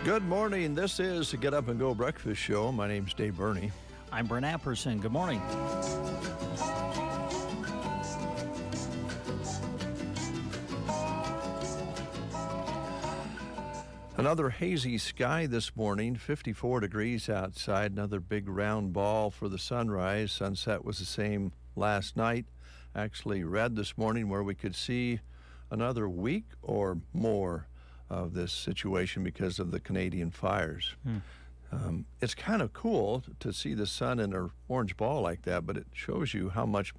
Good morning. This is the Get Up and Go Breakfast Show. My name's Dave Burney. I'm Brent Apperson. Good morning. Another hazy sky this morning, 54 degrees outside, another big round ball for the sunrise. Sunset was the same last night. Actually red this morning where we could see another week or more of this situation because of the Canadian fires. It's kind of cool to see the sun in an orange ball like that, but it shows you how much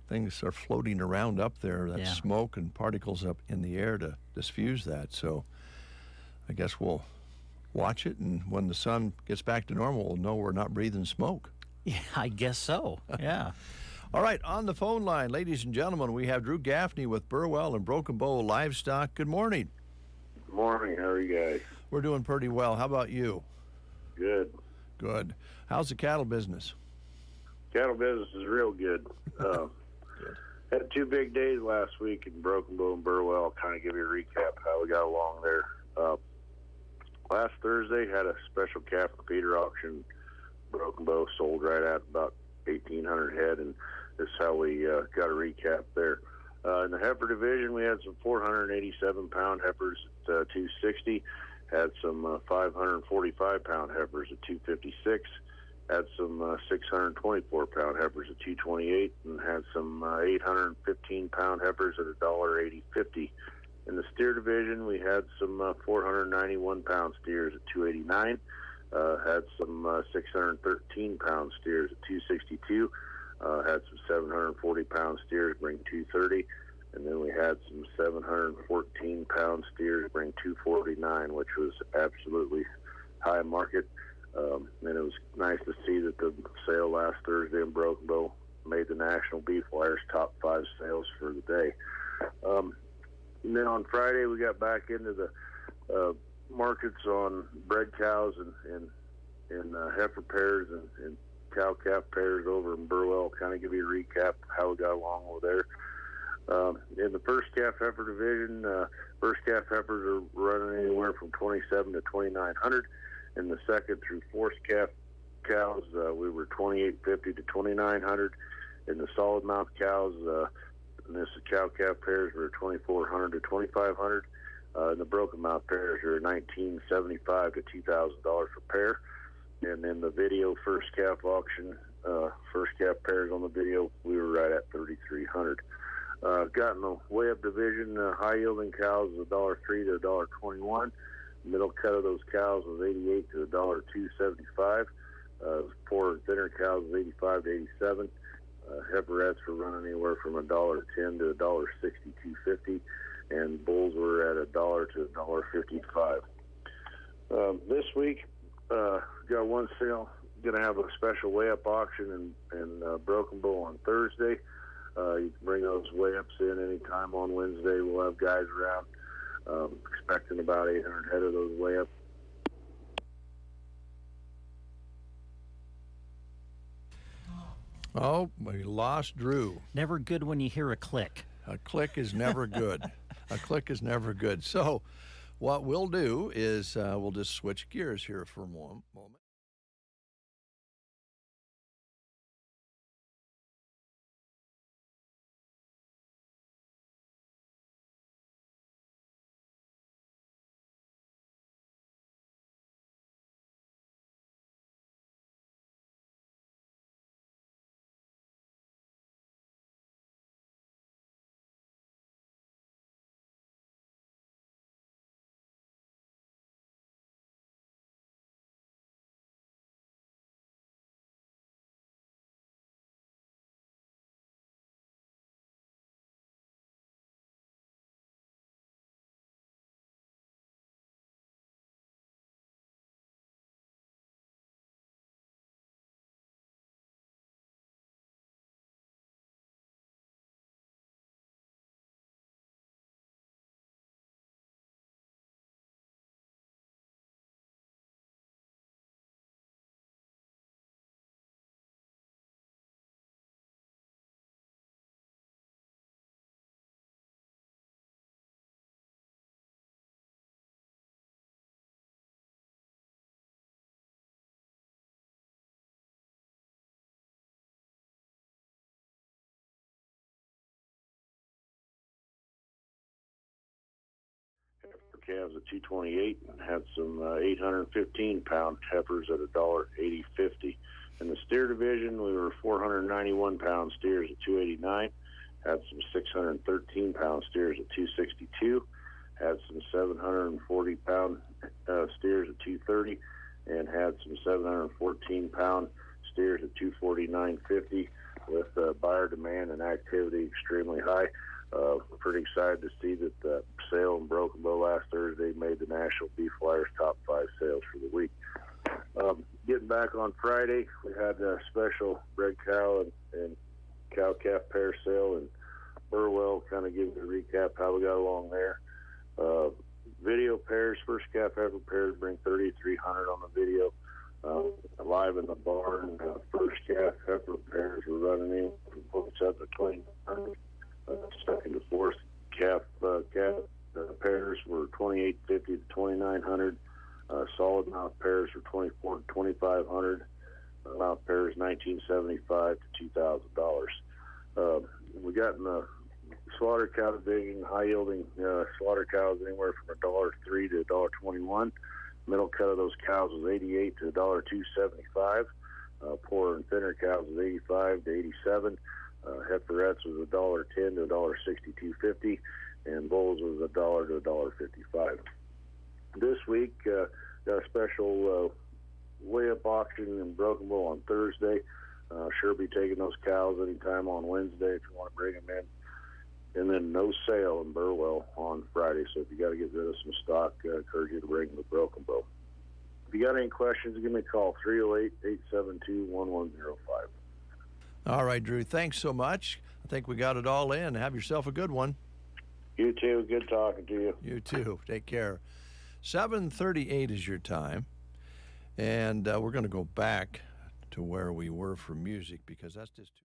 things are floating around up there, that smoke and particles up in the air to diffuse that. So I guess we'll watch it, and when the sun gets back to normal, we'll know we're not breathing smoke. Yeah, I guess so. Yeah. All right, on the phone line, ladies and gentlemen, we have Drew Gaffney with Burwell and Broken Bow Livestock. Good morning. Good morning. How are you guys? We're doing pretty well. How about you? Good. Good. How's the cattle business? Cattle business is real good. Good. Had 2 big days last week in Broken Bow and Burwell. I'll kind of give you a recap how we got along there. Last Thursday had a special calf and feeder auction. Broken Bow sold right at about 1,800 head, and this is how we got a recap there. In the heifer division, we had some 487-pound heifers at 260, had some 545-pound heifers at 256, had some 624-pound heifers at 228, and had some 815-pound heifers at $1.8050. In the steer division, we had some 491-pound steers at 289, had some 613-pound steers at 262, had some 740-pound steers bring 230, and then we had some 714-pound steers bring 249, which was absolutely high market. And it was nice to see that the sale last Thursday in Broken Bow made the National Beef Wire's top 5 sales for the day. And then on Friday, we got back into the markets on bred cows and heifer pairs and cow-calf pairs over in Burwell. Kind of give you a recap how we got along over there. In the first calf heifer division, first calf heifers are running anywhere from 27 to 2,900. In the second through fourth calf cows, we were 2,850 to 2,900. In the solid mouth cows, and this is cow-calf pairs were 2,400 to 2,500. And the broken mouth pairs are $1,975 to $2,000 per pair. And then the video first calf auction, first calf pairs on the video, we were right at 3,300. Got in the way-up division, high-yielding cows was $1.03 to $1.21. Middle cut of those cows was $88 to $275. Poor and thinner cows was $85 to $87. Heiferettes were running anywhere from $1.10 to $1.6250, and bulls were at $1 to $1.55. This week, got one sale. Going to have a special weigh-up auction in Broken Bow on Thursday. You can bring those weigh-ups in anytime on Wednesday. We'll have guys around. Expecting about 800 head of those weigh-ups. Oh, we lost Drew. Never good when you hear a click. A click is never good. A click is never good. So what we'll do is we'll just switch gears here for a moment. calves at 228 and had some 815-pound heifers at $1.80.50. In the steer division, we were 491-pound steers at 289, had some 613-pound steers at 262, had some 740-pound steers at 230, and had some 714-pound steers at 249.50. With buyer demand and activity extremely high. We're pretty excited to see that the sale in Broken Bow last Thursday made the National Beef Flyers top 5 sales for the week. Getting back on Friday, we had a special red cow and cow-calf pair sale in Burwell. Kind of give you a recap how we got along there. Video pairs, first calf heifer pairs bring 3,300 on the video. Live in the barn, first calf heifer pairs were running in from points up to 2,900. Second to fourth calf pairs were 2,850 to 2,900. Solid mouth pairs were 2,400 to 2,500. Mouth pairs 1,975 to $2,000. We got in the slaughter cow division, high yielding slaughter cows anywhere from $1.03 to $1.21. Middle cut of those cows was 88 to $2.75. Poorer and thinner cows was 85 to 87. Heiferettes was $1.10 to $1.62.50, and bulls was $1 to $1.55. This week got a special weigh-up auction in Broken Bow on Thursday. Sure be taking those cows anytime on Wednesday if you want to bring them in. And then no sale in Burwell on Friday. So if you got to get rid of some stock, I encourage you to bring them to Broken Bow. If you got any questions, give me a call, 308-872-1105. All right, Drew, thanks so much. I think we got it all in. Have yourself a good one. You too. Good talking to you. You too. Take care. 7:38 is your time. And we're going to go back to where we were for music because that's just too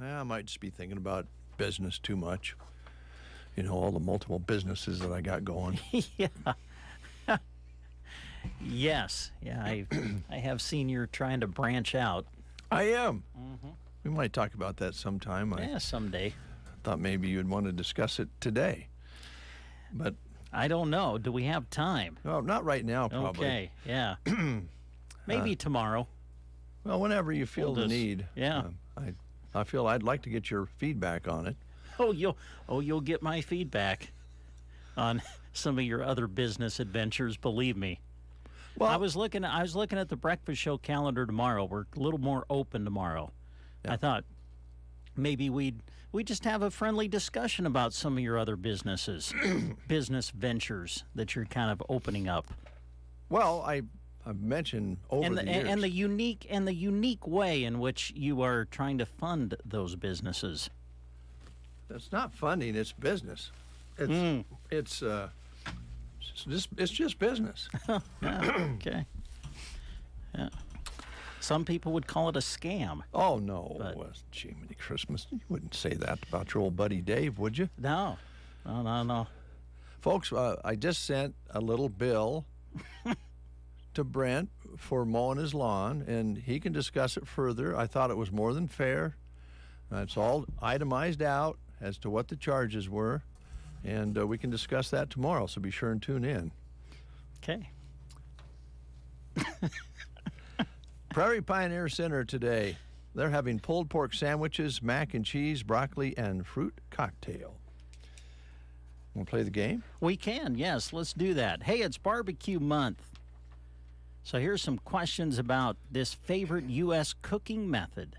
I might just be thinking about business too much. You know, all the multiple businesses that I got going. Yeah. Yes. Yeah, I have seen you're trying to branch out. I am. We might talk about that sometime. I Someday. thought maybe you'd want to discuss it today. But, I don't know. Do we have time? well, not right now, probably. Okay. Yeah. Maybe tomorrow. Well, whenever you feel We'll the just- need. yeah. I feel I'd like to get your feedback on it. You'll get my feedback on some of your other business adventures, believe me. Well, I was looking at the breakfast show calendar tomorrow. We're a little more open tomorrow. Yeah. I thought maybe we'd just have a friendly discussion about some of your other businesses, business ventures that you're kind of opening up. well, I've mentioned over the years. and the unique way in which you are trying to fund those businesses. It's not funding; it's business. It's just business. Okay. Yeah. Some people would call it a scam. Oh no, But- Jiminy Christmas! You wouldn't say that about your old buddy Dave, would you? No. No. Folks, I just sent a little bill to Brent for mowing his lawn, and he can discuss it further. I thought it was more than fair. It's all itemized out as to what the charges were, and we can discuss that tomorrow, so be sure and tune in. Okay. Prairie Pioneer Center today. They're having pulled pork sandwiches, mac and cheese, broccoli, and fruit cocktail. Want to play the game? We can, yes. Let's do that. Hey, it's barbecue month. So here's some questions about this favorite U.S. cooking method.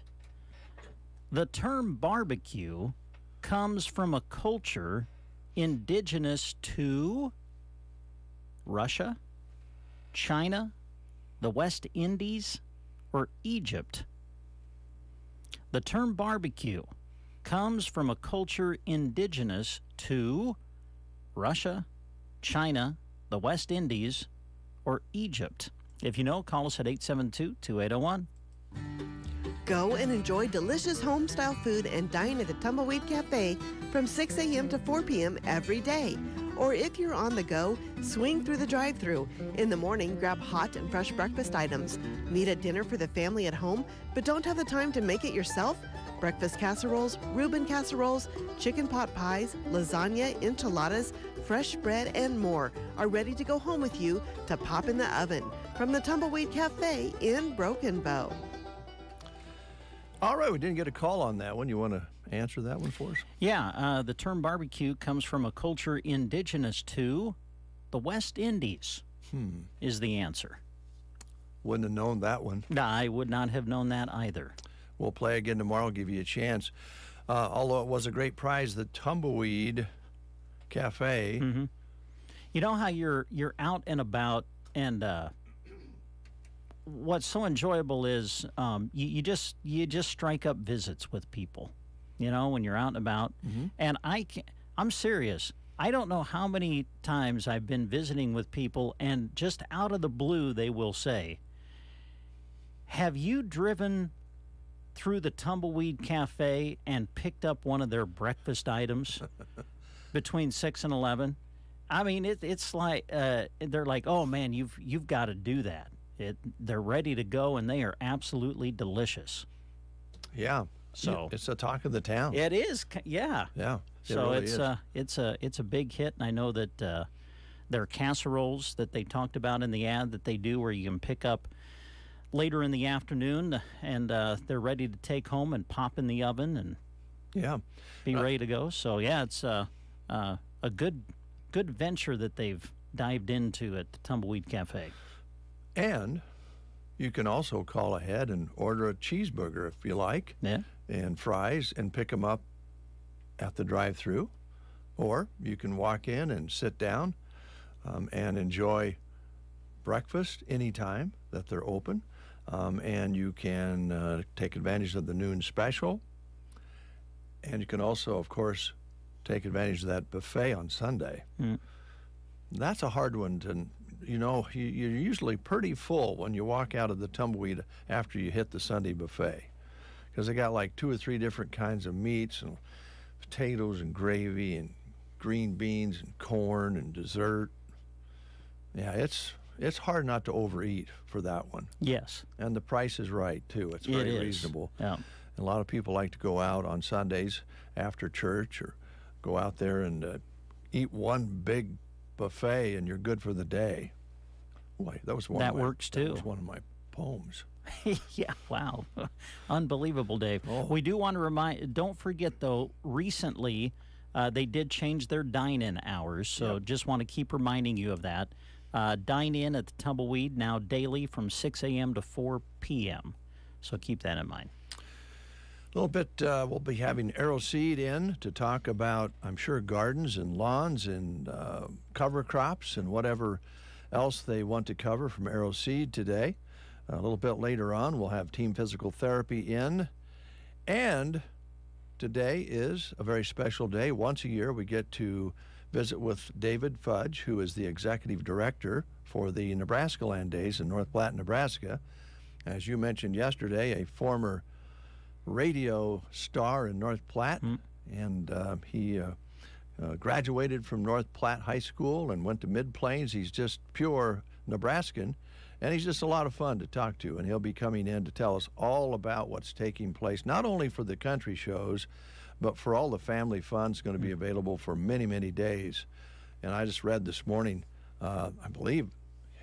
The term barbecue comes from a culture indigenous to Russia, China, the West Indies, or Egypt. The term barbecue comes from a culture indigenous to Russia, China, the West Indies, or Egypt. If you know, call us at 872-2801. Go and enjoy delicious home-style food and dine at the Tumbleweed Cafe from 6 a.m. to 4 p.m. every day. Or if you're on the go, swing through the drive-thru. In the morning, grab hot and fresh breakfast items. Need a dinner for the family at home, but don't have the time to make it yourself? Breakfast casseroles, Reuben casseroles, chicken pot pies, lasagna, enchiladas, fresh bread, and more are ready to go home with you to pop in the oven from the Tumbleweed Cafe in Broken Bow. All right, we didn't get a call on that one. You want to answer that one for us? Yeah, the term barbecue comes from a culture indigenous to the West Indies, is the answer. Wouldn't have known that one. I would not have known that either. We'll play again tomorrow, give you a chance. Although it was a great prize, the Tumbleweed Cafe. You know how you're out and about, and what's so enjoyable is you just strike up visits with people. You know, when you're out and about, and I'm serious. I don't know how many times I've been visiting with people, and just out of the blue, they will say, "Have you driven through the Tumbleweed Cafe and picked up one of their breakfast items between 6 and 11?" I mean, it's like they're like, "Oh man, you've got to do that." They're ready to go, and they are absolutely delicious. Yeah. So it's the talk of the town. it is, yeah. Yeah. It So really it's is. it's a big hit, and I know that there are casseroles that they talked about in the ad that they do, where you can pick up later in the afternoon, and they're ready to take home and pop in the oven and Yeah. be ready to go. So yeah, it's a good venture that they've dived into at the Tumbleweed Cafe. And you can also call ahead and order a cheeseburger if you like, Yeah. and fries, and pick them up at the drive-thru. Or you can walk in and sit down and enjoy breakfast anytime that they're open. And you can take advantage of the noon special. And you can also, of course, take advantage of that buffet on Sunday. That's a hard one to, you're usually pretty full when you walk out of the Tumbleweed after you hit the Sunday buffet. because they got like 2 or 3 different kinds of meats and potatoes and gravy and green beans and corn and dessert. Yeah, it's hard not to overeat for that one. Yes. And the price is right, too. It's very reasonable. Yeah. And a lot of people like to go out on Sundays after church or go out there and eat one big buffet, and you're good for the day. Boy, that was one. That works, too. That was one of my poems. Yeah, wow. Unbelievable, Dave. Oh. We do want to don't forget, though, recently they did change their dine-in hours, so just want to keep reminding you of that. Dine-in at the Tumbleweed now daily from 6 a.m. to 4 p.m., so keep that in mind. A little bit, we'll be having AeroSeed in to talk about, I'm sure, gardens and lawns and cover crops and whatever else they want to cover from AeroSeed today. A little bit later on, we'll have Team Physical Therapy in. And today is a very special day. Once a year, we get to visit with David Fudge, who is the executive director for the Nebraska Land Days in North Platte, Nebraska. As you mentioned yesterday, a former radio star in North Platte, and he graduated from North Platte High School and went to Mid-Plains. He's just pure Nebraskan, and he's just a lot of fun to talk to, and he'll be coming in to tell us all about what's taking place, not only for the country shows, but for all the family fun. It's going to be available for many, many days. And I just read this morning, I believe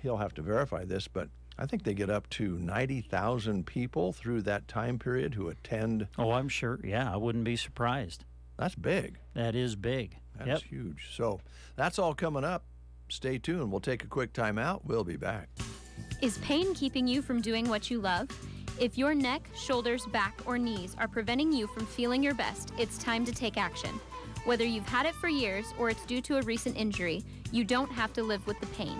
he'll have to verify this, but I think they get up to 90,000 people through that time period who attend. Oh, I'm sure. Yeah, I wouldn't be surprised. That's big. That is big. That's huge. So that's all coming up. Stay tuned. We'll take a quick time out. We'll be back. Is pain keeping you from doing what you love? If your neck, shoulders, back, or knees are preventing you from feeling your best, it's time to take action. Whether you've had it for years or it's due to a recent injury, you don't have to live with the pain.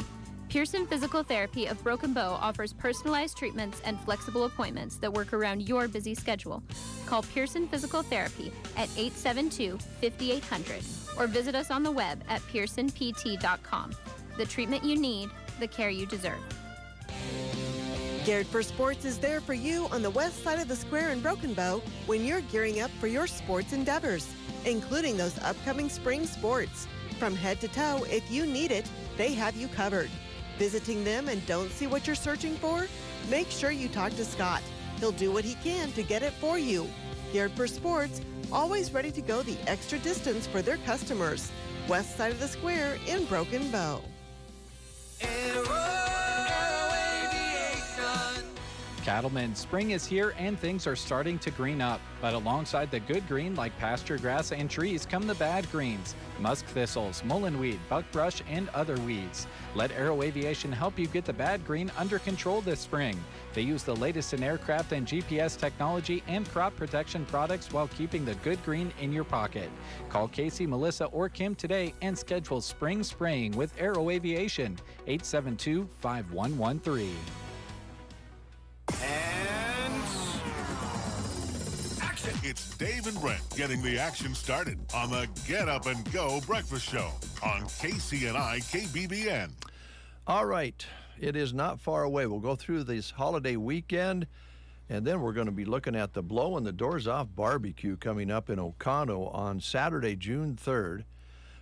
Pearson Physical Therapy of Broken Bow offers personalized treatments and flexible appointments that work around your busy schedule. Call Pearson Physical Therapy at 872-5800 or visit us on the web at pearsonpt.com. The treatment you need, the care you deserve. Geared for Sports is there for you on the west side of the square in Broken Bow when you're gearing up for your sports endeavors, including those upcoming spring sports. From head to toe, if you need it, they have you covered. Visiting them and don't see what you're searching for? Make sure you talk to Scott. He'll do what he can to get it for you. Geared for Sports, always ready to go the extra distance for their customers. West side of the square in Broken Bow. Cattlemen, spring is here and things are starting to green up. But alongside the good green like pasture grass and trees come the bad greens, musk thistles, mullenweed, buckbrush, and other weeds. Let Aero Aviation help you get the bad green under control this spring. They use the latest in aircraft and GPS technology and crop protection products while keeping the good green in your pocket. Call Casey, Melissa, or Kim today and schedule spring spraying with Aero Aviation, 872-5113. And action! It's Dave and Brent getting the action started on the Get Up and Go Breakfast Show on KCNI KBBN. All right. It is not far away. We'll go through this holiday weekend, and then we're going to be looking at the Blowing the Doors Off barbecue coming up in Oconto on Saturday, June 3rd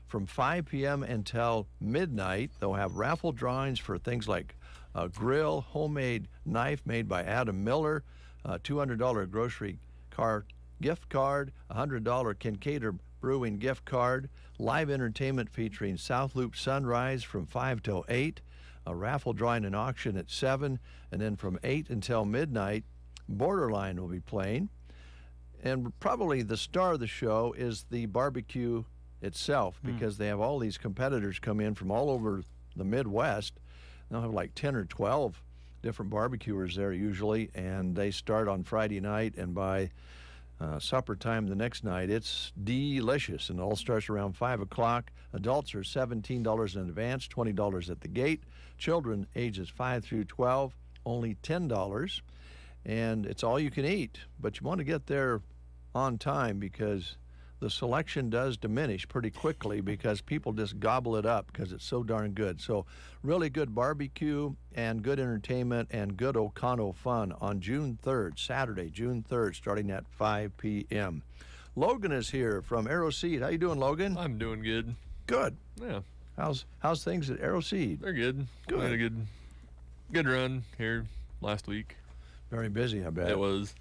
from 5 p.m. until midnight. They'll have raffle drawings for things like a grill, homemade knife made by Adam Miller, a $200 grocery card gift card, a $100 Kincaidor Brewing gift card, live entertainment featuring South Loop Sunrise from 5 till 8, a raffle drawing and auction at 7, and then from 8 until midnight, Borderline will be playing. And probably the star of the show is the barbecue itself, because they have all these competitors come in from all over the Midwest. They'll have like 10 or 12 different barbecuers there usually, and they start on Friday night, and by supper time the next night, it's delicious, and it all starts around 5 o'clock. Adults are $17 in advance, $20 at the gate. Children ages 5 through 12, only $10, and it's all you can eat. But you want to get there on time because the selection does diminish pretty quickly because people just gobble it up because it's so darn good. So really good barbecue and good entertainment and good Oconto fun on June 3rd, Saturday, June 3rd, starting at 5 p.m. Logan is here from Arrow Seed. How you doing, Logan? I'm doing good. Good. Yeah, How's things at Arrow Seed? they're good. Good. We had a good run here last week. Very busy, I bet. It was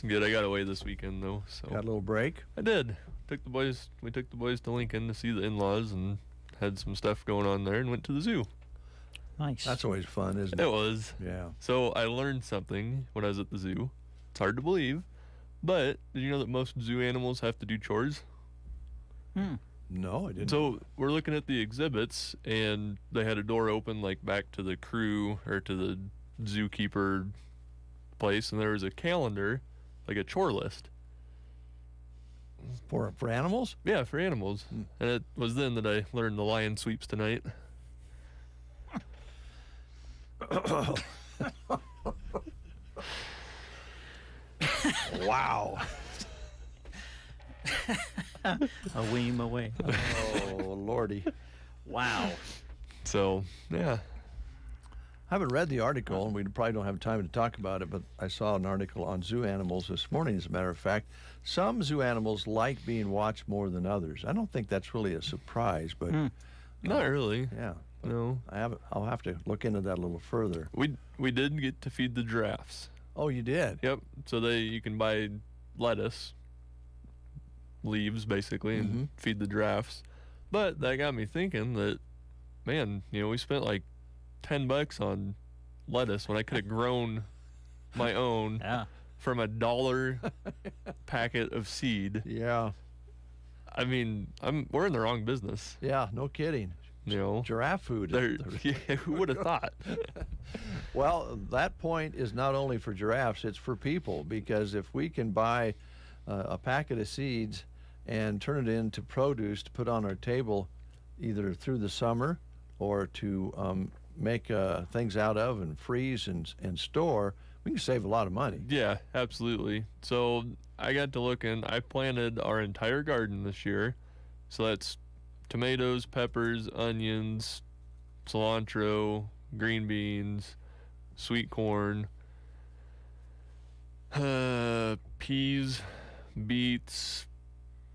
good. I got away this weekend though, so Got a little break? I did. We took the boys to Lincoln to see the in-laws and had some stuff going on there and went to the zoo. Nice. That's always fun, isn't It it? was. Yeah. So I learned something when I was at the zoo. It's hard to believe, but did you know that most zoo animals have to do chores? No, I didn't. So we're looking at the exhibits, and they had a door open like back to the crew or to the zookeeper place, and there was a calendar, like a chore list. For animals? Yeah, for animals. And it was then that I learned the lion sweeps tonight. Wow. A weem away. Oh, Lordy. Wow. So yeah, I haven't read the article, and we probably don't have time to talk about it, but I saw an article on zoo animals this morning, as a matter of fact. Some zoo animals like being watched more than others. I don't think that's really a surprise, but not really. yeah. No, I'll have to look into that a little further. we did get to feed the giraffes. Oh, you did? Yep. So you can buy lettuce, leaves basically, and feed the giraffes. But that got me thinking that, man, we spent like $10 on lettuce when I could have grown my own Yeah. from $1 packet of seed. Yeah. I mean, we're in the wrong business. Yeah, no kidding. Giraffe food. Who would have thought? Well, that point is not only for giraffes, it's for people, because if we can buy a packet of seeds and turn it into produce to put on our table either through the summer or to make things out of and freeze and store, we can save a lot of money. Yeah, absolutely. So I got to looking. I planted our entire garden this year. So that's tomatoes, peppers, onions, cilantro, green beans, sweet corn, peas, beets,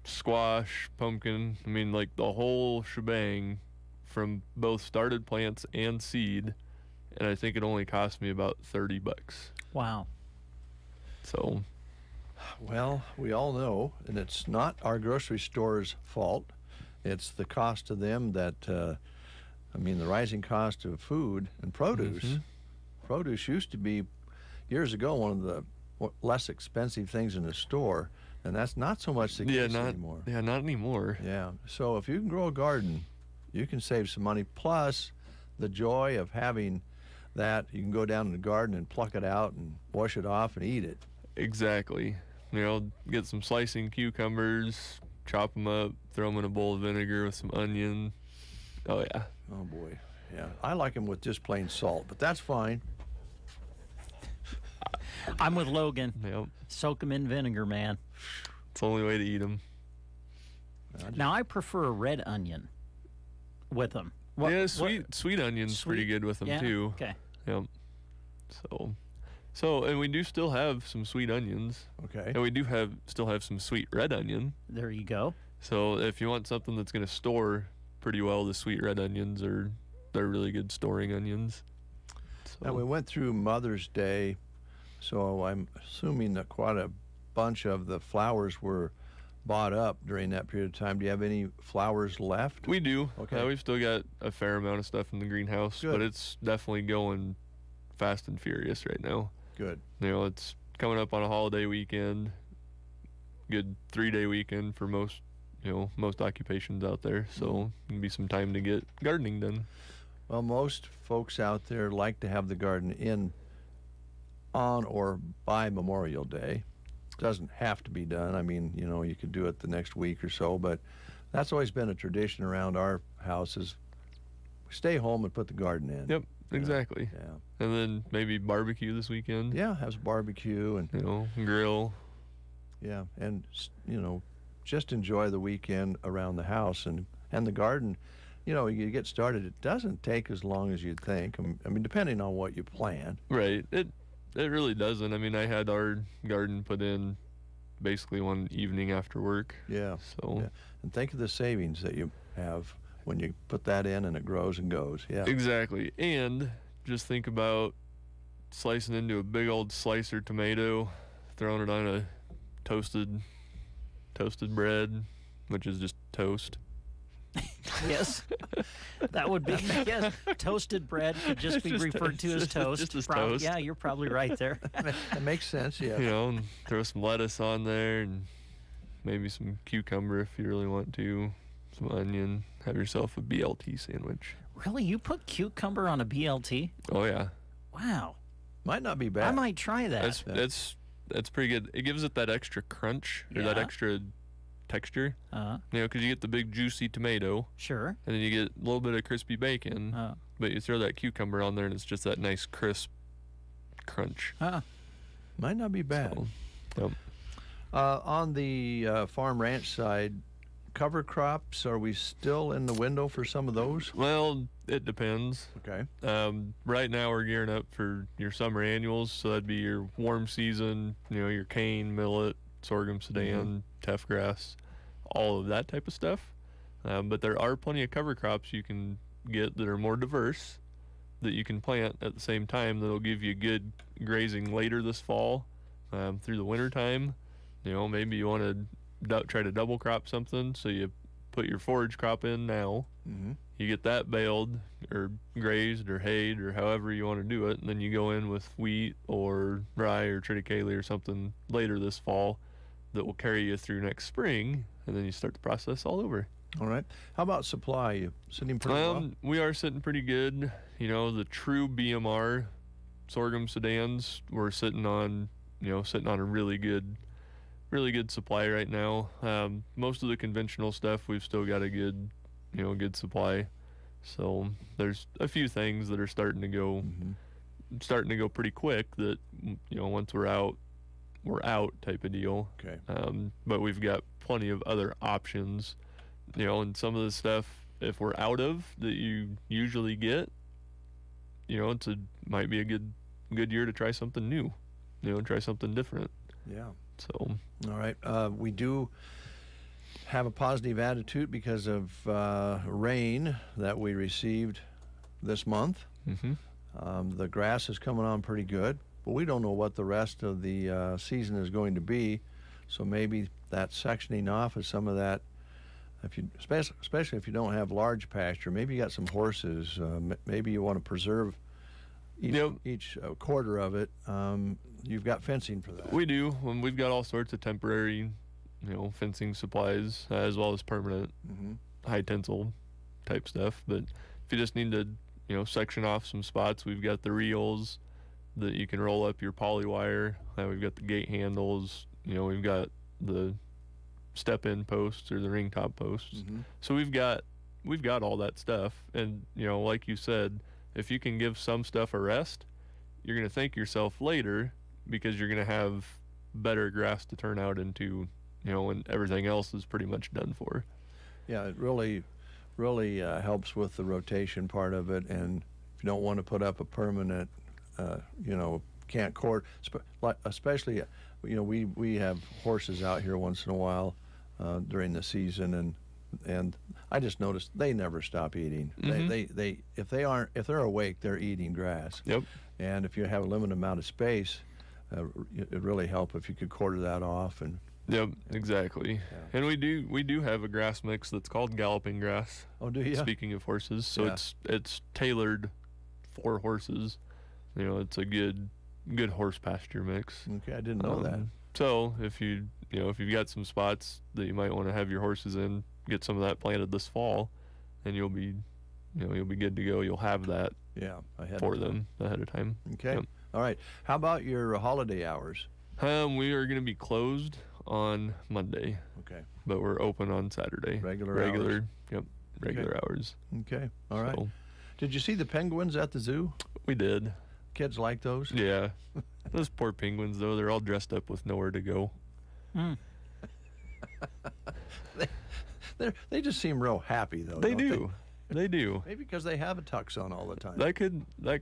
squash, pumpkin. I mean, like the whole shebang from both started plants and seed. And I think it only cost me about $30. Wow. So, Well, we all know, and it's not our grocery store's fault. It's the cost to them that, the rising cost of food and produce. Produce used to be, years ago, one of the less expensive things in the store, and that's not so much the case anymore. Yeah, not anymore. Yeah, so if you can grow a garden, you can save some money, plus the joy of having that. You can go down in the garden and pluck it out and wash it off and eat it. Exactly. Get some slicing cucumbers, chop them up, throw them in a bowl of vinegar with some onion. Oh, yeah. Oh, boy. Yeah, I like them with just plain salt, but that's fine. I'm with Logan. Yep. Soak them in vinegar, man. It's the only way to eat them. Now, I prefer a red onion with them. Yeah, sweet onion's pretty good with them, yeah? too. Okay. Yep. So, and we do still have some sweet onions. Okay. And we do still have some sweet red onion. There you go. So if you want something that's going to store pretty well, the sweet red onions they're really good storing onions. So. Now, we went through Mother's Day, so I'm assuming that quite a bunch of the flowers were bought up during that period of time. Do you have any flowers left? We do. Okay. We've still got a fair amount of stuff in the greenhouse, Good. but it's definitely going fast and furious right now. Good. It's coming up on a holiday weekend, good 3-day weekend for most occupations out there. So it'll be some time to get gardening done. Well, most folks out there like to have the garden in on or by Memorial Day. Doesn't have to be done. You could do it the next week or so, but that's always been a tradition around our houses. We stay home and put the garden in. Yep, exactly. Yeah. And then maybe barbecue this weekend. Yeah, have some barbecue and grill. yeah, and just enjoy the weekend around the house and the garden. You know, you get started. It doesn't take as long as you'd think. I mean, depending on what you plant. Right. It really doesn't. I mean, I had our garden put in basically one evening after work. Yeah. So. Yeah. And think of the savings that you have when you put that in and it grows and goes. Yeah. Exactly. And just think about slicing into a big old slicer tomato, throwing it on a toasted bread, which is just toast. Yes, that would be. Yes, toasted bread could just be referred to as toast. Just as toast. Yeah, you're probably right there. That makes sense. Yeah. You know, and throw some lettuce on there and maybe some cucumber if you really want to, some onion. Have yourself a BLT sandwich. Really, you put cucumber on a BLT? Oh yeah. Wow. Might not be bad. I might try that. That's pretty good. It gives it that extra crunch or that extra texture. You know, because you get the big juicy tomato. Sure. And then you get a little bit of crispy bacon. But you throw that cucumber on there and it's just that nice crisp crunch. Might not be bad. So, yep. On the farm ranch side, cover crops, are we still in the window for some of those? Well, it depends. Okay. Right now we're gearing up for your summer annuals, so that'd be your warm season, you know, your cane, millet, sorghum, Sudan, teff grass, all of that type of stuff. But there are plenty of cover crops you can get that are more diverse that you can plant at the same time that'll give you good grazing later this fall through the winter time. You know, maybe you want to try to double crop something, so you put your forage crop in now. You get that baled or grazed or hayed or however you want to do it, and then you go in with wheat or rye or triticale or something later this fall that will carry you through next spring, and then you start the process all over. All right. How about supply? You sitting pretty well? We are sitting pretty good. You know, the true BMR sorghum Sudans, we're sitting on a really good supply right now. Most of the conventional stuff, we've still got a good supply. So there's a few things that are starting to go pretty quick that, you know, once we're out type of deal. Okay. But we've got plenty of other options, you know, and some of the stuff, if we're out of that you usually get, you know, might be a good year to try something new, you know, try something different. Yeah. So. All right. We do have a positive attitude because of rain that we received this month. The grass is coming on pretty good, but we don't know what the rest of the season is going to be. So maybe that sectioning off of some of that, especially if you don't have large pasture, maybe you got some horses, maybe you want to preserve each quarter of it. You've got fencing for that. We do. We've got all sorts of temporary, you know, fencing supplies as well as permanent high tensile type stuff. But if you just need to, you know, section off some spots, we've got the reels that you can roll up your poly wire. We've got the gate handles. You know, we've got the step-in posts or the ring top posts. So we've got all that stuff. And, you know, like you said, if you can give some stuff a rest, you're going to thank yourself later because you're going to have better grass to turn out into, you know, when everything else is pretty much done for. Yeah, it really helps with the rotation part of it. And if you don't want to put up a permanent, you know, can't cord, especially, you know, we have horses out here once in a while during the season, and I just noticed they never stop eating. They if they're awake, they're eating grass. Yep. And if you have a limited amount of space, it'd really help if you could quarter that off. And yep, exactly. Yeah. And we do have a grass mix that's called galloping grass. Oh, do you? Speaking of horses, so it's tailored for horses. You know, it's a good horse pasture mix. Okay, I didn't know that. So if you've got some spots that you might want to have your horses in, get some of that planted this fall, and you'll be good to go. You'll have that ahead of time. Okay. Yep. All right. How about your holiday hours? We are going to be closed on Monday. Okay. But we're open on Saturday. Regular hours. Yep. Regular hours. Okay. All right. Did you see the penguins at the zoo? We did. Kids like those? Yeah. Those poor penguins, though, they're all dressed up with nowhere to go. They just seem real happy, though. They don't do. They do. Maybe because they have a tux on all the time. That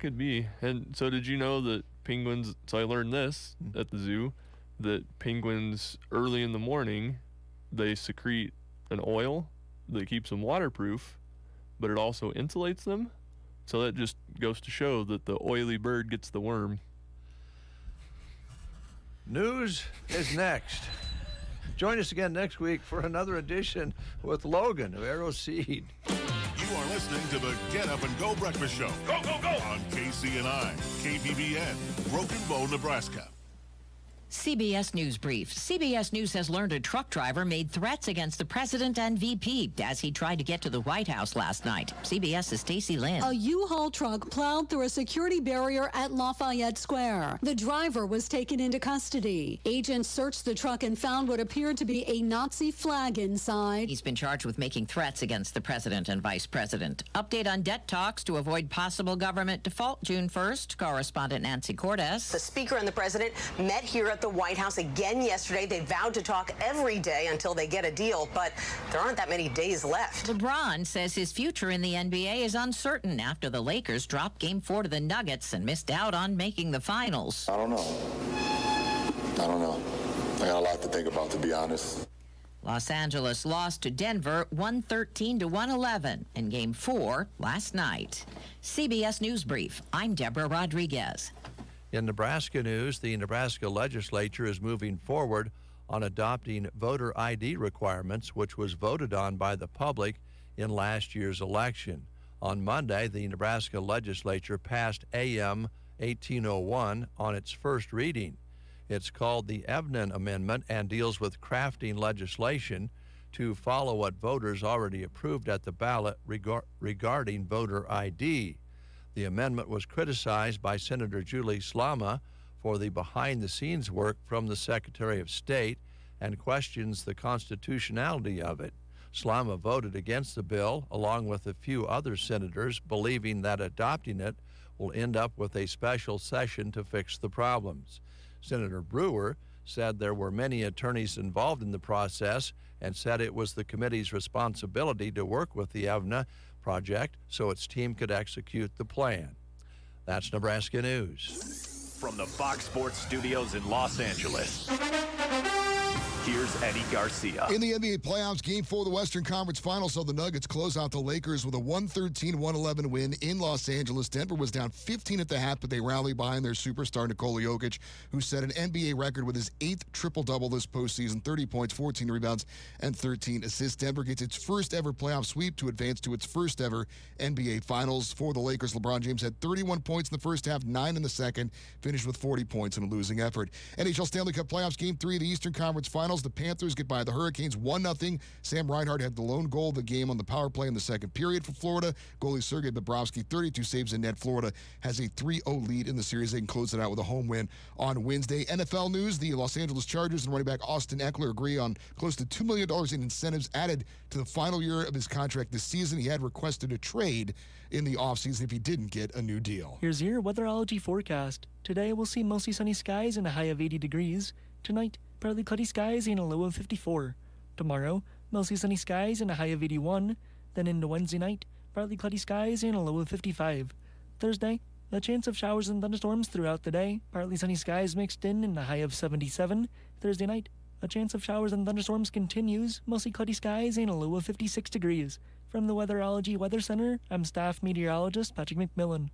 could be. And so did you know that penguins, so I learned this at the zoo, that penguins early in the morning, they secrete an oil that keeps them waterproof, but it also insulates them. So that just goes to show that the oily bird gets the worm. News is next. Join us again next week for another edition with Logan of Arrow Seed. You are listening to the Get Up and Go Breakfast Show. Go, go, go! On KCNI, KBBN, Broken Bow, Nebraska. CBS News Brief. CBS News has learned a truck driver made threats against the president and VP as he tried to get to the White House last night. CBS's Stacey Lynn. A U-Haul truck plowed through a security barrier at Lafayette Square. The driver was taken into custody. Agents searched the truck and found what appeared to be a Nazi flag inside. He's been charged with making threats against the president and vice president. Update on debt talks to avoid possible government default June 1st. Correspondent Nancy Cordes. The speaker and the president met here at the White House again yesterday. They vowed to talk every day until they get a deal, but there aren't that many days left. LeBron says his future in the NBA is uncertain after the Lakers dropped Game 4 to the Nuggets and missed out on making the finals. I don't know. I got a lot to think about, to be honest. Los Angeles lost to Denver 113-111 in Game 4 last night. CBS News Brief. I'm Deborah Rodriguez. In Nebraska news, the Nebraska legislature is moving forward on adopting voter ID requirements, which was voted on by the public in last year's election. On Monday, the Nebraska legislature passed AM 1801 on its first reading. It's called the Evnen Amendment and deals with crafting legislation to follow what voters already approved at the ballot regarding voter ID. The amendment was criticized by Senator Julie Slama for the behind-the-scenes work from the Secretary of State and questions the constitutionality of it. Slama voted against the bill, along with a few other senators, believing that adopting it will end up with a special session to fix the problems. Senator Brewer said there were many attorneys involved in the process and said it was the committee's responsibility to work with the EVNA project so its team could execute the plan. That's Nebraska News. From the Fox Sports Studios in Los Angeles, here's Eddie Garcia. In the NBA playoffs, Game 4 of the Western Conference Finals saw the Nuggets close out the Lakers with a 113-111 win in Los Angeles. Denver was down 15 at the half, but they rallied behind their superstar Nikola Jokic, who set an NBA record with his 8th triple-double this postseason, 30 points, 14 rebounds, and 13 assists. Denver gets its first-ever playoff sweep to advance to its first-ever NBA Finals. For the Lakers, LeBron James had 31 points in the first half, 9 in the second, finished with 40 points in a losing effort. NHL Stanley Cup playoffs, Game 3 of the Eastern Conference Finals. The Panthers get by the Hurricanes 1-0. Sam Reinhart had the lone goal of the game on the power play in the second period for Florida. Goalie Sergei Bobrovsky, 32 saves in net. Florida has a 3-0 lead in the series. They can close it out with a home win on Wednesday. NFL news, the Los Angeles Chargers and running back Austin Eckler agree on close to $2 million in incentives added to the final year of his contract this season. He had requested a trade in the offseason if he didn't get a new deal. Here's your weatherology forecast. Today we'll see mostly sunny skies and a high of 80 degrees. Tonight, partly cloudy skies and a low of 54. Tomorrow, mostly sunny skies and a high of 81. Then into Wednesday night, partly cloudy skies and a low of 55. Thursday, a chance of showers and thunderstorms throughout the day. Partly sunny skies mixed in and a high of 77. Thursday night, a chance of showers and thunderstorms continues. Mostly cloudy skies and a low of 56 degrees. From the Weatherology Weather Center, I'm staff meteorologist Patrick McMillan.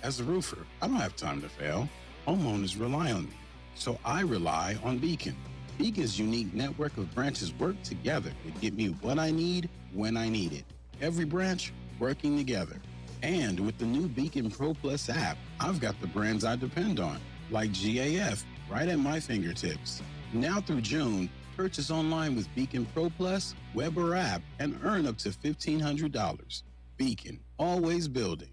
As a roofer, I don't have time to fail. Homeowners rely on me, so I rely on Beacon. Beacon's unique network of branches work together to get me what I need when I need it. Every branch working together. And with the new Beacon Pro Plus app, I've got the brands I depend on, like GAF, right at my fingertips. Now through June, purchase online with Beacon Pro Plus, web or app, and earn up to $1,500. Beacon, always building.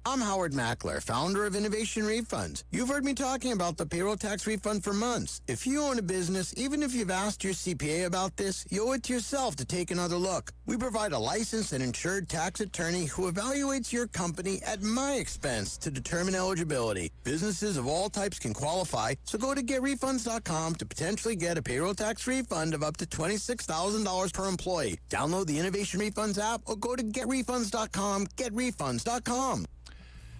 I'm Howard Mackler, founder of Innovation Refunds. You've heard me talking about the payroll tax refund for months. If you own a business, even if you've asked your CPA about this, you owe it to yourself to take another look. We provide a licensed and insured tax attorney who evaluates your company at my expense to determine eligibility. Businesses of all types can qualify, so go to getrefunds.com to potentially get a payroll tax refund of up to $26,000 per employee. Download the Innovation Refunds app or go to getrefunds.com, getrefunds.com.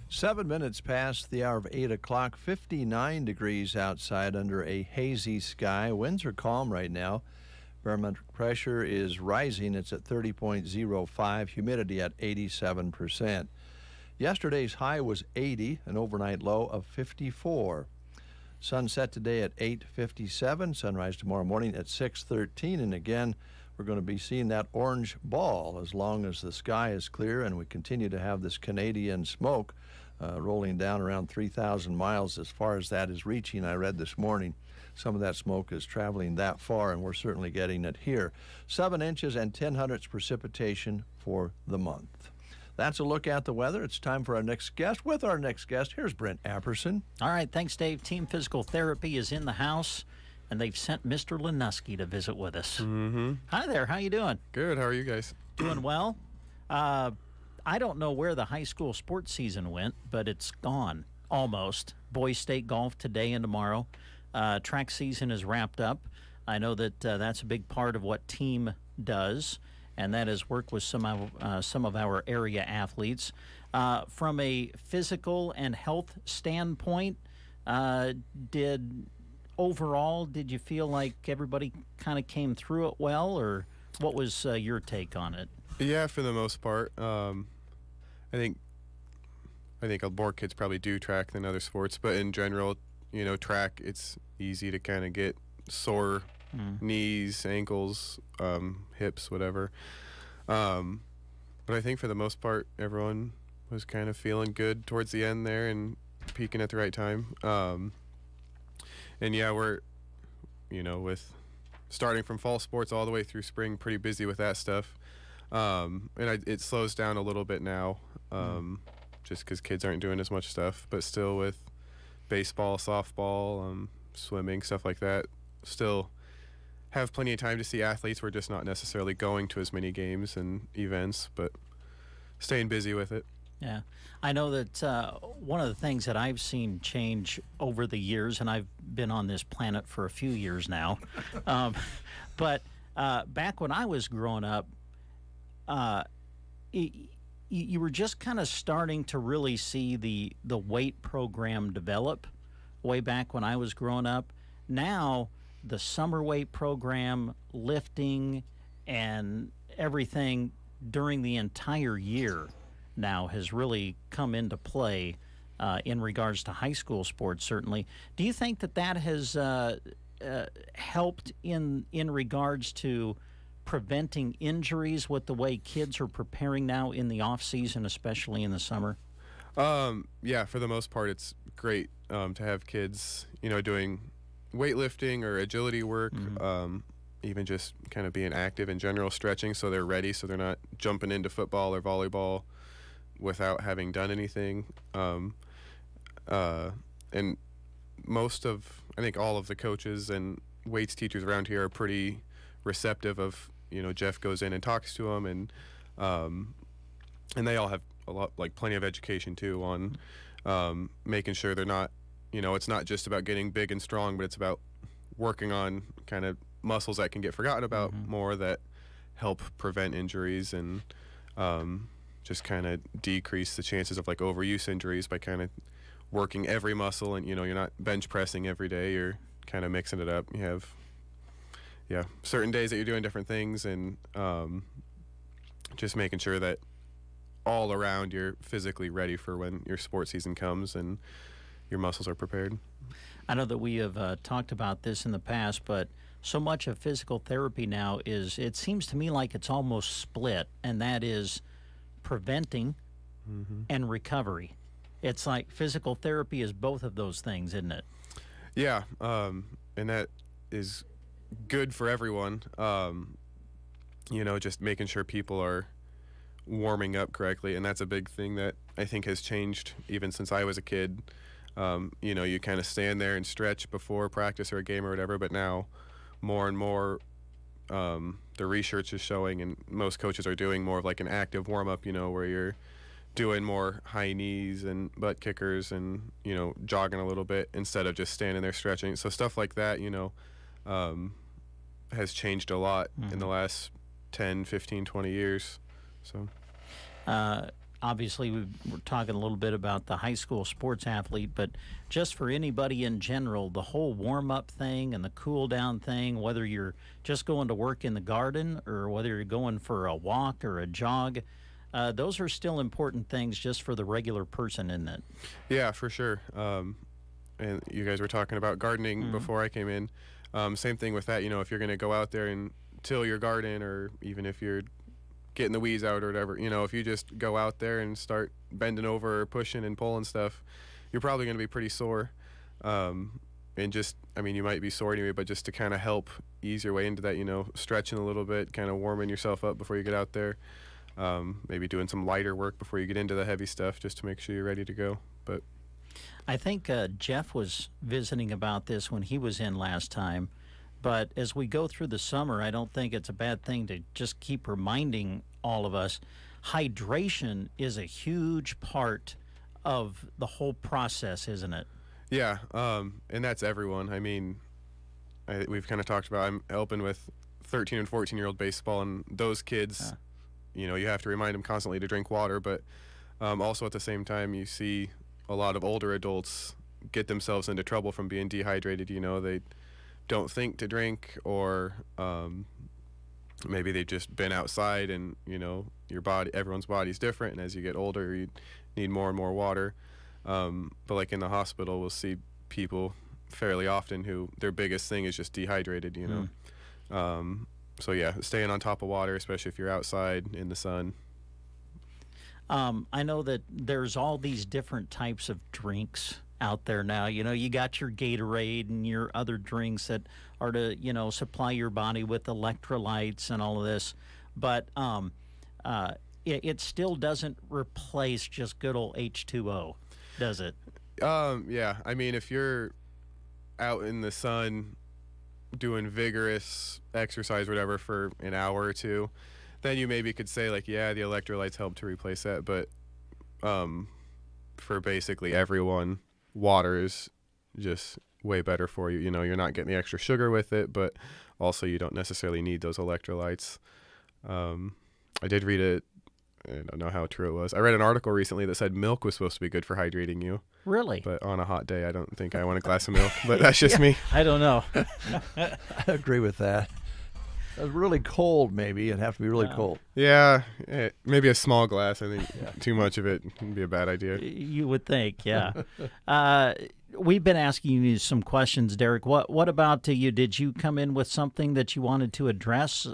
7 minutes past the hour of 8 o'clock, 59 degrees outside under a hazy sky. Winds are calm right now. Barometric pressure is rising. It's at 30.05, humidity at 87%. Yesterday's high was 80, an overnight low of 54. Sunset today at 8:57, sunrise tomorrow morning at 6:13, and again, we're going to be seeing that orange ball as long as the sky is clear and we continue to have this Canadian smoke rolling down around 3,000 miles as far as that is reaching. I read this morning some of that smoke is traveling that far, and we're certainly getting it here. 7 inches and 0.10 precipitation for the month. That's a look at the weather. It's time for our next guest. With our next guest, here's Brent Apperson. All right, thanks, Dave. Team Physical Therapy is in the house, and they've sent Mr. Lenuski to visit with us. Mm-hmm. Hi there. How you doing? Good. How are you guys? Doing well. I don't know where the high school sports season went, but it's gone almost. Boys State golf today and tomorrow. Track season is wrapped up. I know that that's a big part of what team does, and that is work with some of our area athletes. From a physical and health standpoint, did you feel like everybody kind of came through it well, or what was your take on it? Yeah, for the most part. I think more kids probably do track than other sports, but in general, track, it's easy to kind of get sore knees, ankles, hips, whatever. But I think for the most part, everyone was kind of feeling good towards the end there and peaking at the right time. And yeah, we're, with starting from fall sports all the way through spring, pretty busy with that stuff. And it slows down a little bit now, just because kids aren't doing as much stuff, but still with baseball, softball, swimming, stuff like that, still have plenty of time to see athletes. We're just not necessarily going to as many games and events, but staying busy with it. Yeah. I know that one of the things that I've seen change over the years, and I've been on this planet for a few years now, but back when I was growing up, you were just kind of starting to really see the weight program develop way back when I was growing up. Now, the summer weight program, lifting, and everything during the entire year now has really come into play in regards to high school sports, certainly. Do you think that has helped in regards to preventing injuries with the way kids are preparing now in the off season, especially in the summer? Yeah, for the most part, it's great to have kids, doing weightlifting or agility work, even just kind of being active in general, stretching so they're ready, so they're not jumping into football or volleyball without having done anything. And I think all of the coaches and weights teachers around here are pretty receptive of, Jeff goes in and talks to them, and they all have plenty of education too on making sure they're not, it's not just about getting big and strong, but it's about working on kind of muscles that can get forgotten about more, that help prevent injuries and just kind of decrease the chances of overuse injuries by kind of working every muscle. And you're not bench pressing every day, you're kind of mixing it up. You have certain days that you're doing different things, and just making sure that all around you're physically ready for when your sports season comes and your muscles are prepared. I know that we have talked about this in the past, but so much of physical therapy now it seems to me like it's almost split, and that is preventing and recovery. It's like physical therapy is both of those things, isn't it? Yeah, and that is good for everyone. Just making sure people are warming up correctly, and that's a big thing that I think has changed even since I was a kid. You know, you kind of stand there and stretch before practice or a game or whatever, but now more and more the research is showing, and most coaches are doing more of like an active warm-up, you know, where you're doing more high knees and butt kickers and, you know, jogging a little bit instead of just standing there stretching. So stuff like that, you know, has changed a lot in the last 10, 15, 20 years. So obviously we're talking a little bit about the high school sports athlete, but just for anybody in general, the whole warm-up thing and the cool-down thing, whether you're just going to work in the garden or whether you're going for a walk or a jog, those are still important things just for the regular person, isn't it? Yeah, for sure. And you guys were talking about gardening before I came in. Same thing with that. You know, if you're going to go out there and till your garden, or even if you're getting the weeds out or whatever, you know, if you just go out there and start bending over or pushing and pulling stuff, you're probably going to be pretty sore. And just, I mean, you might be sore anyway, but just to kind of help ease your way into that, you know, stretching a little bit, kind of warming yourself up before you get out there. Maybe doing some lighter work before you get into the heavy stuff, just to make sure you're ready to go. But I think Jeff was visiting about this when he was in last time. But as we go through the summer, I don't think it's a bad thing to just keep reminding all of us, hydration is a huge part of the whole process, isn't it? yeah, and that's everyone. I mean, we've kind of talked about, I'm helping with 13 and 14-year-old baseball, and those kids, you know, you have to remind them constantly to drink water, but also at the same time, you see a lot of older adults get themselves into trouble from being dehydrated. You know, they don't think to drink, or maybe they've just been outside, and, you know, everyone's body's different, and as you get older, you need more and more water. But like in the hospital, we'll see people fairly often who their biggest thing is just dehydrated, you know. So yeah, staying on top of water, especially if you're outside in the sun. I know that there's all these different types of drinks out there now. You know, you got your Gatorade and your other drinks that are to, you know, supply your body with electrolytes and all of this. But it still doesn't replace just good old H2O, does it? Yeah, I mean, if you're out in the sun doing vigorous exercise, whatever, for an hour or two, then you maybe could say, like, yeah, the electrolytes help to replace that. But for basically everyone, water is just way better for you. You know, you're not getting the extra sugar with it, but also you don't necessarily need those electrolytes. I did read it. I don't know how true it was. I read an article recently that said milk was supposed to be good for hydrating you. Really? But on a hot day, I don't think I want a glass of milk. But that's just me. I don't know. I agree with that. Really cold, maybe. It'd have to be really cold. Yeah, maybe a small glass. I think too much of it would be a bad idea. You would think, yeah. We've been asking you some questions, Derek. What about you? Did you come in with something that you wanted to address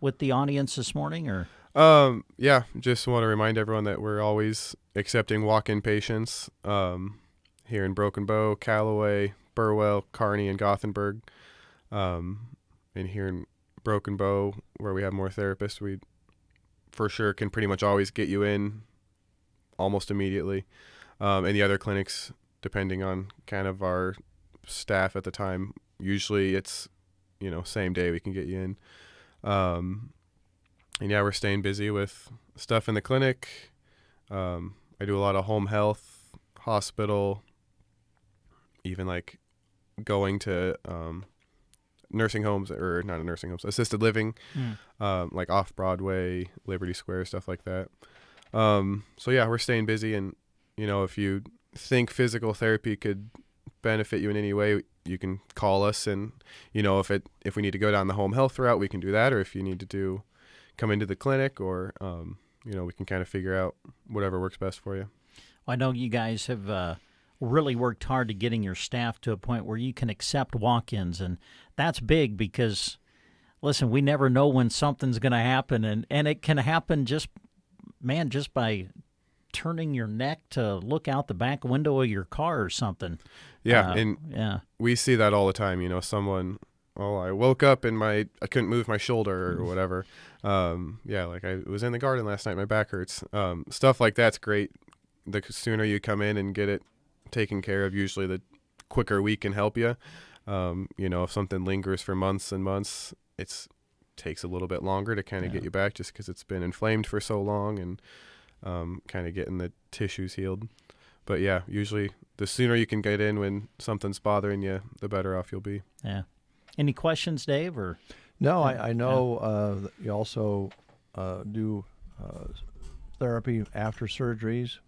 with the audience this morning, or? Yeah, just want to remind everyone that we're always accepting walk-in patients here in Broken Bow, Callaway, Burwell, Kearney, and Gothenburg. And here in Broken Bow, where we have more therapists, we for sure can pretty much always get you in almost immediately. And the other clinics, depending on kind of our staff at the time, usually it's, you know, same day we can get you in. And yeah, we're staying busy with stuff in the clinic. I do a lot of home health, hospital, even like going to nursing homes, or not nursing homes, assisted living, like off Broadway, Liberty Square, stuff like that. So yeah, we're staying busy, and, you know, if you think physical therapy could benefit you in any way, you can call us, and, you know, if we need to go down the home health route, we can do that, or if you need to come into the clinic, or you know, we can kind of figure out whatever works best for you. Well, I know you guys have really worked hard to getting your staff to a point where you can accept walk-ins, and that's big because, listen, we never know when something's going to happen, and it can happen just by turning your neck to look out the back window of your car or something. Yeah, and we see that all the time. You know, someone, I woke up and I couldn't move my shoulder or whatever. Yeah, like I was in the garden last night, my back hurts. Stuff like that's great the sooner you come in and get it taken care of, usually the quicker we can help you. If something lingers for months and months, it takes a little bit longer to kind of get you back, just because it's been inflamed for so long and kind of getting the tissues healed. But yeah, usually the sooner you can get in when something's bothering you, the better off you'll be. Yeah. Any questions, Dave? Or no, I know you also do therapy after surgeries,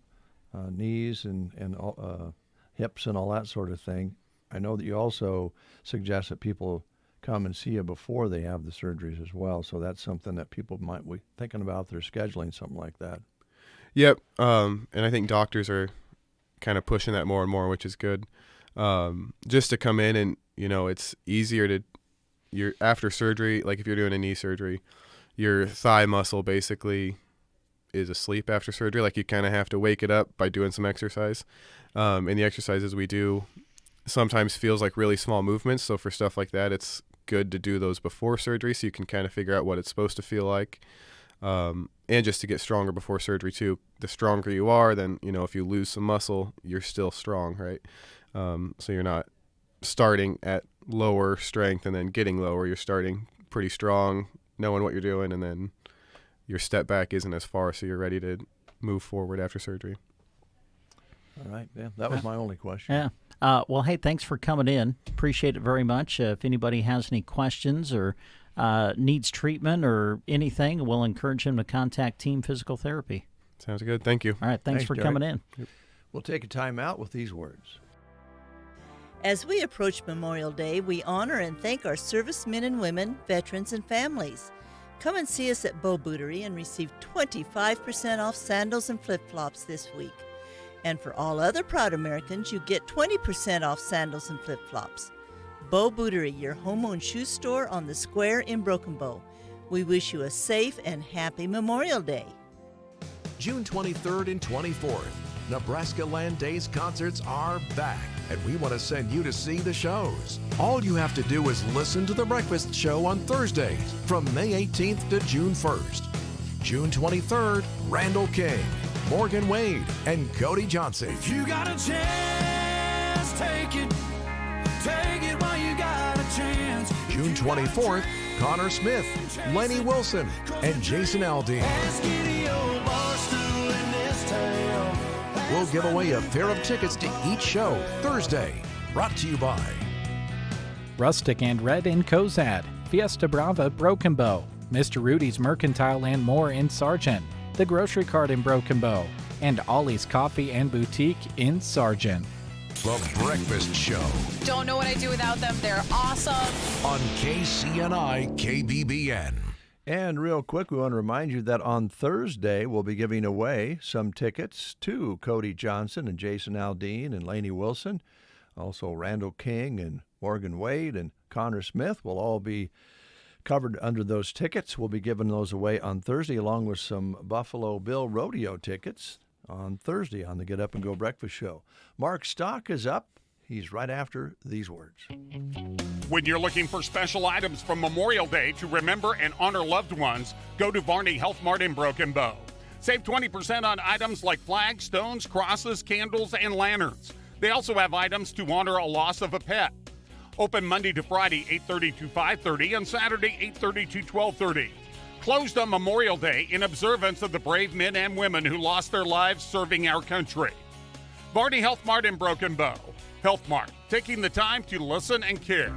knees and hips and all that sort of thing. I know that you also suggest that people come and see you before they have the surgeries as well. So that's something that people might be thinking about if they're scheduling something like that. Yep. And I think doctors are kind of pushing that more and more, which is good. Just to come in and, it's easier to, after surgery, like if you're doing a knee surgery, your thigh muscle basically is asleep after surgery. Like you kind of have to wake it up by doing some exercise. And the exercises we do sometimes feels like really small movements. So for stuff like that, it's good to do those before surgery so you can kind of figure out what it's supposed to feel like. And just to get stronger before surgery too. The stronger you are, then, if you lose some muscle, you're still strong, right? So you're not starting at lower strength and then getting lower. You're starting pretty strong, knowing what you're doing, and then your step back isn't as far, so you're ready to move forward after surgery. All right. Yeah, that was my only question. Yeah. Well, hey, thanks for coming in. Appreciate it very much. If anybody has any questions or needs treatment or anything, we'll encourage him to contact Team Physical Therapy. Sounds good. Thank you. All right. Thanks for Jerry. coming in. Yep. We'll take a time out with these words. As we approach Memorial Day, we honor and thank our servicemen and women, veterans, and families. Come and see us at Bow Bootery and receive 25% off sandals and flip-flops this week. And for all other proud Americans, you get 20% off sandals and flip-flops. Bow Bootery, your home-owned shoe store on the square in Broken Bow. We wish you a safe and happy Memorial Day. June 23rd and 24th, Nebraska Land Days concerts are back, and we want to send you to see the shows. All you have to do is listen to The Breakfast Show on Thursdays from May 18th to June 1st. June 23rd, Randall King, Morgan Wade, and Cody Johnson. If you got a chance, take it while you got a chance. June 24th, Connor Smith, Lenny Wilson, and Jason Aldean. We'll give away a pair of tickets to each show Thursday. Brought to you by Rustic and Red in Cozad, Fiesta Brava Broken Bow, Mr. Rudy's Mercantile and More in Sargent, The Grocery Cart in Broken Bow, and Ollie's Coffee and Boutique in Sargent. The Breakfast Show Don't know what I'd do without them. They're awesome. on KCNI KBBN. And real quick, we want to remind you that on Thursday, we'll be giving away some tickets to Cody Johnson and Jason Aldean and Lainey Wilson. Also, Randall King and Morgan Wade and Connor Smith will all be covered under those tickets. We'll be giving those away on Thursday, along with some Buffalo Bill Rodeo tickets on Thursday on the Get Up and Go Breakfast Show. Mark Stock is up. He's right after these words. When you're looking for special items from Memorial Day to remember and honor loved ones, go to Varney Health Mart in Broken Bow. Save 20% on items like flags, stones, crosses, candles, and lanterns. They also have items to honor a loss of a pet. Open Monday to Friday, 8:30 to 5:30, and Saturday, 8:30 to 12:30. Closed on Memorial Day in observance of the brave men and women who lost their lives serving our country. Varney Health Mart in Broken Bow. Health Mart, taking the time to listen and care.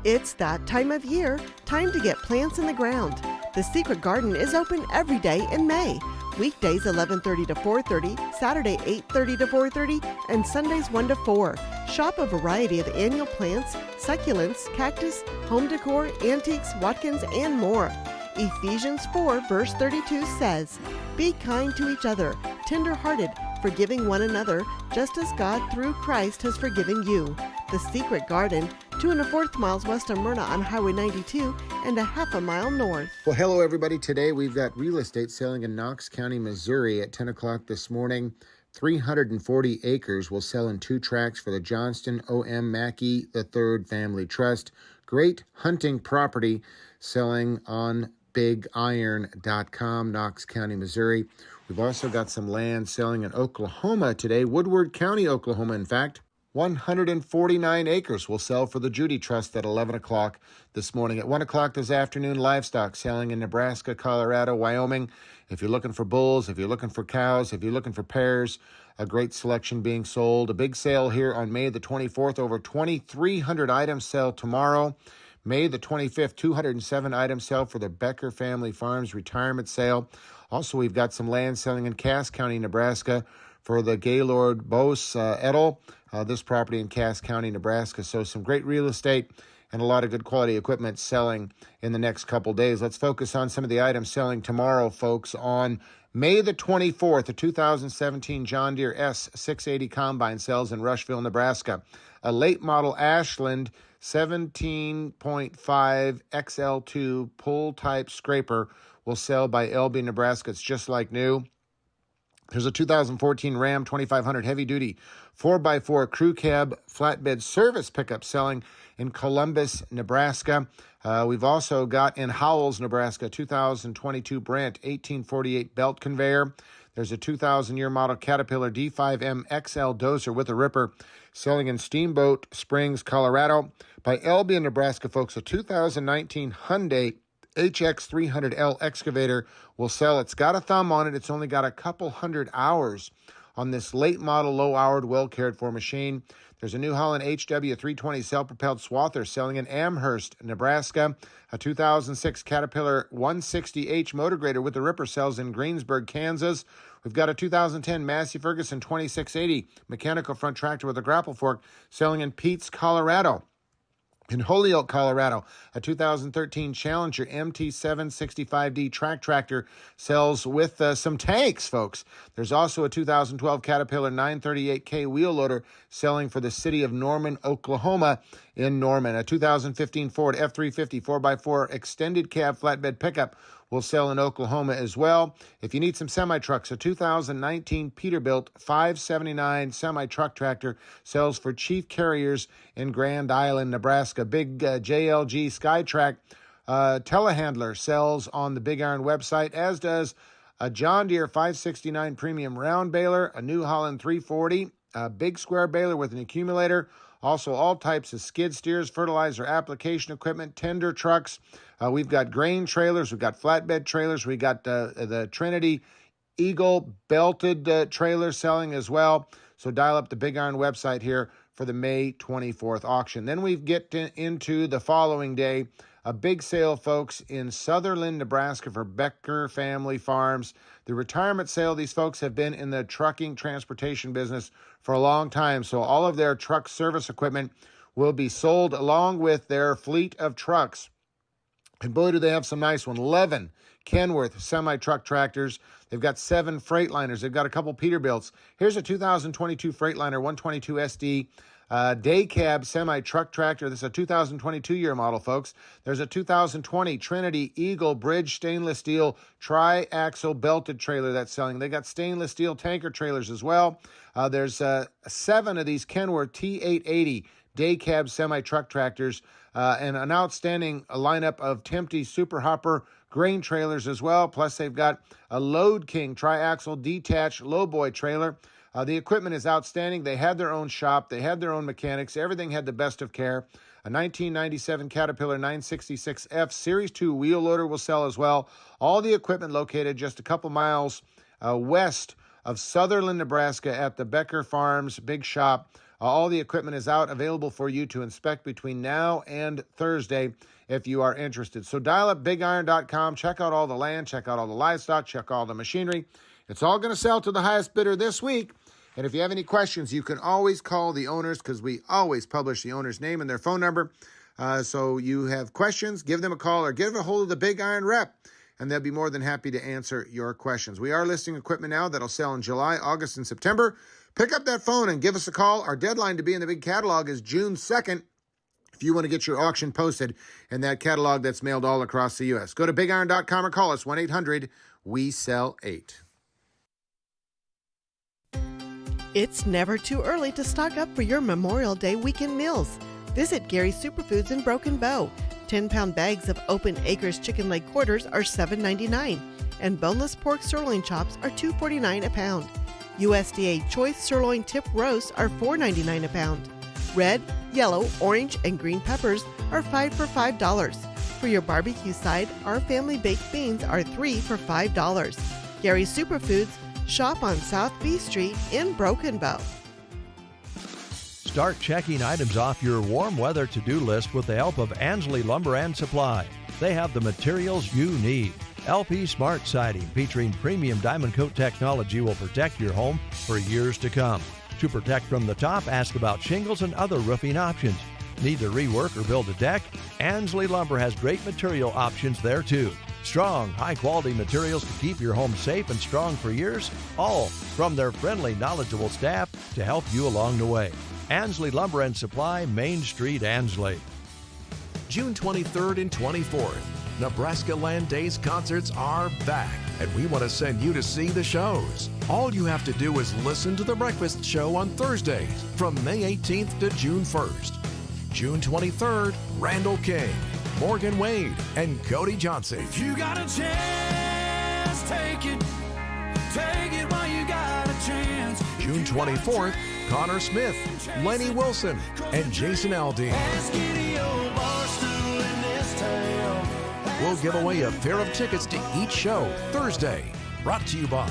It's that time of year, time to get plants in the ground. The Secret Garden is open every day in May. Weekdays 11:30 to 4:30, Saturday 8:30 to 4:30, and Sundays 1 to 4. Shop a variety of annual plants, succulents, cactus, home decor, antiques, Watkins, and more. Ephesians 4 verse 32 says, "Be kind to each other, tender-hearted, forgiving one another, just as God through Christ has forgiven you." The Secret Garden, 2 1/4 miles west of Myrna on Highway 92 and a half a mile north. Well, hello, everybody. Today we've got real estate selling in Knox County, Missouri at 10 o'clock this morning. 340 acres will sell in 2 tracts for the Johnston O.M. Mackey III Family Trust. Great hunting property selling on BigIron.com, Knox County, Missouri. We've also got some land selling in Oklahoma today, Woodward County, Oklahoma, in fact. 149 acres will sell for the Judy Trust at 11 o'clock this morning. At 1 o'clock this afternoon, livestock selling in Nebraska, Colorado, Wyoming. If you're looking for bulls, if you're looking for cows, if you're looking for pairs, a great selection being sold. A big sale here on May the 24th. Over 2,300 items sell tomorrow. May the 25th, 207 items sell for the Becker Family Farms retirement sale. Also, we've got some land selling in Cass County, Nebraska for the Gaylord Bose Edel. This property in Cass County, Nebraska. So some great real estate and a lot of good quality equipment selling in the next couple days. Let's focus on some of the items selling tomorrow, folks. On May the 24th, the 2017 John Deere S680 Combine sells in Rushville, Nebraska. A late model Ashland 17.5 XL2 pull type scraper will sell by LB Nebraska. It's just like new. There's a 2014 Ram 2500 heavy-duty 4x4 crew cab flatbed service pickup selling in Columbus, Nebraska. We've also got in Howells, Nebraska, 2022 Brandt 1848 belt conveyor. There's a 2000-year model Caterpillar D5M XL dozer with a ripper selling in Steamboat Springs, Colorado. By LB in Nebraska, folks, a 2019 Hyundai HX300L excavator will sell. It's got a thumb on it. It's only got a couple hundred hours on this late model, low-houred, well-cared-for machine. There's a New Holland HW320 self-propelled swather selling in Amherst, Nebraska. A 2006 Caterpillar 160H motor grader with a ripper sells in Greensburg, Kansas. We've got a 2010 Massey Ferguson 2680 mechanical front tractor with a grapple fork selling in Peets, Colorado. In Holyoke, Colorado, a 2013 Challenger MT765D track tractor sells with some tanks, folks. There's also a 2012 Caterpillar 938K wheel loader selling for the city of Norman, Oklahoma in Norman. A 2015 Ford F350 4x4 extended cab flatbed pickup will sell in Oklahoma as well. If you need some semi-trucks, a 2019 Peterbilt 579 semi-truck tractor sells for Chief Carriers in Grand Island, Nebraska. Big JLG Skytrack telehandler sells on the Big Iron website, as does a John Deere 569 premium round baler, a New Holland 340, a big square baler with an accumulator, also all types of skid steers, fertilizer application equipment, tender trucks. We've got grain trailers. We've got flatbed trailers. We got the Trinity Eagle belted trailer selling as well. So dial up the Big Iron website here for the May 24th auction. Then we get into the following day, a big sale, folks, in Sutherland, Nebraska for Becker Family Farms. The retirement sale, these folks have been in the trucking transportation business for a long time. So all of their truck service equipment will be sold along with their fleet of trucks. And boy, do they have some nice ones. 11 Kenworth semi-truck tractors. They've got 7 Freightliners. They've got a couple Peterbilts. Here's a 2022 Freightliner 122 SD day cab semi-truck tractor. This is a 2022 year model, folks. There's a 2020 Trinity Eagle Bridge stainless steel tri-axle belted trailer that's selling. They got stainless steel tanker trailers as well. There's 7 of these Kenworth T880 day cab semi-truck tractors and an outstanding lineup of Tempty Super Hopper grain trailers as well. Plus, they've got a Load King tri-axle detached lowboy trailer. The equipment is outstanding. They had their own shop. They had their own mechanics. Everything had the best of care. A 1997 Caterpillar 966F Series 2 wheel loader will sell as well. All the equipment located just a couple miles west of Sutherland, Nebraska at the Becker Farms Big Shop. All the equipment is out, available for you to inspect between now and Thursday if you are interested. So dial up BigIron.com, check out all the land, check out all the livestock, check all the machinery. It's all going to sell to the highest bidder this week. And if you have any questions, you can always call the owners because we always publish the owner's name and their phone number. So you have questions, give them a call or give a hold of the Big Iron rep, and they'll be more than happy to answer your questions. We are listing equipment now that'll sell in July, August, and September. Pick up that phone and give us a call. Our deadline to be in the big catalog is June 2nd. If you want to get your auction posted in that catalog that's mailed all across the U.S., go to BigIron.com or call us 1-800-WE-SELL-8. It's never too early to stock up for your Memorial Day weekend meals. Visit Gary's Superfoods in Broken Bow. 10-pound bags of Open Acres chicken leg quarters are $7.99. and boneless pork sirloin chops are $2.49 a pound. USDA choice sirloin tip roasts are $4.99 a pound. Red, yellow, orange, and green peppers are 5 for $5. For your barbecue side, our family baked beans are 3 for $5. Gary's Superfoods, shop on South B Street in Broken Bow. Start checking items off your warm weather to-do list with the help of Ansley Lumber and Supply. They have the materials you need. LP Smart Siding, featuring premium Diamond Coat technology, will protect your home for years to come. To protect from the top, ask about shingles and other roofing options. Need to rework or build a deck? Ansley Lumber has great material options there too. Strong, high-quality materials to keep your home safe and strong for years, all from their friendly, knowledgeable staff to help you along the way. Ansley Lumber and Supply, Main Street, Ansley. June 23rd and 24th, Nebraska Land Days concerts are back, and we want to send you to see the shows. All you have to do is listen to The Breakfast Show on Thursdays from May 18th to June 1st. June 23rd, Randall King, Morgan Wade, and Cody Johnson. If you got a chance, take it while you got a chance. June 24th, Connor Smith, Lenny Wilson, and Jason Aldean. We'll give away a pair of tickets to each show Thursday. Brought to you by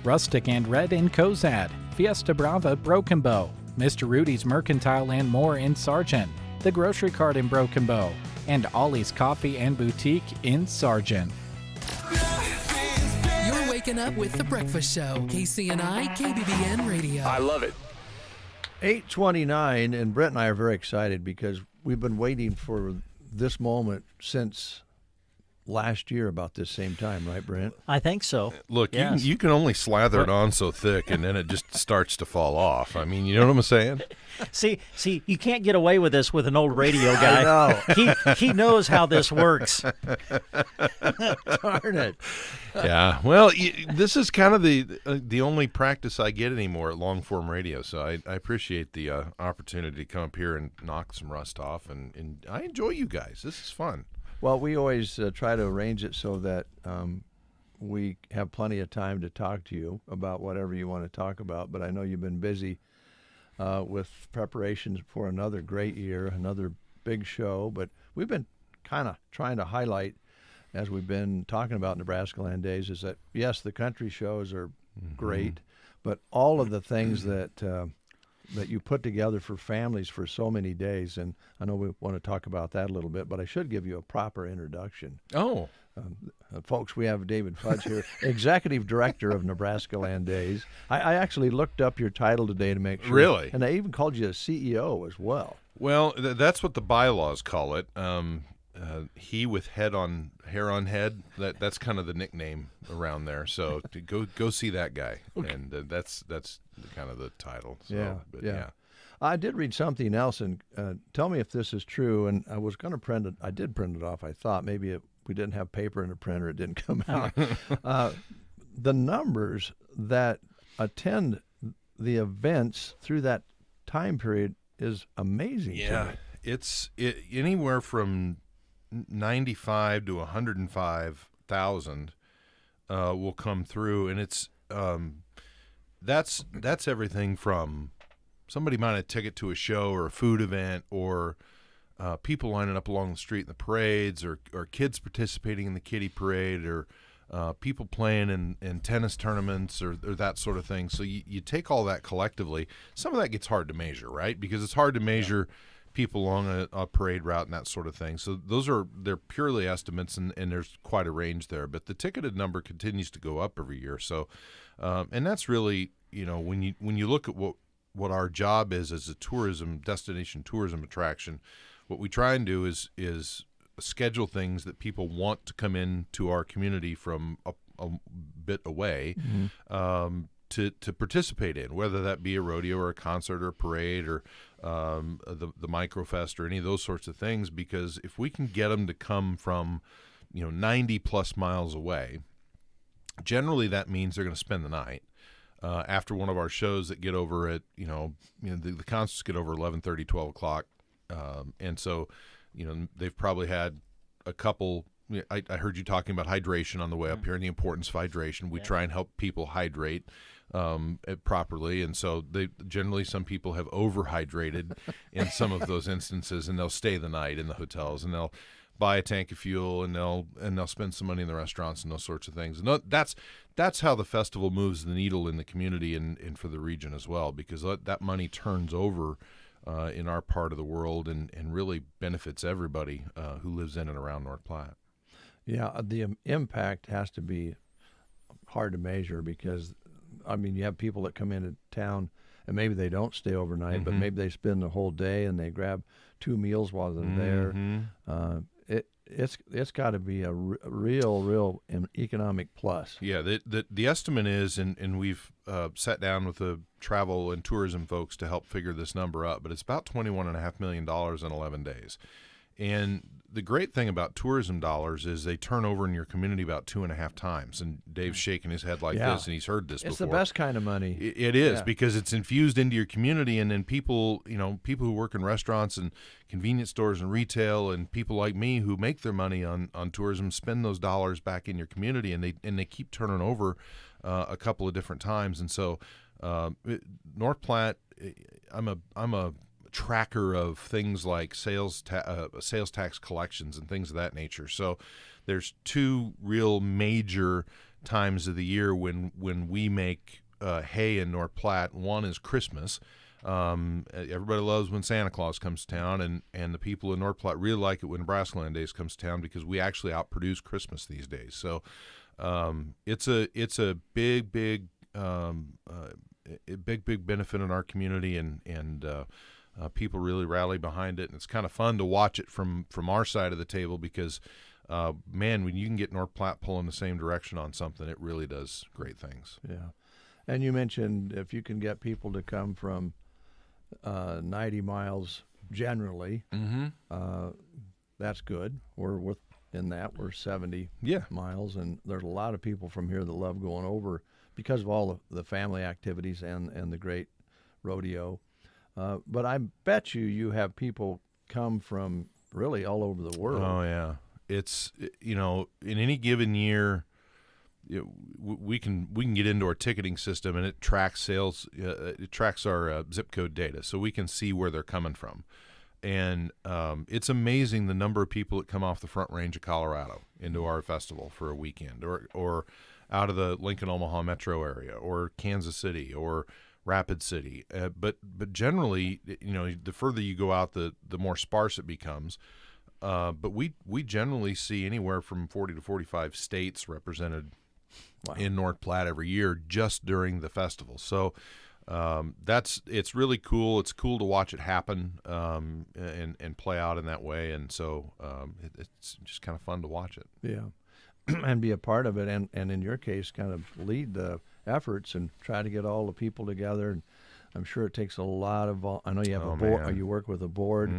Rustic and Red in Cozad, Fiesta Brava Broken Bow, Mr. Rudy's Mercantile and More in Sargent, The Grocery Cart in Broken Bow, and Ollie's Coffee and Boutique in Sargent. You're waking up with The Breakfast Show. KCNI, KBBN Radio. I love it. 8:29, and Brent and I are very excited because we've been waiting for this moment since last year about this same time, right, Brent? I think so. Look, Yes. you can only slather it on so thick, and then it just starts to fall off. I mean, you know what I'm saying? See, you can't get away with this with an old radio guy. I know. He knows how this works. Darn it. Yeah. Well, this is kind of the only practice I get anymore at long form radio. So I appreciate the opportunity to come up here and knock some rust off, and I enjoy you guys. This is fun. Well, we always try to arrange it so that we have plenty of time to talk to you about whatever you want to talk about. But I know you've been busy with preparations for another great year, another big show. But we've been kind of trying to highlight, as we've been talking about Nebraska Land Days, is that, yes, the country shows are great, but all of the things that you put together for families for so many days, and I know we want to talk about that a little bit, but I should give you a proper introduction. Oh. Folks, we have David Fudge here, Executive Director of Nebraska Land Days. I actually looked up your title today to make sure. Really? And I even called you a CEO as well. Well, that's what the bylaws call it. He with hair on head. That's kind of the nickname around there. So to go see that guy, Okay. and that's kind of the title. So, Yeah, but yeah. I did read something else, and tell me if this is true. And I was going to print it. I did print it off. I thought maybe we didn't have paper in the printer. It didn't come out. The numbers that attend the events through that time period is amazing. Yeah, to me. it's anywhere from 95 to 105,000 will come through, and it's that's everything from somebody buying a ticket to a show or a food event, or people lining up along the street in the parades, or kids participating in the kiddie parade, or people playing in tennis tournaments, or that sort of thing. So you take all that collectively. Some of that gets hard to measure, right? Because it's hard to measure people along a parade route and that sort of thing. So they're purely estimates, and there's quite a range there. But the ticketed number continues to go up every year. So, and that's really, when you look at what our job is as a destination tourism attraction, what we try and do is schedule things that people want to come in to our community from a bit away, to participate in, whether that be a rodeo or a concert or a parade or the Microfest or any of those sorts of things. Because if we can get them to come from 90 plus miles away, generally that means they're going to spend the night. After one of our shows that get over at the concerts get over 11:30, 12 o'clock, and so they've probably had a couple I heard you talking about hydration on the way up here and the importance of hydration. We try and help people hydrate properly, and so generally some people have overhydrated in some of those instances, and they'll stay the night in the hotels, and they'll buy a tank of fuel, and they'll spend some money in the restaurants and those sorts of things. And that's how the festival moves the needle in the community and for the region as well, because that money turns over in our part of the world and really benefits everybody who lives in and around North Platte. Yeah, the impact has to be hard to measure because, I mean, you have people that come into town and maybe they don't stay overnight, but maybe they spend the whole day and they grab 2 meals while they're there. It's got to be a real economic plus. Yeah, the estimate is, and we've sat down with the travel and tourism folks to help figure this number up, but it's about $21.5 million in 11 days. And the great thing about tourism dollars is they turn over in your community about 2.5 times. And Dave's shaking his head like this, and he's heard this before. It's the best kind of money. It is, because it's infused into your community, and then people who work in restaurants and convenience stores and retail, and people like me who make their money on tourism spend those dollars back in your community, and they keep turning over a couple of different times. And so North Platte, I'm a tracker of things like sales tax collections and things of that nature. So there's 2 real major times of the year when we make hay in North Platte. One is Christmas. Everybody loves when Santa Claus comes to town, and the people in North Platte really like it when Nebraska Land Days comes to town because we actually outproduce Christmas these days. So it's a big benefit in our community, and people really rally behind it, and it's kind of fun to watch it from our side of the table because, man, when you can get North Platte pulling the same direction on something, it really does great things. Yeah, and you mentioned if you can get people to come from 90 miles generally, that's good. We're within that. We're 70 miles, and there's a lot of people from here that love going over because of all the family activities and the great rodeo. But I bet you have people come from really all over the world. Oh, yeah. It's, in any given year, we can get into our ticketing system, and it tracks sales. It tracks our zip code data, so we can see where they're coming from. And it's amazing the number of people that come off the Front Range of Colorado into our festival for a weekend, or out of the Lincoln-Omaha metro area, or Kansas City, or Rapid City, but generally, the further you go out, the more sparse it becomes. But we generally see anywhere from 40 to 45 states represented in North Platte every year just during the festival. So it's really cool. It's cool to watch it happen and play out in that way. And so it's just kind of fun to watch it. Yeah, and be a part of it, and in your case, kind of lead the efforts and try to get all the people together. And I'm sure it takes a lot of I know you have a board, you work with a board,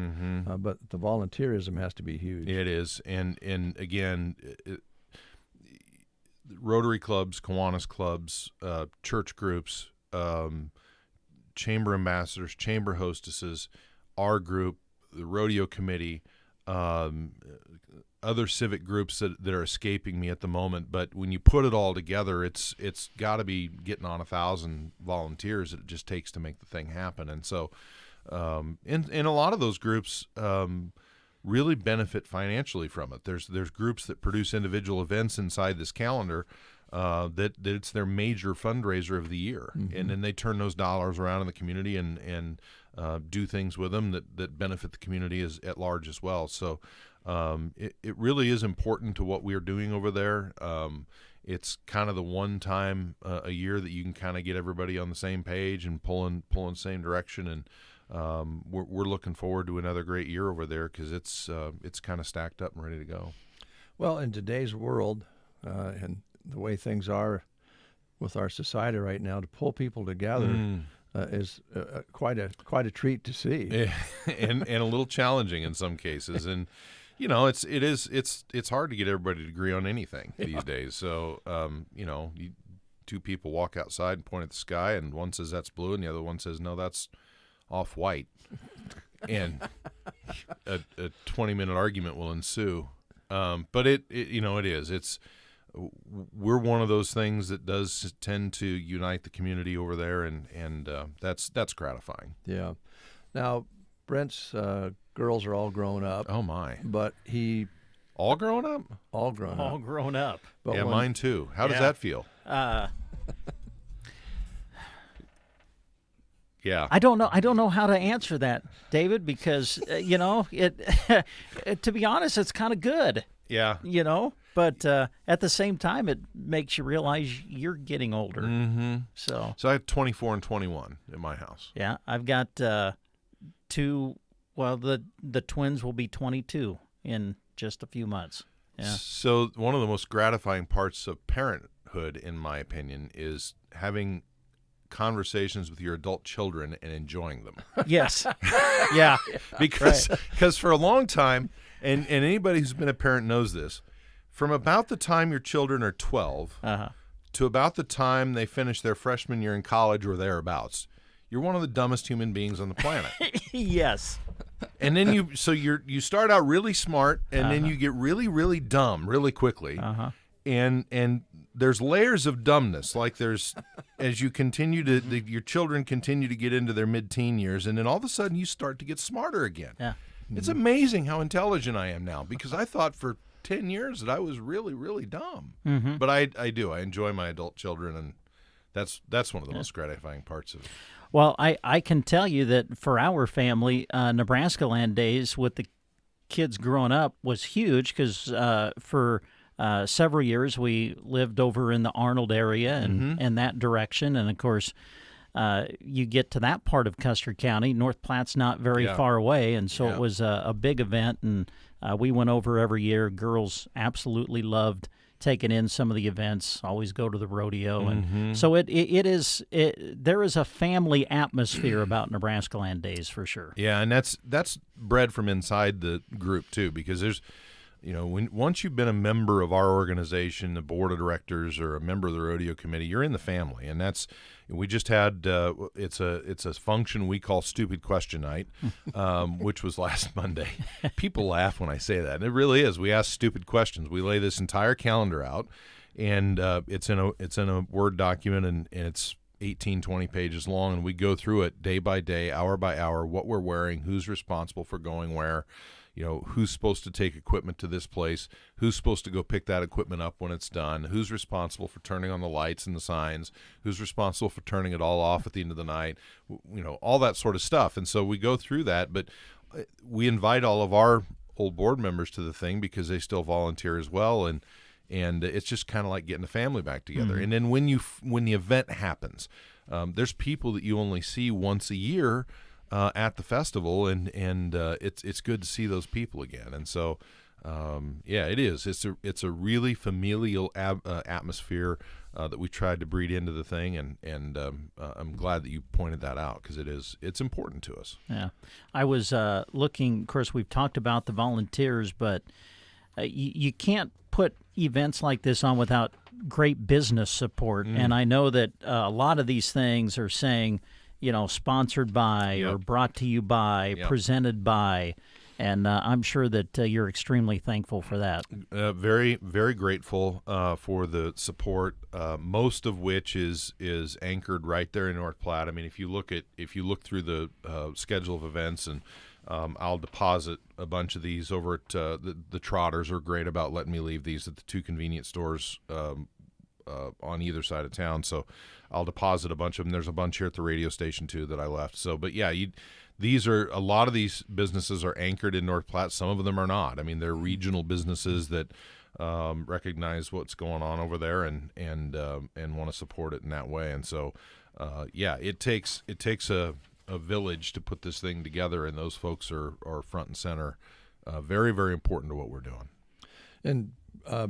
but the volunteerism has to be huge. It is, and again, Rotary clubs, Kiwanis clubs, church groups, chamber ambassadors, chamber hostesses, our group, the rodeo committee, other civic groups that are escaping me at the moment, but when you put it all together, it's got to be getting on 1,000 volunteers that it just takes to make the thing happen. And so, and a lot of those groups really benefit financially from it. There's groups that produce individual events inside this calendar that it's their major fundraiser of the year, and then they turn those dollars around in the community and do things with them that benefit the community at large as well. So. It really is important to what we're doing over there. It's kind of the one time a year that you can kind of get everybody on the same page and pulling the same direction. And we're looking forward to another great year over there because it's kind of stacked up and ready to go. Well, in today's world and the way things are with our society right now, to pull people together is quite a treat to see, and a little challenging in some cases. And it's hard to get everybody to agree on anything these days. So, two people walk outside and point at the sky, and one says that's blue, and the other one says, no, that's off-white. And a 20-minute argument will ensue. But it is. We're one of those things that does tend to unite the community over there, and that's gratifying. Yeah. Now, Brent's girls are all grown up. Oh my! But he all grown up. All grown up. All grown up. But yeah, mine too. How does that feel? Yeah. I don't know how to answer that, David, because it to be honest, it's kind of good. Yeah. But at the same time, it makes you realize you're getting older. Mm-hmm. So I have 24 and 21 in my house. Yeah, I've got two. Well, the twins will be 22 in just a few months. Yeah. So one of the most gratifying parts of parenthood, in my opinion, is having conversations with your adult children and enjoying them. Yes. Yeah. Because for a long time, and anybody who's been a parent knows this, from about the time your children are 12 to about the time they finish their freshman year in college or thereabouts, you're one of the dumbest human beings on the planet. Yes. And then you start out really smart, and then you get really, really dumb really quickly. And there's layers of dumbness. Like there's, as you continue your children continue to get into their mid-teen years, and then all of a sudden you start to get smarter again. Yeah. It's amazing how intelligent I am now, because I thought for 10 years that I was really, really dumb. Mm-hmm. But I do. I enjoy my adult children, and that's one of the most gratifying parts of it. Well, I can tell you that for our family, Nebraska Land Days with the kids growing up was huge, because for several years we lived over in the Arnold area and that direction. And, of course, you get to that part of Custer County. North Platte's not very far away, and so it was a big event, and we went over every year. Girls absolutely loved taking in some of the events, always go to the rodeo. And so there is a family atmosphere about Nebraska Land Days for sure. Yeah, and that's bred from inside the group too, because there's, once you've been a member of our organization, the board of directors, or a member of the rodeo committee, you're in the family. And we just had it's a function we call Stupid Question Night, which was last Monday. People laugh when I say that, and it really is. We ask stupid questions. We lay this entire calendar out, and it's in a Word document, and it's 18, 20 pages long, and we go through it day by day, hour by hour, what we're wearing, who's responsible for going where. Who's supposed to take equipment to this place, who's supposed to go pick that equipment up when it's done, who's responsible for turning on the lights and the signs, who's responsible for turning it all off at the end of the night, all that sort of stuff. And so we go through that, but we invite all of our old board members to the thing because they still volunteer as well, and it's just kind of like getting the family back together. Mm-hmm. And then when the event happens, there's people that you only see once a year at the festival, and it's good to see those people again. And so, it is. It's a really familial atmosphere that we tried to breed into the thing, and I'm glad that you pointed that out, because it's important to us. Yeah, I was looking. Of course, we've talked about the volunteers, but you can't put events like this on without great business support. And I know that a lot of these things are saying, sponsored by or brought to you by, presented by, and I'm sure that you're extremely thankful for that. Very, very grateful for the support, most of which is anchored right there in North Platte. I mean, if you look through the schedule of events, and I'll deposit a bunch of these over at the Trotters are great about letting me leave these at the two convenience stores on either side of town, so I'll deposit a bunch of them. There's a bunch here at the radio station too that I left. So, but yeah, a lot of these businesses are anchored in North Platte. Some of them are not. I mean, they're regional businesses that recognize what's going on over there and want to support it in that way. And so, it takes a village to put this thing together, and those folks are front and center, very, very important to what we're doing. And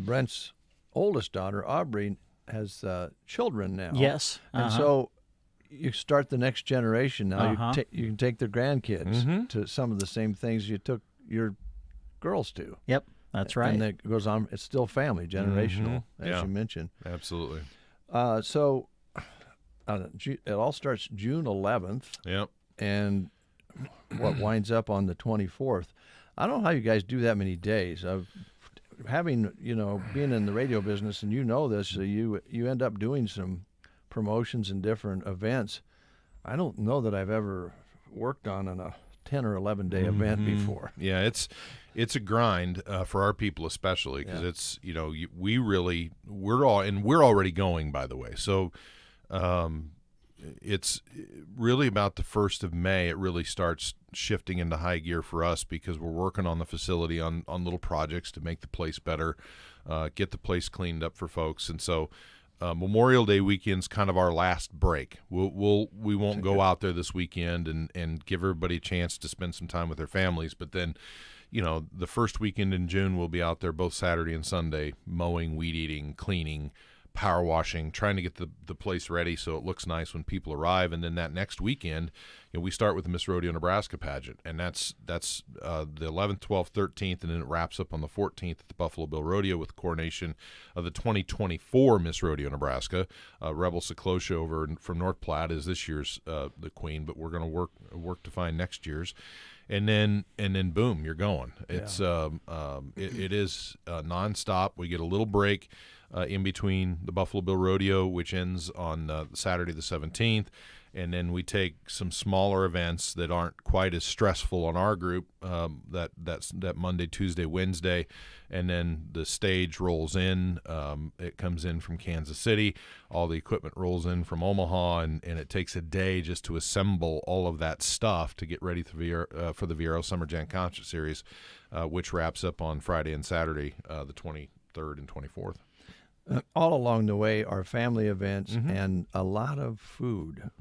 Brent's oldest daughter, Aubrey, has children now. Yes. And so you start the next generation now. You can take their grandkids to some of the same things you took your girls to. Yep, that's right. And it goes on. It's still family, generational, as you mentioned. Absolutely. So it all starts June 11th. Yep. And what winds up on the 24th. I don't know how you guys do that many days. having, being in the radio business, and this, you end up doing some promotions and different events. I don't know that I've ever worked on a 10 or 11 day event before. Yeah, it's a grind for our people, especially because it's we're already going, by the way. So it's really about the 1st of May. It really starts shifting into high gear for us because we're working on the facility on little projects to make the place better, get the place cleaned up for folks, and so. Memorial Day weekend's kind of our last break. We won't go out there this weekend and give everybody a chance to spend some time with their families. But then, the first weekend in June, we'll be out there both Saturday and Sunday, mowing, weed eating, cleaning, power washing, trying to get the place ready so it looks nice when people arrive. And then that next weekend, we start with the Miss Rodeo Nebraska pageant, and that's the 11th, 12th, 13th, and then it wraps up on the 14th at the Buffalo Bill Rodeo with the coronation of the 2024 Miss Rodeo Nebraska. Rebel Seclosha over from North Platte is this year's the queen, but we're going to work to find next year's. And then boom, you're going. It's it is nonstop. We get a little break in between the Buffalo Bill Rodeo, which ends on Saturday the 17th, and then we take some smaller events that aren't quite as stressful on our group. That Monday, Tuesday, Wednesday, and then the stage rolls in. It comes in from Kansas City. All the equipment rolls in from Omaha, and it takes a day just to assemble all of that stuff to get ready for the Viero Summer Jam Concert Series, which wraps up on Friday and Saturday, the 23rd and 24th. All along the way are family events and a lot of food.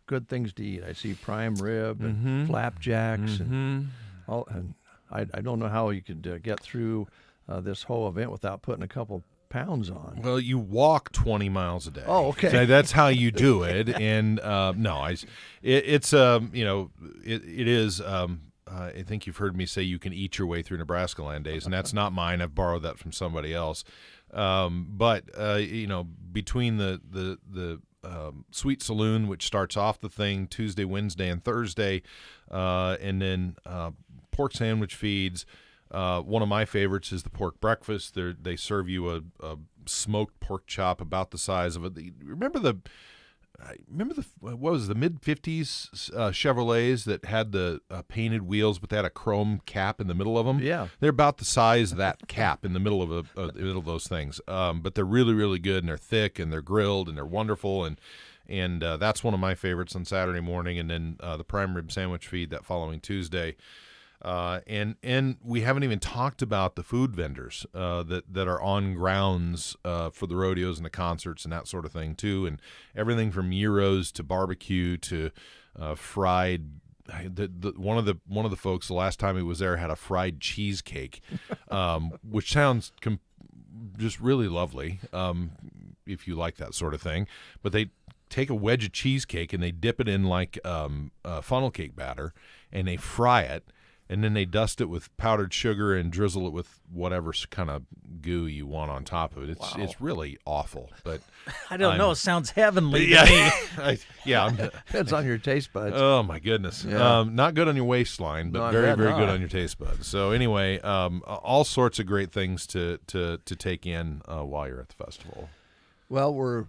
Good things to eat. I see prime rib and flapjacks and all. And I don't know how you could get through this whole event without putting a couple pounds on. Well, you walk 20 miles a day. Oh, okay. So that's how you do it. And it is. I think you've heard me say you can eat your way through Nebraska Land Days, and that's not mine. I've borrowed that from somebody else. But between the Sweet Saloon, which starts off the thing Tuesday, Wednesday, and Thursday, and then pork sandwich feeds. One of my favorites is the pork breakfast. They serve you a smoked pork chop about the size of it. Remember the what was the mid-50s Chevrolets that had the painted wheels, but they had a chrome cap in the middle of them? Yeah. They're about the size of that cap in the middle of those things. But they're really, really good, and they're thick, and they're grilled, and they're wonderful, and that's one of my favorites on Saturday morning, and then the prime rib sandwich feed that following Tuesday. And we haven't even talked about the food vendors that are on grounds for the rodeos and the concerts and that sort of thing too, and everything from gyros to barbecue to fried. One of the folks the last time he was there had a fried cheesecake, which sounds just really lovely if you like that sort of thing. But they take a wedge of cheesecake and they dip it in like funnel cake batter, and they fry it. And then they dust it with powdered sugar and drizzle it with whatever kind of goo you want on top of it. It's really awful, but I don't know. It sounds heavenly yeah, to me. Depends on your taste buds. Oh my goodness, Yeah. Not good on your waistline, but Not very bad, very good huh? on your taste buds. So anyway, all sorts of great things to take in while you're at the festival. Well, we're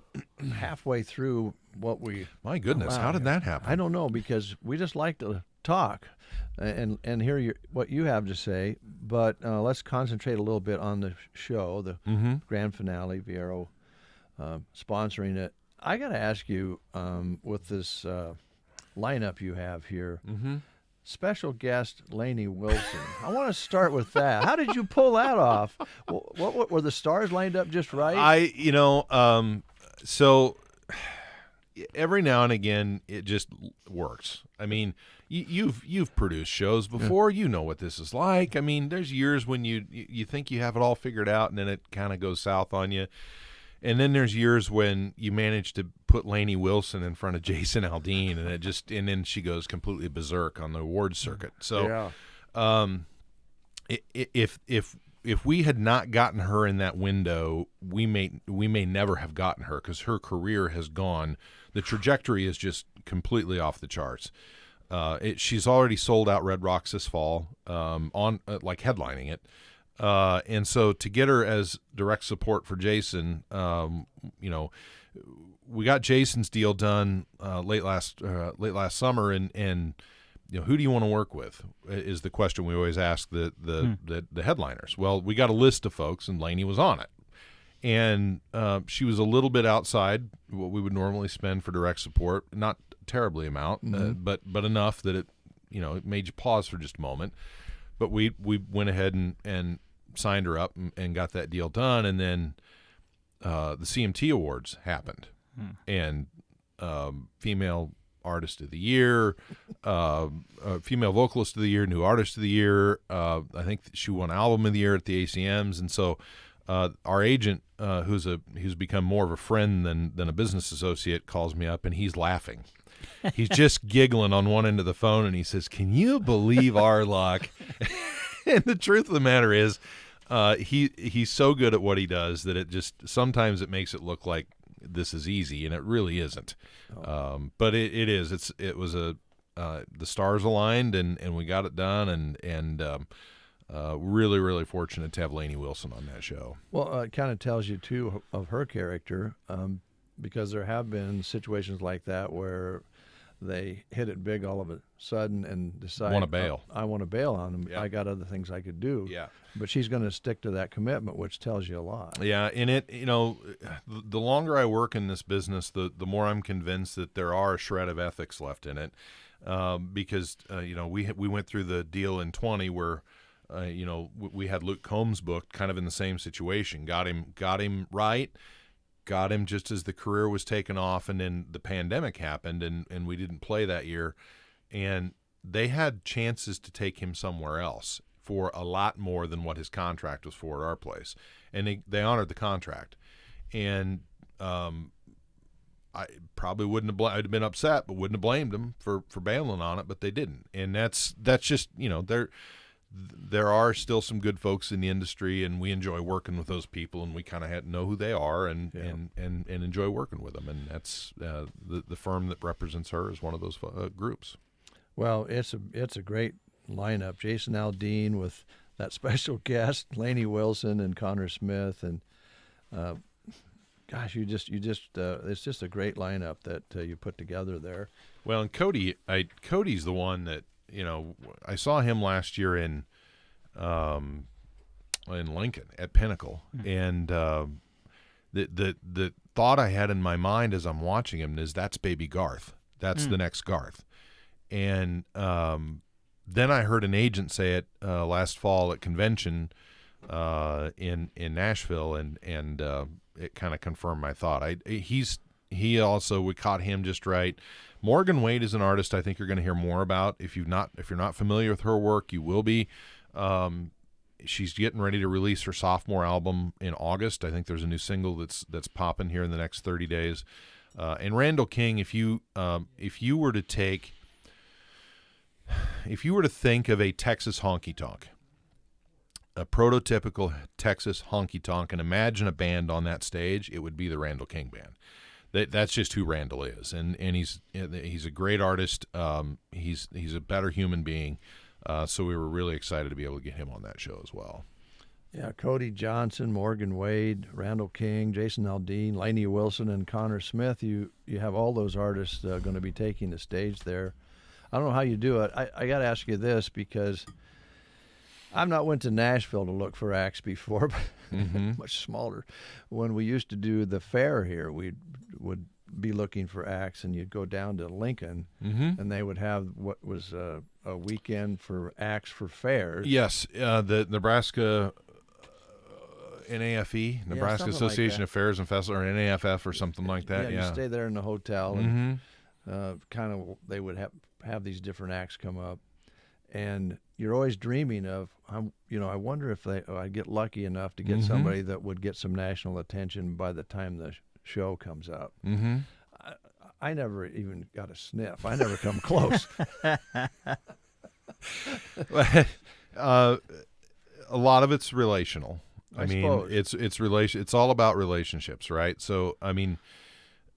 halfway through what we. My goodness, how did that happen? I don't know, because we just like to talk and hear what you have to say. But let's concentrate a little bit on the show, the grand finale, Viero sponsoring it. I got to ask you, with this lineup you have here, special guest Lainey Wilson. I want to start with that. How did you pull that off? What were the stars lined up just right? So every now and again it just works. I mean, you've produced shows before. You know what this is like. I mean, there's years when you think you have it all figured out, and then it kind of goes south on you. And then there's years when you manage to put Lainey Wilson in front of Jason Aldean, and then she goes completely berserk on the awards circuit. So, if we had not gotten her in that window, we may never have gotten her, because her career has gone. The trajectory is just completely off the charts. She's already sold out Red Rocks this fall, on like headlining it. And so to get her as direct support for Jason, we got Jason's deal done late last summer, and who do you want to work with is the question we always ask the headliners. Well, we got a list of folks, and Lainey was on it. And she was a little bit outside what we would normally spend for direct support, not terribly amount, but enough that it made you pause for just a moment. But we went ahead and signed her up and got that deal done, and then the CMT Awards happened, and Female Artist of the Year, Female Vocalist of the Year, New Artist of the Year. I think she won Album of the Year at the ACMs, and so our agent, who's become more of a friend than a business associate, calls me up, and he's laughing. He's just giggling on one end of the phone, and he says, "Can you believe our luck?" And the truth of the matter is, he's so good at what he does that it just sometimes it makes it look like this is easy, and it really isn't. But it is. It was the stars aligned, and we got it done, and really, really fortunate to have Lainey Wilson on that show. Well, it kind of tells you too of her character, because there have been situations like that where they hit it big all of a sudden and decide, want to bail. I want to bail on them. Yeah. I got other things I could do. Yeah. But she's going to stick to that commitment, which tells you a lot. Yeah, and the longer I work in this business, the more I'm convinced that there are a shred of ethics left in it, because we went through the deal in 20 where we had Luke Combs booked kind of in the same situation. Got him right. Got him just as the career was taking off, and then the pandemic happened, and we didn't play that year. And they had chances to take him somewhere else for a lot more than what his contract was for at our place. And they honored the contract. And I probably wouldn't have I'd have been upset, but wouldn't have blamed them for bailing on it, but they didn't. And that's just, there are still some good folks in the industry, and we enjoy working with those people, and we kind of know who they are and enjoy working with them. And that's the firm that represents her is one of those groups. Well, it's a great lineup. Jason Aldean with that special guest, Lainey Wilson and Connor Smith, and gosh, you just it's just a great lineup that you put together there. Well, and Cody's the one that I saw him last year in Lincoln at Pinnacle, and the thought I had in my mind as I'm watching him is that's Baby Garth. That's the next Garth. And then I heard an agent say it last fall at convention in Nashville, and it kind of confirmed my thought. We caught him just right. Morgan Wade is an artist I think you're going to hear more about. If you're not familiar with her work, you will be. She's getting ready to release her sophomore album in August. I think there's a new single that's popping here in the next 30 days. And Randall King, if you were to think of a Texas honky tonk, a prototypical Texas honky tonk, and imagine a band on that stage, it would be the Randall King Band. That's just who Randall is, and he's a great artist. He's a better human being, so we were really excited to be able to get him on that show as well. Yeah, Cody Johnson, Morgan Wade, Randall King, Jason Aldean, Lainey Wilson, and Connor Smith. You have all those artists going to be taking the stage there. I don't know how you do it. I got to ask you this, because I've not went to Nashville to look for acts before, but much smaller. When we used to do the fair here, we would be looking for acts, and you'd go down to Lincoln, and they would have what was a weekend for acts for fairs. Yes, the Nebraska NAFE, Nebraska Association of Fairs and Festivals, or NAFF or something like that. Yeah, you stay there in the hotel, and kind of they would have these different acts come up, and you're always dreaming of, I wonder if I'd get lucky enough to get somebody that would get some national attention by the time the show comes out. I never even got a sniff. I never come close. A lot of it's relational. I mean, suppose. It's all about relationships, right? So, I mean,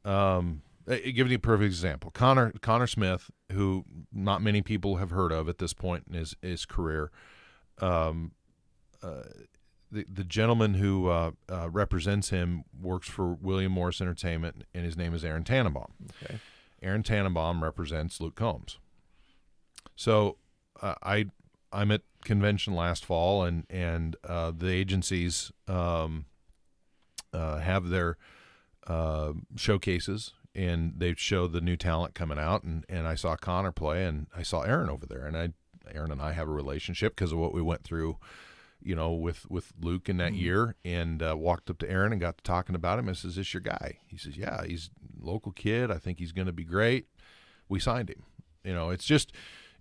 giving you a perfect example, Connor Smith, who not many people have heard of at this point in his career. the gentleman who represents him works for William Morris Entertainment, and his name is Aaron Tannenbaum. Okay. Aaron Tannenbaum represents Luke Combs. So I'm at convention last fall, and the agencies have their showcases, and they show the new talent coming out, and I saw Connor play, and I saw Aaron over there, and Aaron and I have a relationship because of what we went through, with Luke in that year, and walked up to Aaron and got to talking about him. I says, "Is this your guy?" He says, "Yeah, he's a local kid. I think he's going to be great." We signed him. It's just,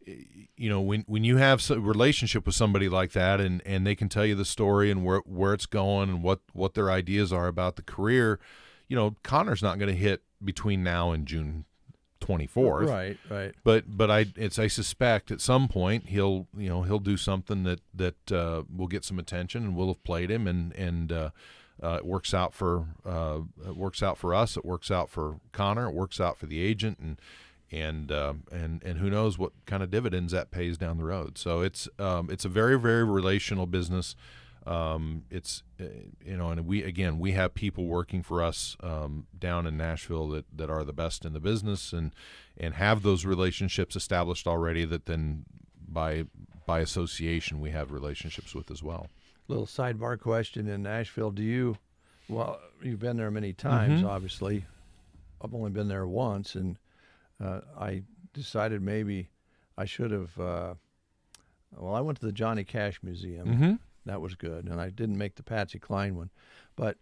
when you have a relationship with somebody like that, and they can tell you the story and where it's going and what their ideas are about the career, Connor's not going to hit between now and June 24th. Right. But I suspect at some point he'll do something that will get some attention, and we'll have played him, and it works out for us. It works out for Connor. It works out for the agent, and who knows what kind of dividends that pays down the road. So it's a very, very relational business. It's and we have people working for us down in Nashville that are the best in the business, and have those relationships established already, that then by association we have relationships with as well. Little sidebar question: in Nashville, you've been there many times, obviously. I've only been there once, and I decided maybe I should have. I went to the Johnny Cash Museum. Mm-hmm. That was good, and I didn't make the Patsy Cline one, but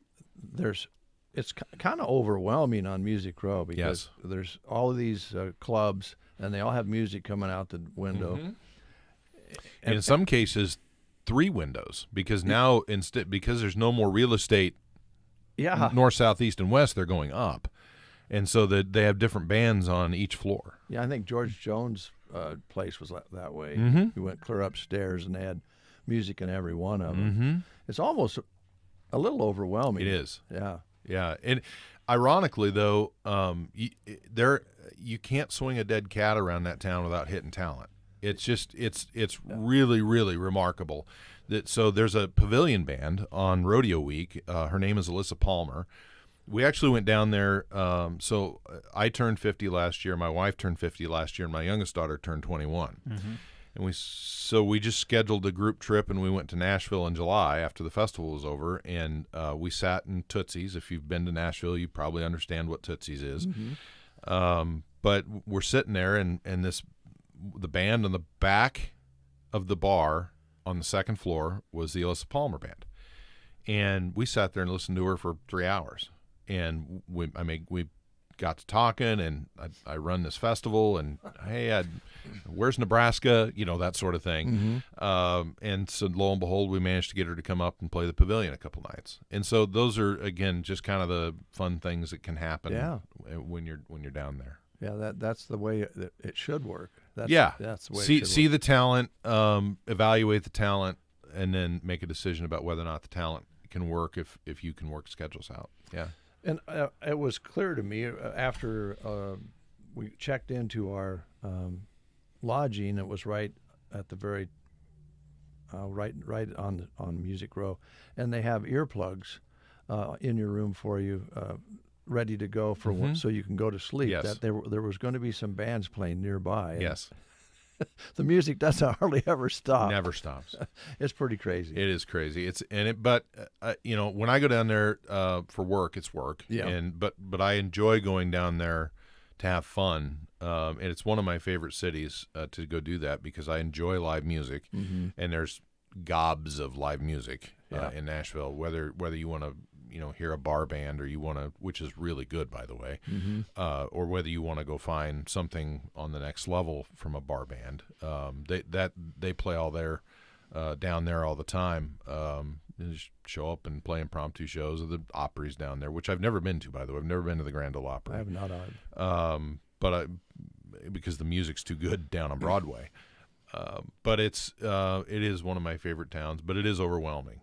it's kind of overwhelming on Music Row, because there's all of these clubs, and they all have music coming out the window. Mm-hmm. And in some cases, 3 windows, because now because there's no more real estate. Yeah. North, south, east, and west, they're going up, and so that they have different bands on each floor. Yeah, I think George Jones' place was that way. Mm-hmm. We went clear upstairs, and they had music in every one of them. Mm-hmm. It's almost a little overwhelming. It is. Yeah. And ironically, though, you can't swing a dead cat around that town without hitting talent. It's really, really remarkable. So there's a pavilion band on Rodeo Week. Her name is Alyssa Palmer. We actually went down there. So I turned 50 last year. My wife turned 50 last year, and my youngest daughter turned 21. Mm-hmm. And we just scheduled a group trip, and we went to Nashville in July after the festival was over, and we sat in Tootsie's. If you've been to Nashville, you probably understand what Tootsie's is. Mm-hmm. But we're sitting there, and the band on the back of the bar on the second floor was the Alyssa Palmer Band, and we sat there and listened to her for 3 hours. And we got to talking, and I run this festival, and hey, where's Nebraska? That sort of thing. Mm-hmm. And so lo and behold, we managed to get her to come up and play the pavilion a couple nights. And so those are, again, just kind of the fun things that can happen when you're down there. Yeah, that's the way it should work. That's the way. See the talent, evaluate the talent, and then make a decision about whether or not the talent can work if you can work schedules out. Yeah. And it was clear to me after we checked into our lodging. It was right at the very right on Music Row, and they have earplugs in your room for you, ready to go for so you can go to sleep. Yes. That there was going to be some bands playing nearby. Yes. The music doesn't hardly ever stop. Never stops. It's pretty crazy. It is crazy. But when I go down there for work, it's work. Yeah. But I enjoy going down there to have fun. And it's one of my favorite cities to go do that, because I enjoy live music, and there's gobs of live music in Nashville. Whether you want to hear a bar band, or you want to, which is really good, by the way, or whether you want to go find something on the next level from a bar band, they play all their down there all the time. You just show up and play impromptu shows of the Opry's down there, which I've never been to, by the way. I've never been to the Grand Ole Opry. I have not. But because the music's too good down on Broadway. But it is one of my favorite towns, but it is overwhelming.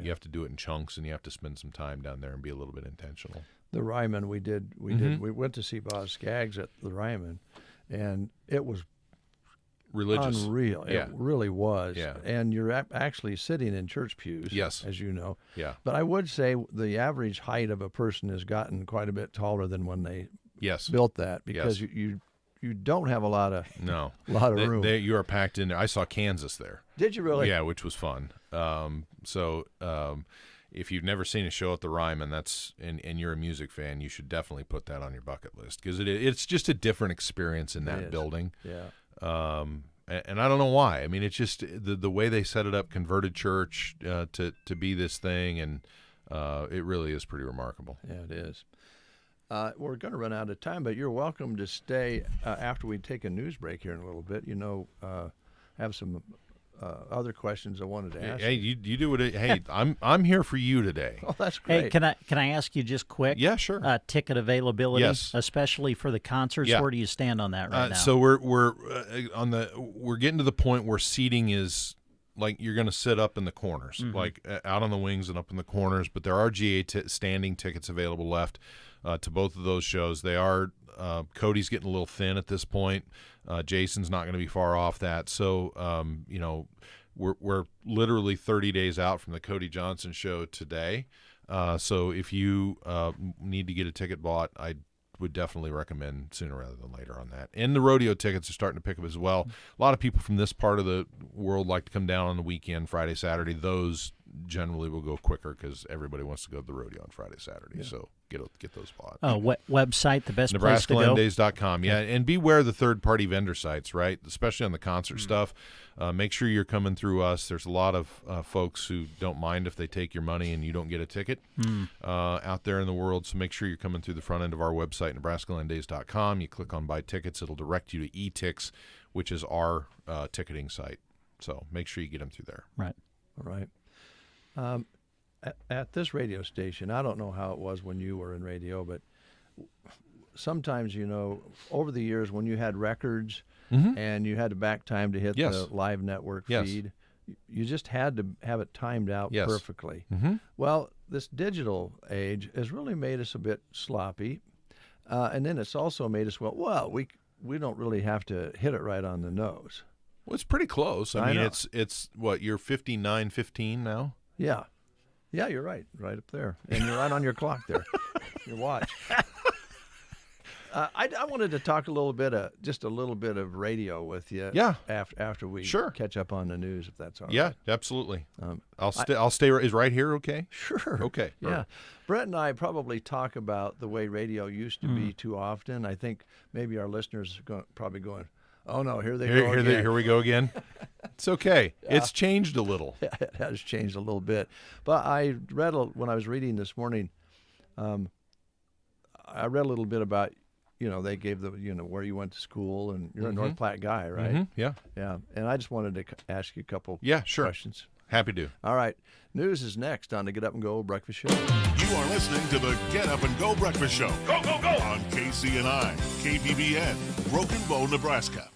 You have to do it in chunks, and you have to spend some time down there and be a little bit intentional. The Ryman, we went to see Boz Scaggs at the Ryman, and it was religious. Unreal. Yeah. It really was. Yeah. And you're actually sitting in church pews, Yes. as you know. Yeah. But I would say the average height of a person has gotten quite a bit taller than when they built that, because you don't have a lot of room. You are packed in there. I saw Kansas there. Did you really? Yeah, which was fun. If you've never seen a show at the Ryman, and you're a music fan, you should definitely put that on your bucket list, because it's just a different experience in that building. Yeah. And I don't know why. I mean, it's just the way they set it up, converted church to be this thing, and it really is pretty remarkable. Yeah, it is. We're going to run out of time, but you're welcome to stay after we take a news break here in a little bit. Have some other questions I wanted to ask. Hey, you do what? Hey, I'm here for you today. Oh, that's great. Hey, can I ask you just quick? Yeah, sure. Ticket availability, Yes. especially for the concerts. Yeah. Where do you stand on that right now? So we're getting to the point where seating is like you're going to sit up in the corners, like out on the wings and up in the corners. But there are GA standing tickets available left to both of those shows. They are. Cody's getting a little thin at this point. Jason's not going to be far off that. So, we're literally 30 days out from the Cody Johnson show today. So if you need to get a ticket bought, I would definitely recommend sooner rather than later on that. And the rodeo tickets are starting to pick up as well. A lot of people from this part of the world like to come down on the weekend, Friday, Saturday. Those generally will go quicker because everybody wants to go to the rodeo on Friday, Saturday. Yeah. So get those bought. Website, the best place to go? NebraskaLandDays.com. Yeah, and beware the third-party vendor sites, right? Especially on the concert stuff. Make sure you're coming through us. There's a lot of folks who don't mind if they take your money and you don't get a ticket out there in the world. So make sure you're coming through the front end of our website, NebraskaLandDays.com. You click on Buy Tickets. It'll direct you to eTix, which is our ticketing site. So make sure you get them through there. Right. All right. At this radio station, I don't know how it was when you were in radio, but sometimes, over the years when you had records and you had to back time to hit the live network feed, you just had to have it timed out perfectly. Well, this digital age has really made us a bit sloppy, and then it's also made us, we don't really have to hit it right on the nose. Well, it's pretty close. I mean, know. it's what, you're 59-15 now? Yeah. Yeah, you're right up there. And you're right on your clock there, your watch. I wanted to talk just a little bit of radio with you. Yeah. After we catch up on the news, if that's all right. Yeah, absolutely. I'll stay. Is right here okay? Sure. Okay. Yeah. Right. Brett and I probably talk about the way radio used to be too often. I think maybe our listeners are probably going, oh no, here they go again. Here we go again. It's okay. It's changed a little. It has changed a little bit. But I read when I was reading this morning, I read a little bit about, they gave where you went to school, and you're a North Platte guy, right? Yeah. Yeah. And I just wanted to ask you a couple questions. Happy to. All right. News is next on the Get Up and Go Breakfast Show. You are listening to the Get Up and Go Breakfast Show. Go, go, go! On KCNI, KBBN, Broken Bow, Nebraska.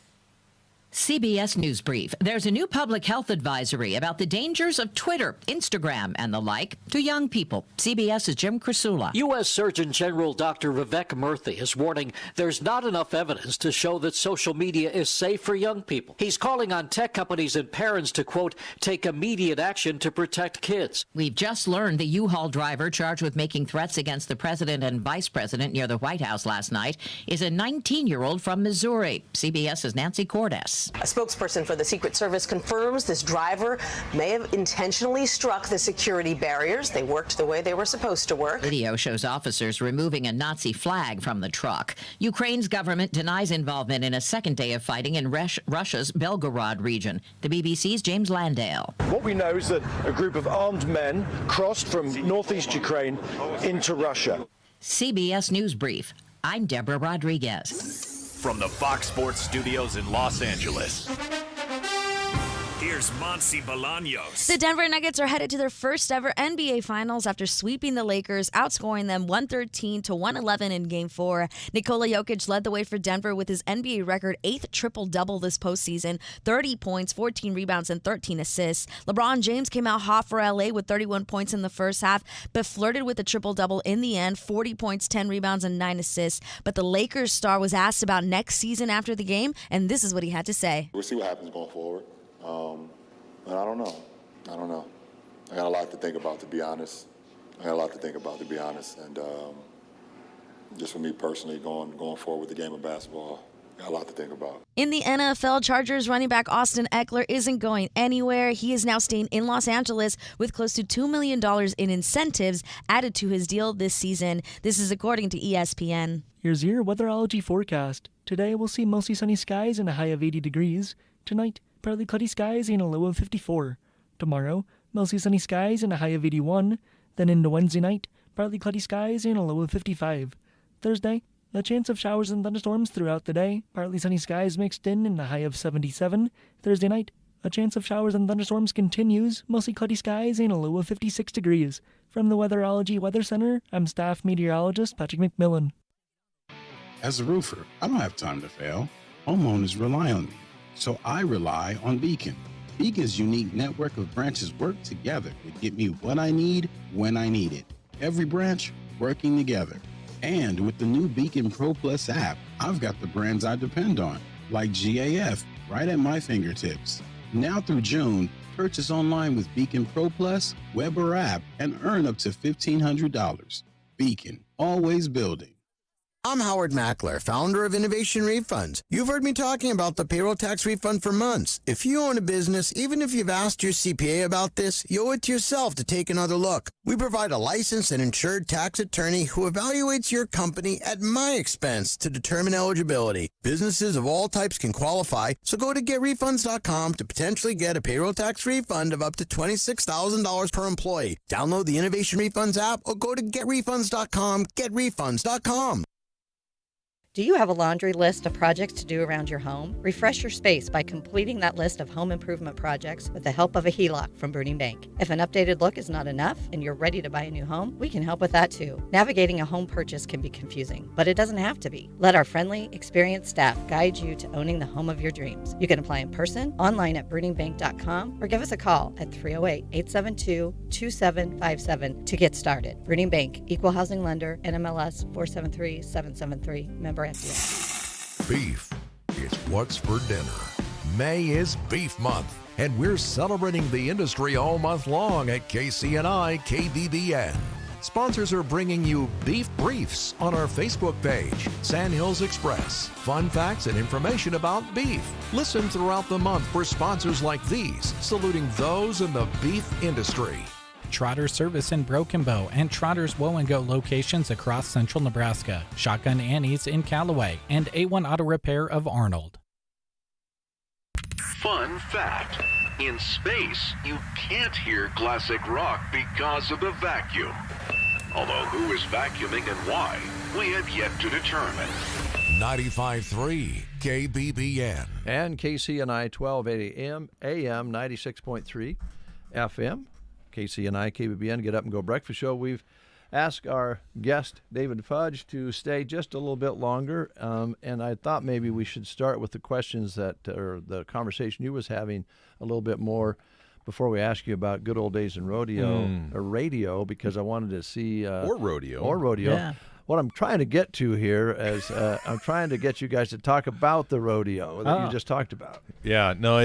CBS News Brief. There's a new public health advisory about the dangers of Twitter, Instagram, and the like to young people. CBS's Jim Krasula. U.S. Surgeon General Dr. Vivek Murthy is warning there's not enough evidence to show that social media is safe for young people. He's calling on tech companies and parents to, quote, take immediate action to protect kids. We've just learned the U-Haul driver charged with making threats against the president and vice president near the White House last night is a 19-year-old from Missouri. CBS's Nancy Cordes. A spokesperson for the Secret Service confirms this driver may have intentionally struck the security barriers. They worked the way they were supposed to work. Video shows officers removing a Nazi flag from the truck. Ukraine's government denies involvement in a second day of fighting in Russia's Belgorod region. The BBC's James Landale. What we know is that a group of armed men crossed from northeast Ukraine into Russia. CBS News Brief. I'm Deborah Rodriguez. From the Fox Sports Studios in Los Angeles, Here's Monty Bolaños. The Denver Nuggets are headed to their first ever NBA Finals after sweeping the Lakers, outscoring them 113-111 in Game 4. Nikola Jokic led the way for Denver with his NBA record 8th triple-double this postseason, 30 points, 14 rebounds, and 13 assists. LeBron James came out hot for LA with 31 points in the first half, but flirted with a triple-double in the end, 40 points, 10 rebounds, and 9 assists. But the Lakers star was asked about next season after the game, and this is what he had to say. We'll see what happens going forward. And I don't know. I got a lot to think about, to be honest. And just for me personally, going forward with the game of basketball, got a lot to think about. In the NFL, Chargers running back Austin Eckler isn't going anywhere. He is now staying in Los Angeles with close to $2 million in incentives added to his deal this season. This is according to ESPN. Here's your weatherology forecast. Today we'll see mostly sunny skies and a high of 80 degrees. Tonight, partly cloudy skies and a low of 54. Tomorrow, mostly sunny skies and a high of 81. Then into Wednesday night, partly cloudy skies and a low of 55. Thursday, a chance of showers and thunderstorms throughout the day, partly sunny skies mixed in and a high of 77. Thursday night, a chance of showers and thunderstorms continues, mostly cloudy skies and a low of 56 degrees. From the Weatherology Weather Center, I'm staff meteorologist Patrick McMillan. As a roofer, I don't have time to fail. Homeowners rely on me, so I rely on Beacon. Beacon's unique network of branches work together to get me what I need when I need it. Every branch working together. And with the new Beacon Pro Plus app, I've got the brands I depend on, like GAF, right at my fingertips. Now through June, purchase online with Beacon Pro Plus, web or app, and earn up to $1,500. Beacon, always building. I'm Howard Mackler, founder of Innovation Refunds. You've heard me talking about the payroll tax refund for months. If you own a business, even if you've asked your CPA about this, you owe it to yourself to take another look. We provide a licensed and insured tax attorney who evaluates your company at my expense to determine eligibility. Businesses of all types can qualify, so go to getrefunds.com to potentially get a payroll tax refund of up to $26,000 per employee. Download the Innovation Refunds app or go to getrefunds.com, getrefunds.com. Do you have a laundry list of projects to do around your home? Refresh your space by completing that list of home improvement projects with the help of a HELOC from Bruning Bank. If an updated look is not enough and you're ready to buy a new home, we can help with that too. Navigating a home purchase can be confusing, but it doesn't have to be. Let our friendly, experienced staff guide you to owning the home of your dreams. You can apply in person, online at bruningbank.com, or give us a call at 308-872-2757 to get started. Bruning Bank, Equal Housing Lender, NMLS 473773, member FDIC. Beef. It's what's for dinner. May is Beef Month, and we're celebrating the industry all month long at KCNI KBBN. Sponsors are bringing you beef briefs on our Facebook page, Sandhills Express. Fun facts and information about beef. Listen throughout the month for sponsors like these, saluting those in the beef industry. Trotter Service in Broken Bow and Trotter's Woe and Go locations across central Nebraska, Shotgun Annie's in Callaway, and A1 Auto Repair of Arnold. Fun fact. In space, you can't hear classic rock because of the vacuum. Although who is vacuuming and why, we have yet to determine. 95.3 KBBN. And KCNI 1280 AM 96.3 FM. KCNI KBBN Get Up and Go Breakfast Show. We've asked our guest, David Fudge, to stay just a little bit longer. And I thought maybe we should start with the questions or the conversation you was having a little bit more before we ask you about good old days in rodeo or radio, because I wanted to see or rodeo. Yeah. What I'm trying to get to here is I'm trying to get you guys to talk about the rodeo that you just talked about. Yeah, no,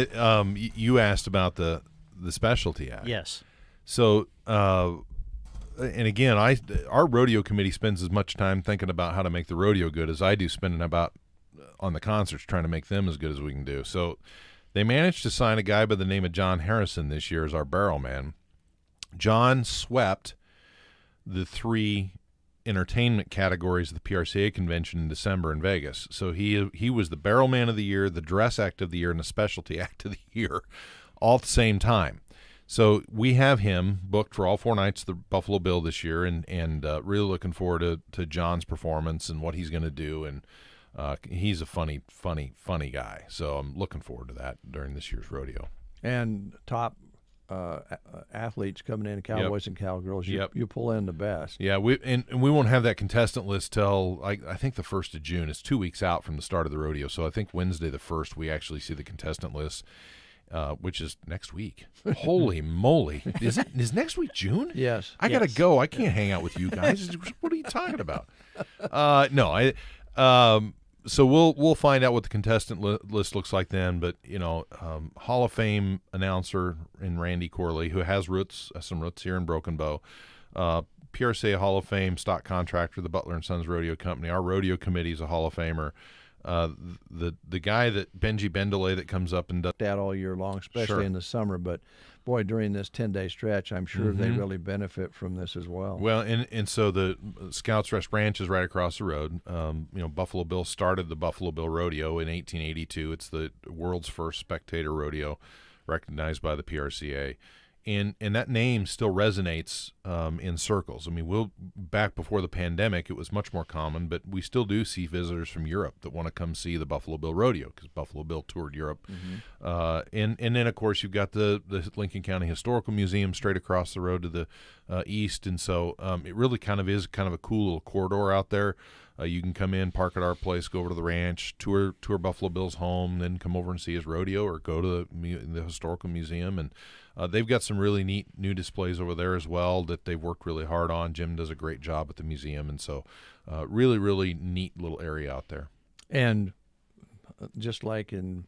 you asked about the Specialty Act. Yes. So, and again, our rodeo committee spends as much time thinking about how to make the rodeo good as I do spending about on the concerts trying to make them as good as we can do. So they managed to sign a guy by the name of John Harrison this year as our barrel man. John swept the 3 entertainment categories of the PRCA convention in December in Vegas. So he was the barrel man of the year, the dress act of the year, and the specialty act of the year all at the same time. So we have him booked for all 4 nights of the Buffalo Bill this year, and really looking forward to John's performance and what he's going to do. And he's a funny guy. So I'm looking forward to that during this year's rodeo. And top athletes coming in, cowboys and cowgirls, you pull in the best. Yeah, we won't have that contestant list till I think the 1st of June. It's 2 weeks out from the start of the rodeo, so I think Wednesday the 1st we actually see the contestant list, which is next week. Holy moly! Is next week June? Yes. I gotta go. I can't hang out with you guys. What are you talking about? So we'll find out what the contestant list looks like then. But Hall of Fame announcer in Randy Corley, who has some roots here in Broken Bow, PRCA Hall of Fame stock contractor, the Butler and Sons Rodeo Company. Our rodeo committee is a Hall of Famer. The guy that Benji Bendelay that comes up and does that all year long, especially in the summer. But boy, during this 10-day stretch, I'm sure they really benefit from this as well. Well, and so the Scouts Rest Ranch is right across the road. Buffalo Bill started the Buffalo Bill Rodeo in 1882. It's the world's first spectator rodeo, recognized by the PRCA. And that name still resonates in circles. I mean, back before the pandemic, it was much more common, but we still do see visitors from Europe that want to come see the Buffalo Bill Rodeo because Buffalo Bill toured Europe. And then, of course, you've got the Lincoln County Historical Museum straight across the road to the east. And so it really kind of is a cool little corridor out there. You can come in, park at our place, go over to the ranch, tour Buffalo Bill's home, then come over and see his rodeo or go to the Historical Museum. And they've got some really neat new displays over there as well that they've worked really hard on. Jim does a great job at the museum. And so really, really neat little area out there. And just like in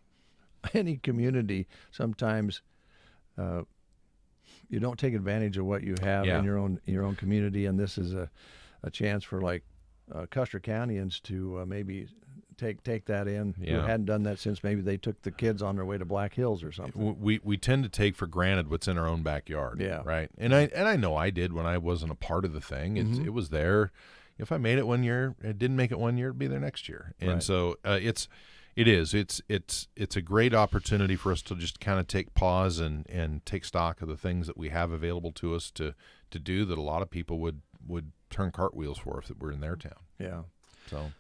any community, sometimes you don't take advantage of what you have in your own community. And this is a chance for Custer Countyans to maybe take that in. Who hadn't done that since maybe they took the kids on their way to Black Hills or something. We tend to take for granted what's in our own backyard. Right. And I know I did when I wasn't a part of the thing. It was there. If I made it one year, it didn't make it one year, it'd be there next year. And so it's a great opportunity for us to just kind of take pause and take stock of the things that we have available to us to do that a lot of people would turn cartwheels for if it were in their town. Yeah. So,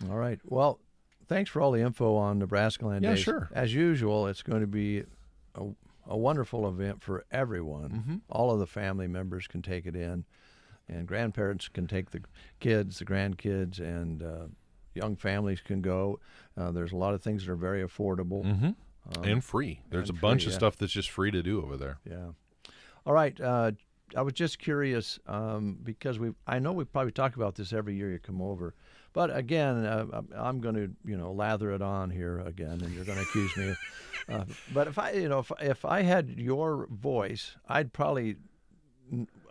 all right. Well, thanks for all the info on Nebraska Land Days. Yeah, sure. As usual, it's going to be a wonderful event for everyone. All of the family members can take it in, and grandparents can take the kids, the grandkids, and young families can go. There's a lot of things that are very affordable. And free. There's a bunch of stuff that's just free to do over there. Yeah. All right. I was just curious because I know we probably talk about this every year you come over, but again, I'm going to lather it on here again, and you're going to accuse me. But if I had your voice, I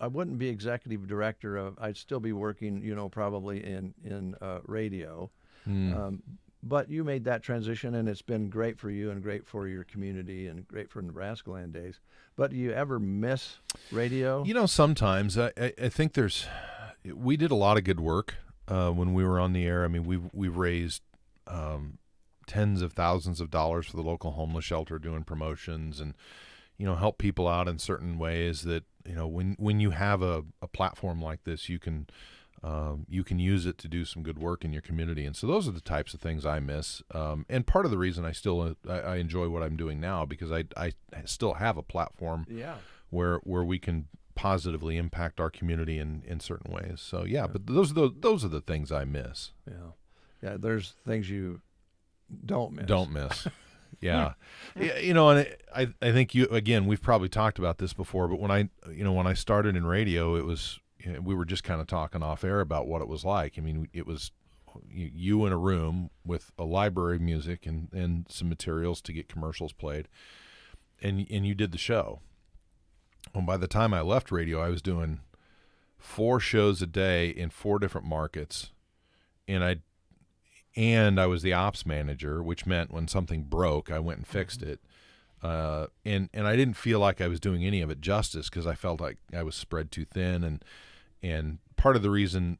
wouldn't be executive director I'd still be working probably in radio. But you made that transition, and it's been great for you and great for your community and great for Nebraska Land Days. But do you ever miss radio? Sometimes. I think we did a lot of good work when we were on the air. I mean, we've raised tens of thousands of dollars for the local homeless shelter doing promotions and, help people out in certain ways that, when you have a platform like this, you can use it to do some good work in your community. And so those are the types of things I miss. And part of the reason I enjoy what I'm doing now, because I still have a platform where we can positively impact our community in certain ways. So but those are the things I miss. Yeah. There's things you don't miss. Yeah. And I think we've probably talked about this before, but when I started in radio, it was, we were just kind of talking off air about what it was like. I mean, it was you in a room with a library of music and some materials to get commercials played, and you did the show. Well, by the time I left radio, I was doing 4 shows a day in 4 different markets, and I was the ops manager, which meant when something broke, I went and fixed it. And I didn't feel like I was doing any of it justice because I felt like I was spread too thin. And part of the reason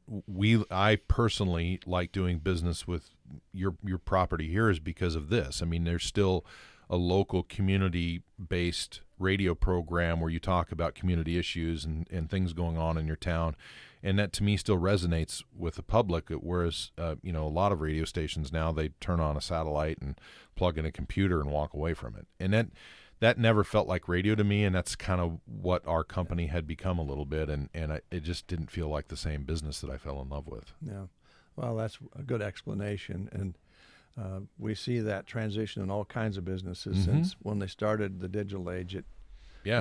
I personally like doing business with your property here is because of this. I mean, there's still a local community-based radio program where you talk about community issues and things going on in your town. And that, to me, still resonates with the public, whereas, a lot of radio stations now, they turn on a satellite and plug in a computer and walk away from it. And that never felt like radio to me, and that's kind of what our company had become a little bit, and it just didn't feel like the same business that I fell in love with. Yeah, well, that's a good explanation, and we see that transition in all kinds of businesses since when they started the digital age. It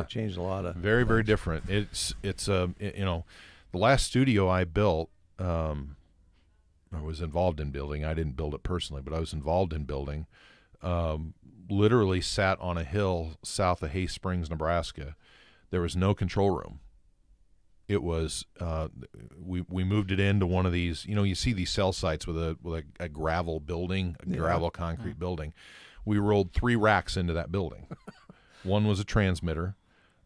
changed a lot of very different. It's you know, the last studio I built, I was involved in building. I didn't build it personally, but I was involved in building. Literally sat on a hill south of Hay Springs, Nebraska. There was no control room. It was we moved it into one of these. You know, you see these cell sites with a gravel building, gravel concrete building. We rolled 3 racks into that building. One was a transmitter.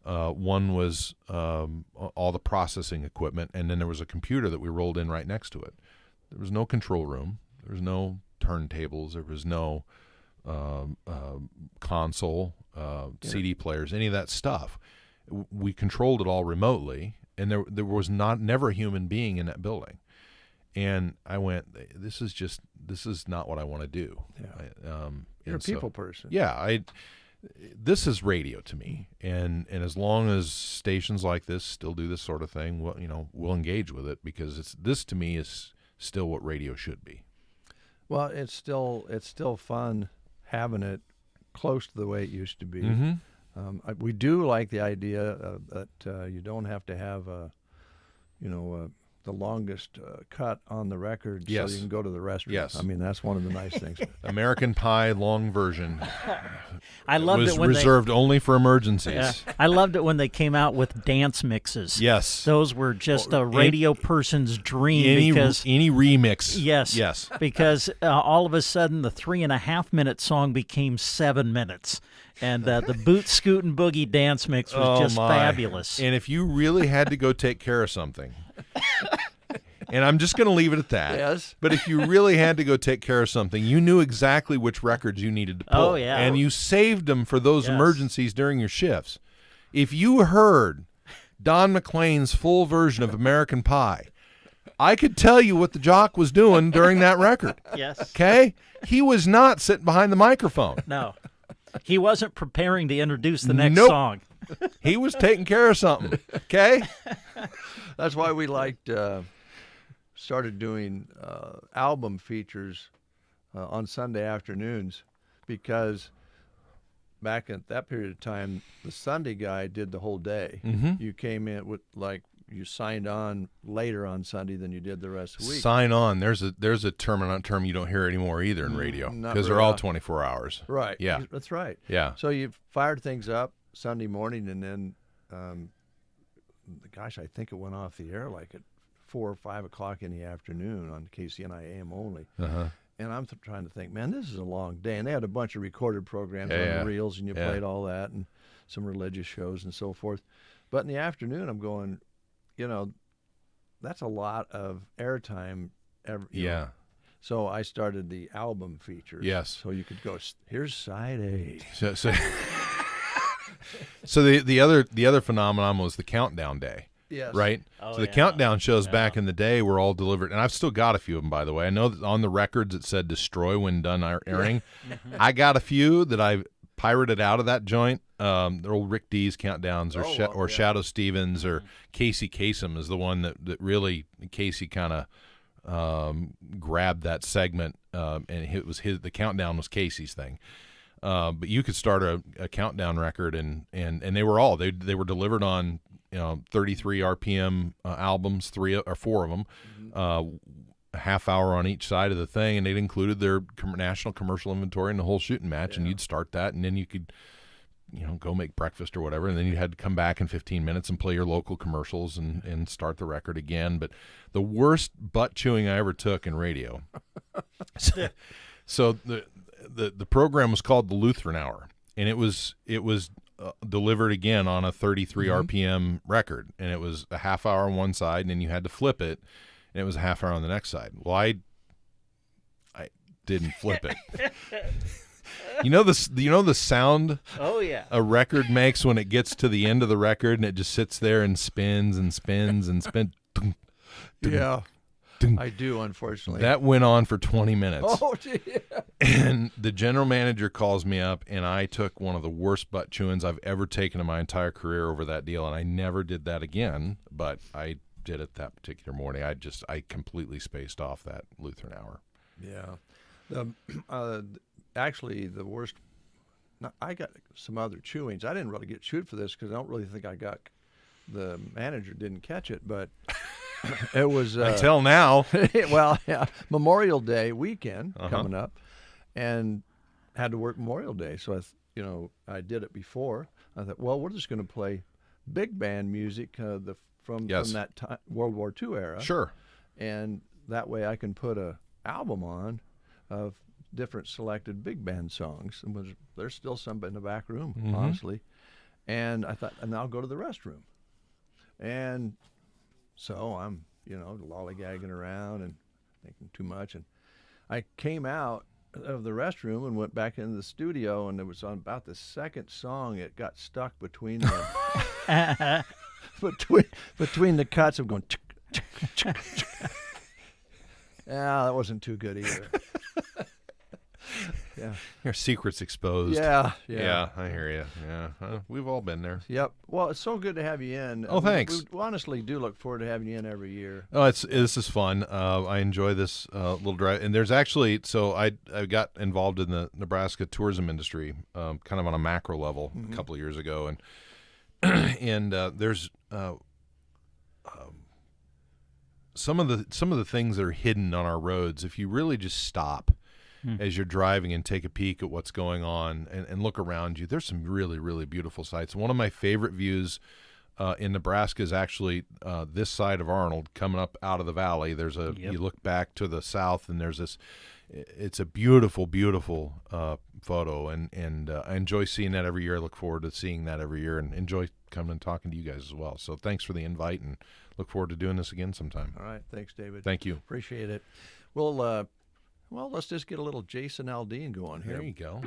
One was all the processing equipment, and then there was a computer that we rolled in right next to it. There was no control room. There was no turntables. There was no console, CD players, any of that stuff. We controlled it all remotely, and there was never a human being in that building. And I went, this is not what I want to do. Yeah. You're a people person. Yeah, this is radio to me, and as long as stations like this still do this sort of thing, we'll engage with it, because this to me is still what radio should be. Well, it's still fun having it close to the way it used to be. We do like the idea that you don't have to have the longest cut on the record, so you can go to the restroom. Yes. I mean, that's one of the nice things. American Pie long version. I loved it when reserved only for emergencies. Yeah, I loved it when they came out with dance mixes. Yes, those were just a radio person's dream. Any remix. Yes. Because all of a sudden the 3.5-minute song became 7 minutes. And the Boot Scoot and Boogie dance mix was just fabulous. And if you really had to go take care of something, and I'm just going to leave it at that. Yes. But if you really had to go take care of something, you knew exactly which records you needed to pull. Oh, yeah. And you saved them for those emergencies during your shifts. If you heard Don McLean's full version of American Pie, I could tell you what the jock was doing during that record. Yes. Okay? He was not sitting behind the microphone. No. He wasn't preparing to introduce the next song. He was taking care of something, okay? That's why we started doing album features on Sunday afternoons, because back at that period of time, the Sunday guy did the whole day. You came in with you signed on later on Sunday than you did the rest of the week. Sign on. There's a term you don't hear anymore either in radio, because they're all 24 hours. Right. Yeah. That's right. Yeah. So you fired things up Sunday morning, and then, I think it went off the air like at 4 or 5 o'clock in the afternoon on KCNI AM only. And I'm trying to think, man, this is a long day. And they had a bunch of recorded programs on the reels, and you played all that, and some religious shows and so forth. But in the afternoon, I'm going, that's a lot of airtime. Yeah. So I started the album features. Yes. So you could go, here's side A. So the other phenomenon was the countdown day. Yes. Right? So the countdown shows back in the day were all delivered, and I've still got a few of them, by the way. I know that on the records it said destroy when done airing. I got a few that I pirated out of that joint. The old Rick Dees countdowns, or Shadow Stevens, or Casey Kasem is the one that really Casey kind of grabbed that segment, and it was the countdown was Casey's thing. But you could start a countdown record, and they were all they were delivered on 33 RPM albums, 3 or 4 of them, a half hour on each side of the thing, and it included their national commercial inventory and the whole shooting match. And you'd start that, and then you could go make breakfast or whatever, and then you had to come back in 15 minutes and play your local commercials and start the record again. But the worst butt chewing I ever took in radio. So the program was called the Lutheran Hour, and it was delivered again on a 33 RPM record, and it was a half hour on one side, and then you had to flip it, and it was a half hour on the next side. Well, I didn't flip it. You know the sound a record makes when it gets to the end of the record and it just sits there and spins and spins and spins. Yeah. I do, unfortunately. That went on for 20 minutes. Oh, gee. And the general manager calls me up, and I took one of the worst butt chewings I've ever taken in my entire career over that deal, and I never did that again, but I did it that particular morning. I completely spaced off that Lutheran hour. Yeah. Actually, the worst, I got some other chewings. I didn't really get chewed for this because I don't really think the manager didn't catch it, but it was until now. Well, yeah, Memorial Day weekend coming up, and had to work Memorial Day, so I did it before. I thought, well, we're just going to play big band music from that time, World War II era. Sure. And that way I can put a album on of different selected big band songs. And there's still some in the back room, honestly. And I thought, and I'll go to the restroom. And so I'm, lollygagging around and thinking too much. And I came out of the restroom and went back into the studio, and it was on about the second song. It got stuck between the between the cuts of going. Yeah, that wasn't too good either. Yeah, your secret's exposed. Yeah, I hear you. Yeah, we've all been there. Yep. Well, it's so good to have you in. Oh, thanks. We honestly do look forward to having you in every year. Oh, this is fun. I enjoy this little drive. And there's actually, so I got involved in the Nebraska tourism industry, kind of on a macro level a couple of years ago, and there's some of the things that are hidden on our roads. If you really just stop as you're driving and take a peek at what's going on and look around you, there's some really, really beautiful sights. One of my favorite views in Nebraska is actually this side of Arnold, coming up out of the valley. There's you look back to the south, and there's this. It's a beautiful, beautiful photo, and I enjoy seeing that every year. I look forward to seeing that every year, and enjoy coming and talking to you guys as well. So thanks for the invite, and look forward to doing this again sometime. All right, thanks, David. Thank you. Appreciate it. Well, let's just get a little Jason Aldean going here. There you go.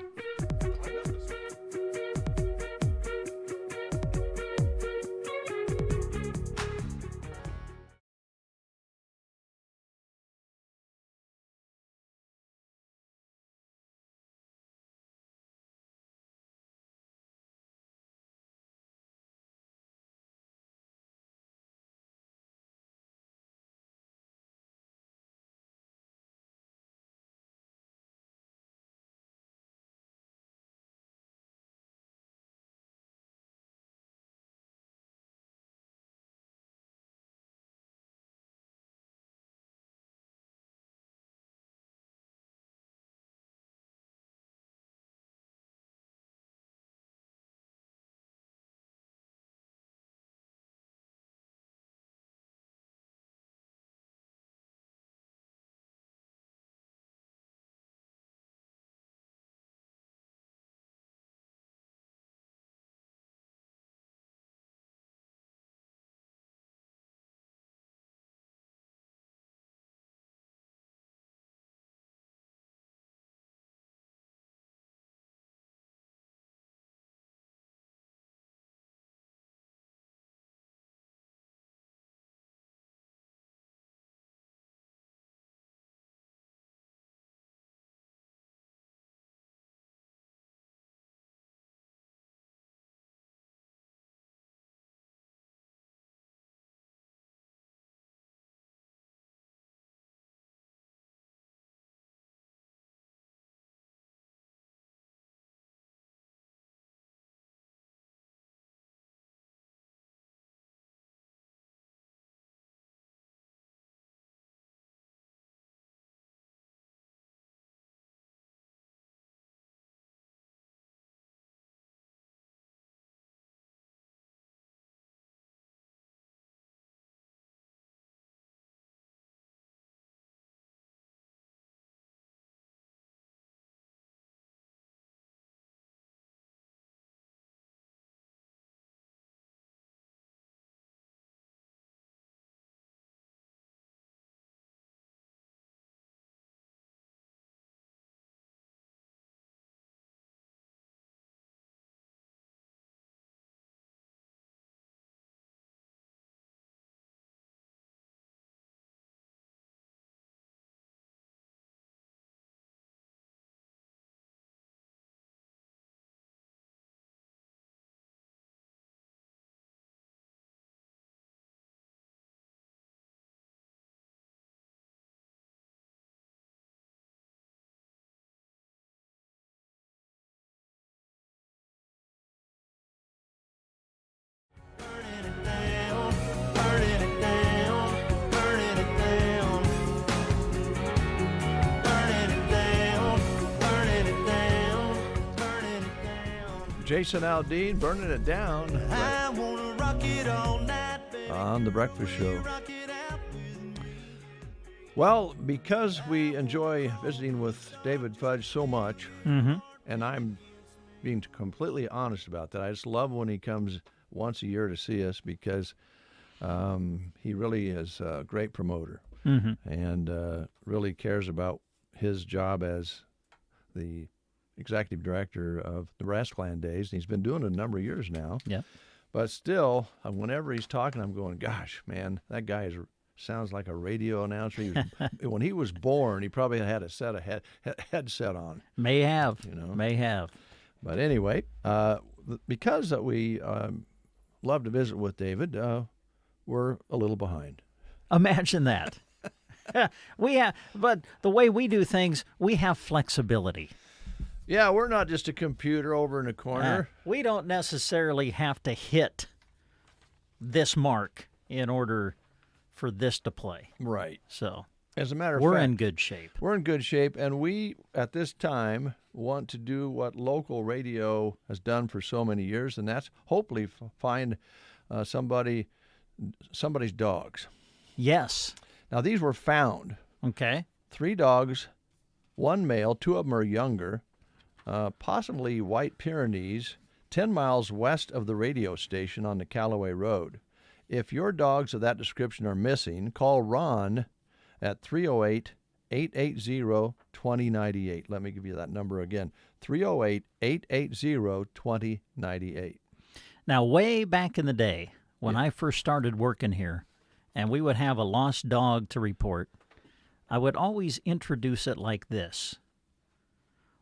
Jason Aldean burning it down I wanna rock it all night, baby. on The Breakfast Show. Well, because we enjoy visiting with David Fudge so much, and I'm being completely honest about that, I just love when he comes once a year to see us because he really is a great promoter and really cares about his job as the executive director of Nebraska Land Days. And he's been doing it a number of years now. Yeah. But still, whenever he's talking, I'm going, gosh, man, that guy sounds like a radio announcer. When he was born, he probably had a headset on. May have. You know? May have. But anyway, because we love to visit with David, we're a little behind. Imagine that. But the way we do things, we have flexibility. Yeah, we're not just a computer over in a corner. We don't necessarily have to hit this mark in order for this to play. Right. So, as a matter of fact, we're in good shape. We're in good shape, and we, at this time, want to do what local radio has done for so many years, and that's hopefully find somebody's dogs. Yes. Now, these were found. Okay. 3 dogs, 1 male, 2 of them are younger, possibly White Pyrenees, 10 miles west of the radio station on the Callaway Road. If your dogs of that description are missing, call Ron at 308-880-2098. Let me give you that number again, 308-880-2098. Now, way back in the day, when I first started working here, and we would have a lost dog to report, I would always introduce it like this.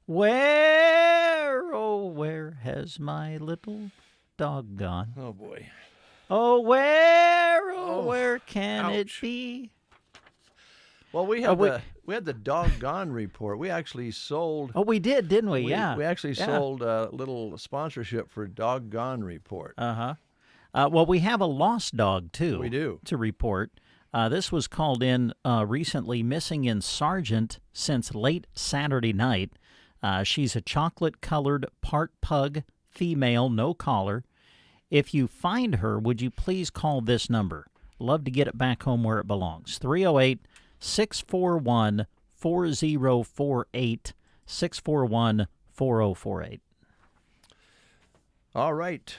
Where, oh, where has my little dog gone? Oh, boy. Oh, where can it be? Well, we had the doggone report. We actually sold. Oh, we did, didn't we? Yeah. We actually sold a little sponsorship for Doggone Report. Well, we have a lost dog, too. We do. To report. This was called in recently, missing in Sargent since late Saturday night. She's a chocolate-colored part pug, female, no collar. If you find her, would you please call this number? Love to get it back home where it belongs. 308-641-4048, 641-4048. All right.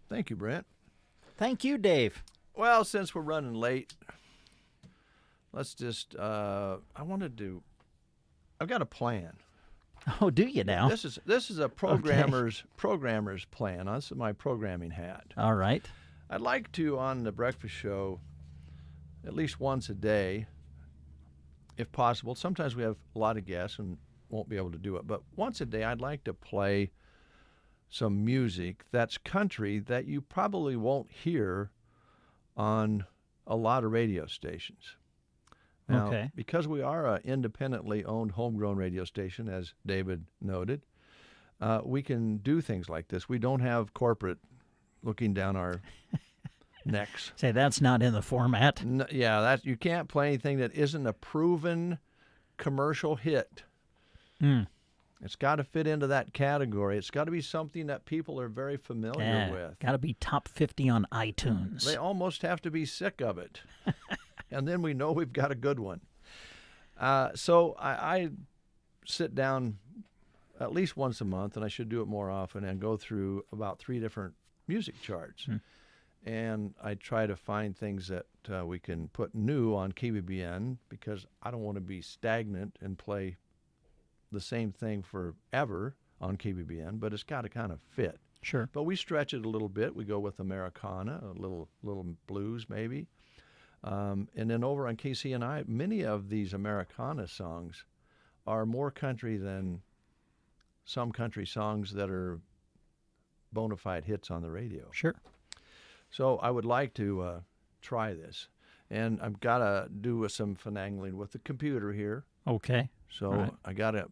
Thank you, Brent. Thank you, Dave. Well, since we're running late, let's just, I've got a plan. Oh, do you now? This is a programmer's plan. This is my programming hat. All right. I'd like to, on the breakfast show, at least once a day, if possible. Sometimes we have a lot of guests and won't be able to do it, but once a day I'd like to play some music that's country that you probably won't hear on a lot of radio stations. Now, because we are an independently owned homegrown radio station, as David noted, we can do things like this. We don't have corporate looking down our necks. Say that's not in the format. No, yeah, you can't play anything that isn't a proven commercial hit. It's got to fit into that category. It's got to be something that people are very familiar with. Got to be top 50 on iTunes. They almost have to be sick of it. And then we know we've got a good one. So I sit down at least once a month, and I should do it more often, and go through about 3 different music charts. And I try to find things that we can put new on KBBN, because I don't want to be stagnant and play the same thing forever on KBBN, but it's got to kind of fit. Sure. But we stretch it a little bit. We go with Americana, a little blues maybe. And then over on KCNI, many of these Americana songs are more country than some country songs that are bona fide hits on the radio. Sure. So I would like to try this. And I've got to do some finagling with the computer here. Okay. So right. I gotta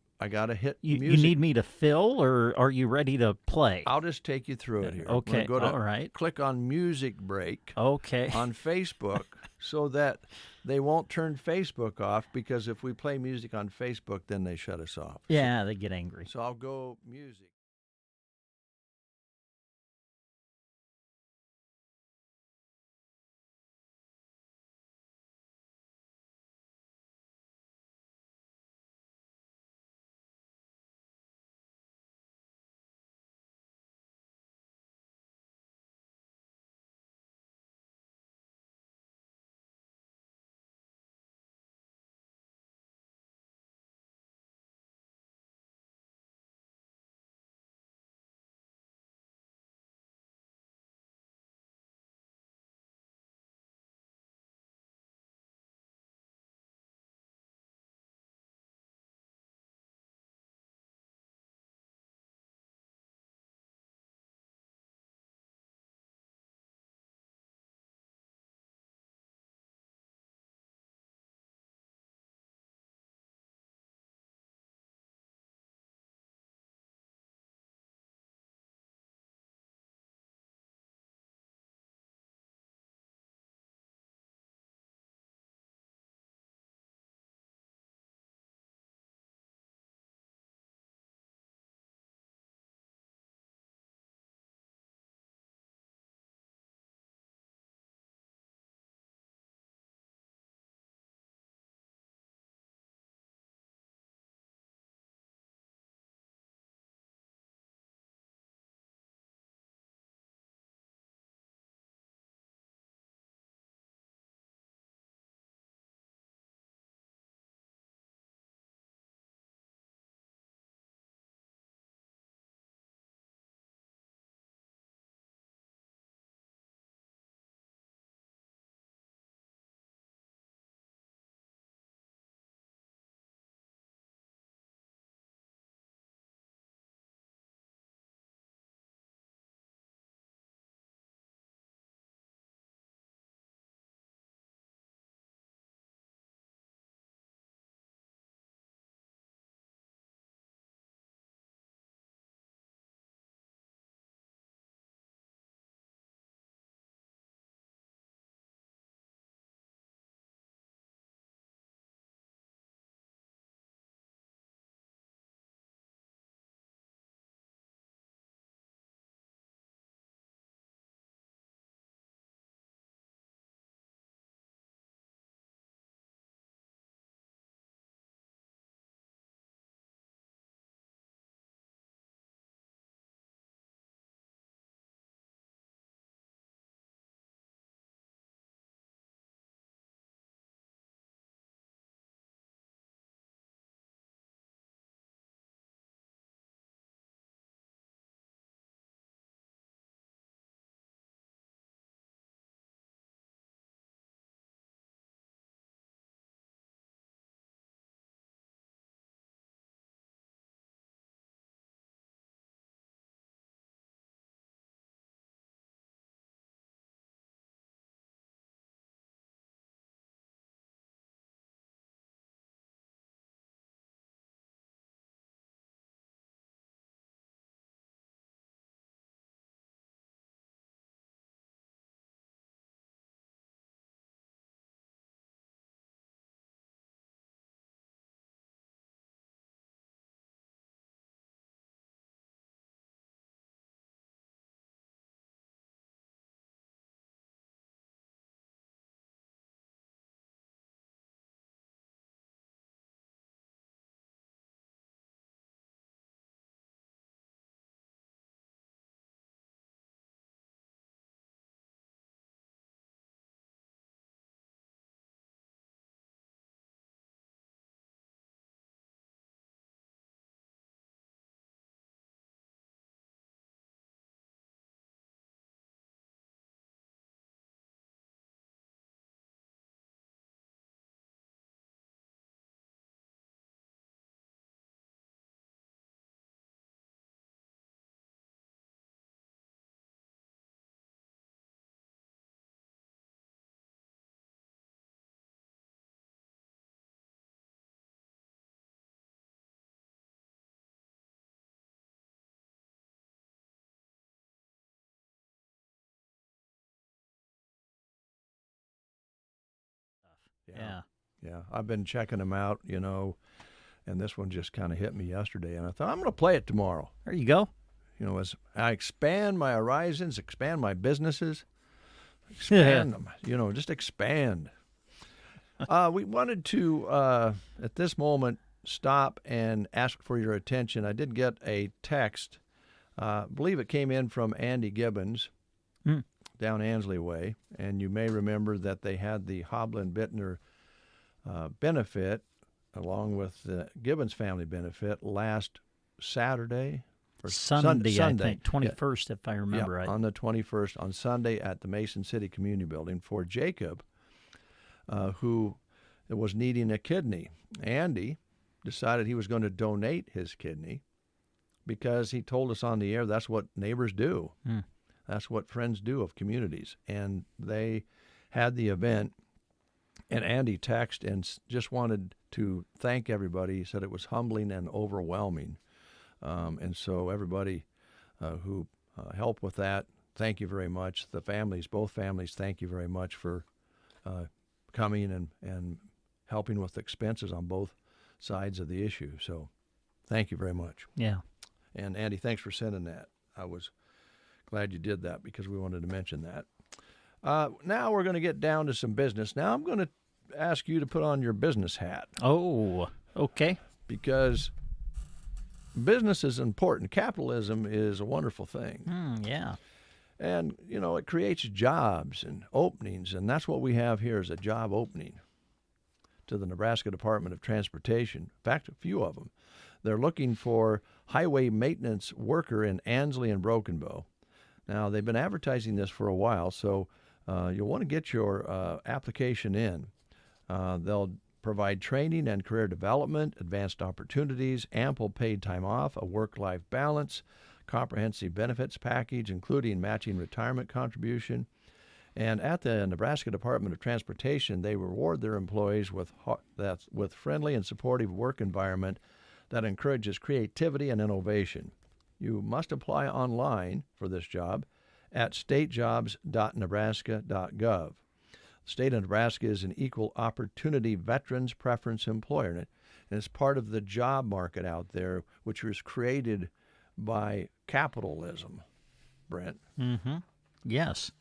hit you music. You need me to fill, or are you ready to play? I'll just take you through it here. Okay. Go to all right. Click on Music Break. Okay. On Facebook, so that they won't turn Facebook off, because if we play music on Facebook, then they shut us off. Yeah, they get angry. So I'll go music. Yeah. Yeah, I've been checking them out, and this one just kind of hit me yesterday, and I thought, I'm going to play it tomorrow. There you go. As I expand my horizons, expand my businesses, expand them, just expand. We wanted to, at this moment, stop and ask for your attention. I did get a text. I believe it came in from Andy Gibbons down Ansley Way, and you may remember that they had the Hoblin Bittner benefit along with the Gibbons family benefit last Saturday or Sunday, I think, 21st, if I remember right. On the 21st, on Sunday at the Mason City Community Building for Jacob, who was needing a kidney. Andy decided he was going to donate his kidney because he told us on the air that's what neighbors do. That's what friends do of communities. And they had the event, and Andy texted and just wanted to thank everybody. He said it was humbling and overwhelming. And so everybody who helped with that, thank you very much. The families, both families, thank you very much for coming and helping with expenses on both sides of the issue. So thank you very much. Yeah. And Andy, thanks for sending that. I was glad you did that because we wanted to mention that. Now we're going to get down to some business. Now I'm going to ask you to put on your business hat. Oh, okay. Because business is important. Capitalism is a wonderful thing. Yeah. And, it creates jobs and openings, and that's what we have here is a job opening to the Nebraska Department of Transportation. In fact, a few of them. They're looking for highway maintenance worker in Ansley and Broken Bow. Now, they've been advertising this for a while, so you'll want to get your application in. They'll provide training and career development, advanced opportunities, ample paid time off, a work-life balance, comprehensive benefits package, including matching retirement contribution. And at the Nebraska Department of Transportation, they reward their employees with friendly and supportive work environment that encourages creativity and innovation. You must apply online for this job at statejobs.nebraska.gov. The state of Nebraska is an equal opportunity veterans preference employer, and it's part of the job market out there, which was created by capitalism, Brent. Mm-hmm. Yes.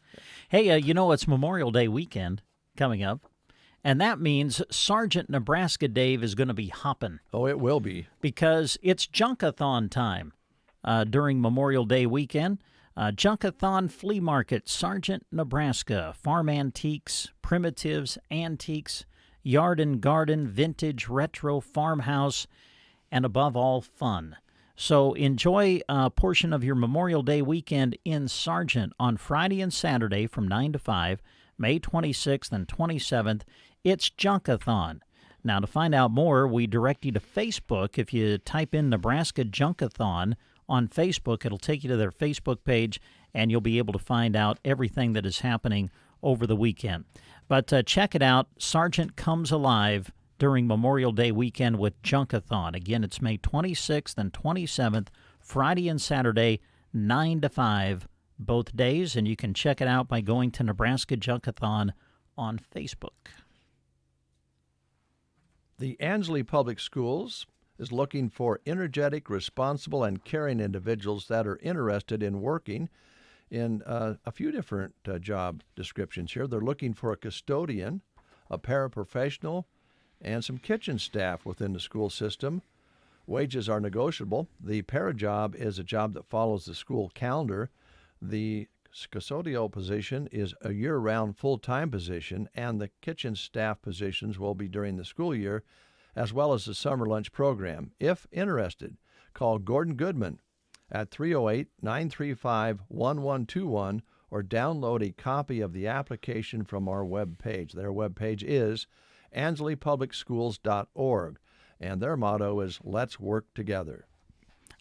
Hey, it's Memorial Day weekend coming up, and that means Sergeant Nebraska Dave is going to be hopping. Oh, it will be. Because it's Junkathon time during Memorial Day weekend. Junkathon Flea Market, Sargent, Nebraska. Farm antiques, primitives, antiques, yard and garden, vintage, retro, farmhouse, and above all, fun. So enjoy a portion of your Memorial Day weekend in Sargent on Friday and Saturday from 9 to 5, May 26th and 27th. It's Junkathon. Now, to find out more, we direct you to Facebook. If you type in Nebraska Junkathon on Facebook, it'll take you to their Facebook page, and you'll be able to find out everything that is happening over the weekend. But check it out. Sargent comes alive during Memorial Day weekend with Junkathon. Again, it's May 26th and 27th, Friday and Saturday, 9 to 5, both days, and you can check it out by going to Nebraska Junkathon on Facebook. The Ansley Public Schools is looking for energetic, responsible, and caring individuals that are interested in working in a few different job descriptions here. They're looking for a custodian, a paraprofessional, and some kitchen staff within the school system. Wages are negotiable. The para job is a job that follows the school calendar. The custodial position is a year-round full-time position, and the kitchen staff positions will be during the school year, as well as the summer lunch program. If interested, call Gordon Goodman at 308-935-1121 or download a copy of the application from our webpage. Their webpage is ansleypublicschools.org, and their motto is Let's Work Together.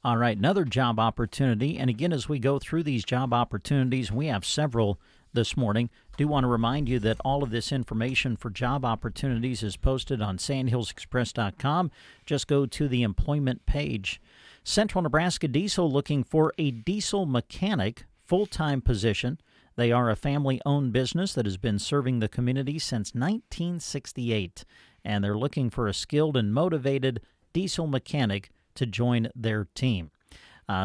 All right, another job opportunity. And again, as we go through these job opportunities, we have several this morning. Do want to remind you that all of this information for job opportunities is posted on sandhillsexpress.com. Just go to the employment page. Central Nebraska Diesel looking for a diesel mechanic, full-time position. They are a family-owned business that has been serving the community since 1968, and they're looking for a skilled and motivated diesel mechanic to join their team.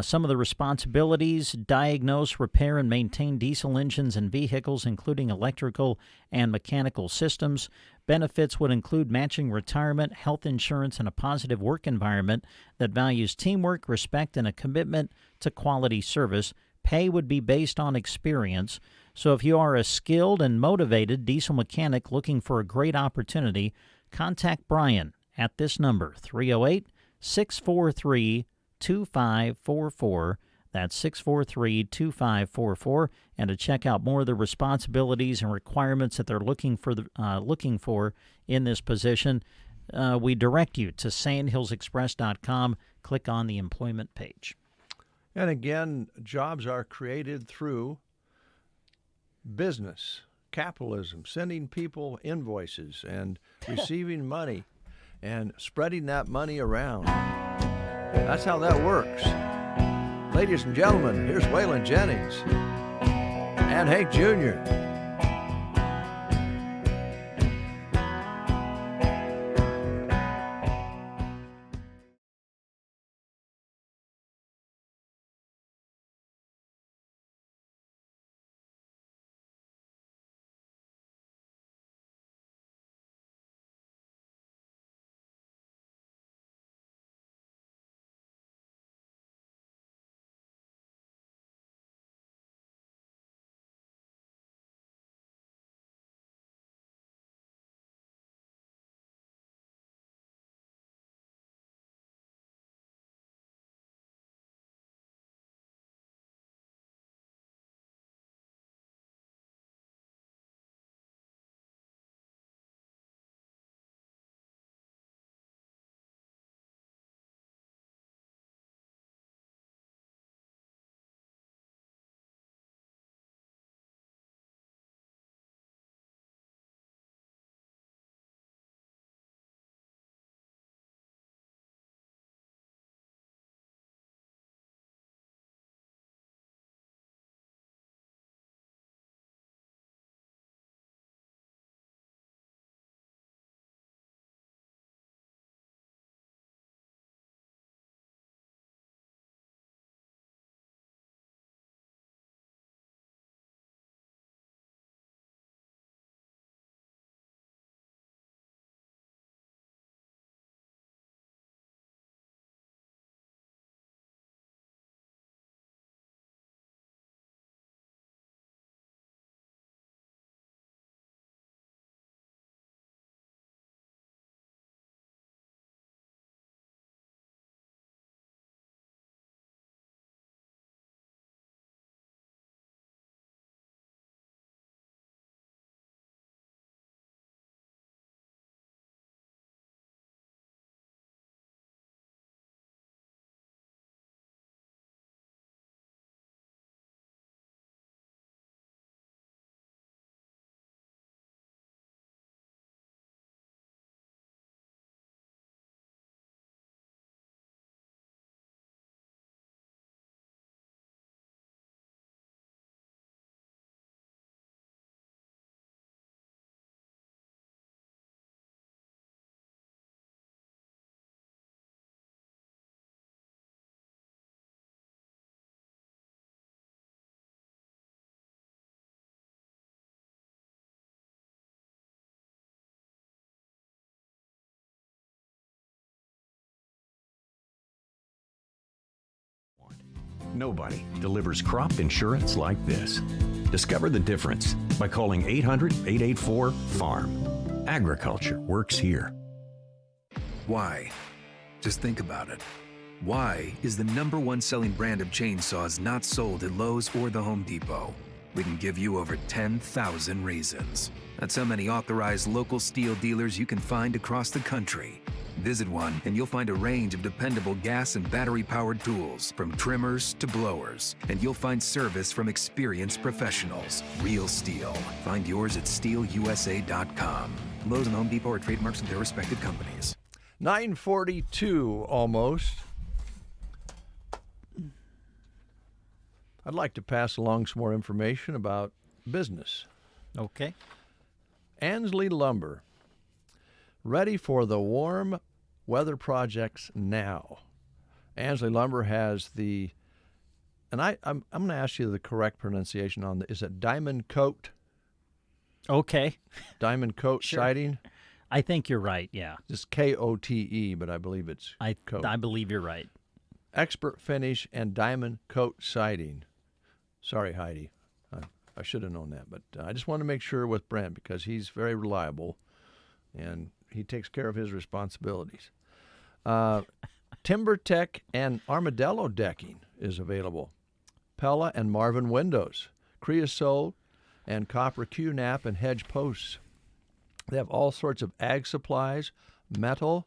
Some of the responsibilities: diagnose, repair, and maintain diesel engines and vehicles, including electrical and mechanical systems. Benefits would include matching retirement, health insurance, and a positive work environment that values teamwork, respect, and a commitment to quality service. Pay would be based on experience. So if you are a skilled and motivated diesel mechanic looking for a great opportunity, contact Brian at this number, 308-643-2544. That's 643-2544. And to check out more of the responsibilities and requirements that they're looking for in this position, we direct you to sandhillsexpress.com. Click on the employment page. And again, jobs are created through business, capitalism, sending people invoices and receiving money and spreading that money around. That's how that works. Ladies and gentlemen, here's Waylon Jennings and Hank Jr. Nobody delivers crop insurance like this. Discover the difference by calling 800-884-FARM. Agriculture works here. Why? Just think about it. Why is the #1 selling brand of chainsaws not sold at Lowe's or the Home Depot? We can give you over 10,000 reasons. That's how many authorized local steel dealers you can find across the country. Visit one and you'll find a range of dependable gas and battery-powered tools, from trimmers to blowers. And you'll find service from experienced professionals. Real steel. Find yours at steelusa.com. Lowe's and Home Depot are trademarks of their respective companies. 9:42 almost. I'd like to pass along some more information about business. Okay. Ansley Lumber, ready for the warm weather projects now. Ansley Lumber has the, and I'm going to ask you the correct pronunciation on the, is it Diamond Coat? Okay. Diamond Coat Sure. siding? I think you're right, yeah. Just Kote, but I believe it's coat. I believe you're right. Expert finish and diamond coat siding. Sorry, Heidi. I should have known that, but I just want to make sure with Brent because he's very reliable and he takes care of his responsibilities. Timber Tech and Armadillo Decking is available. Pella and Marvin Windows, Creosote and Copper Q-Nap and Hedge Posts. They have all sorts of ag supplies, metal,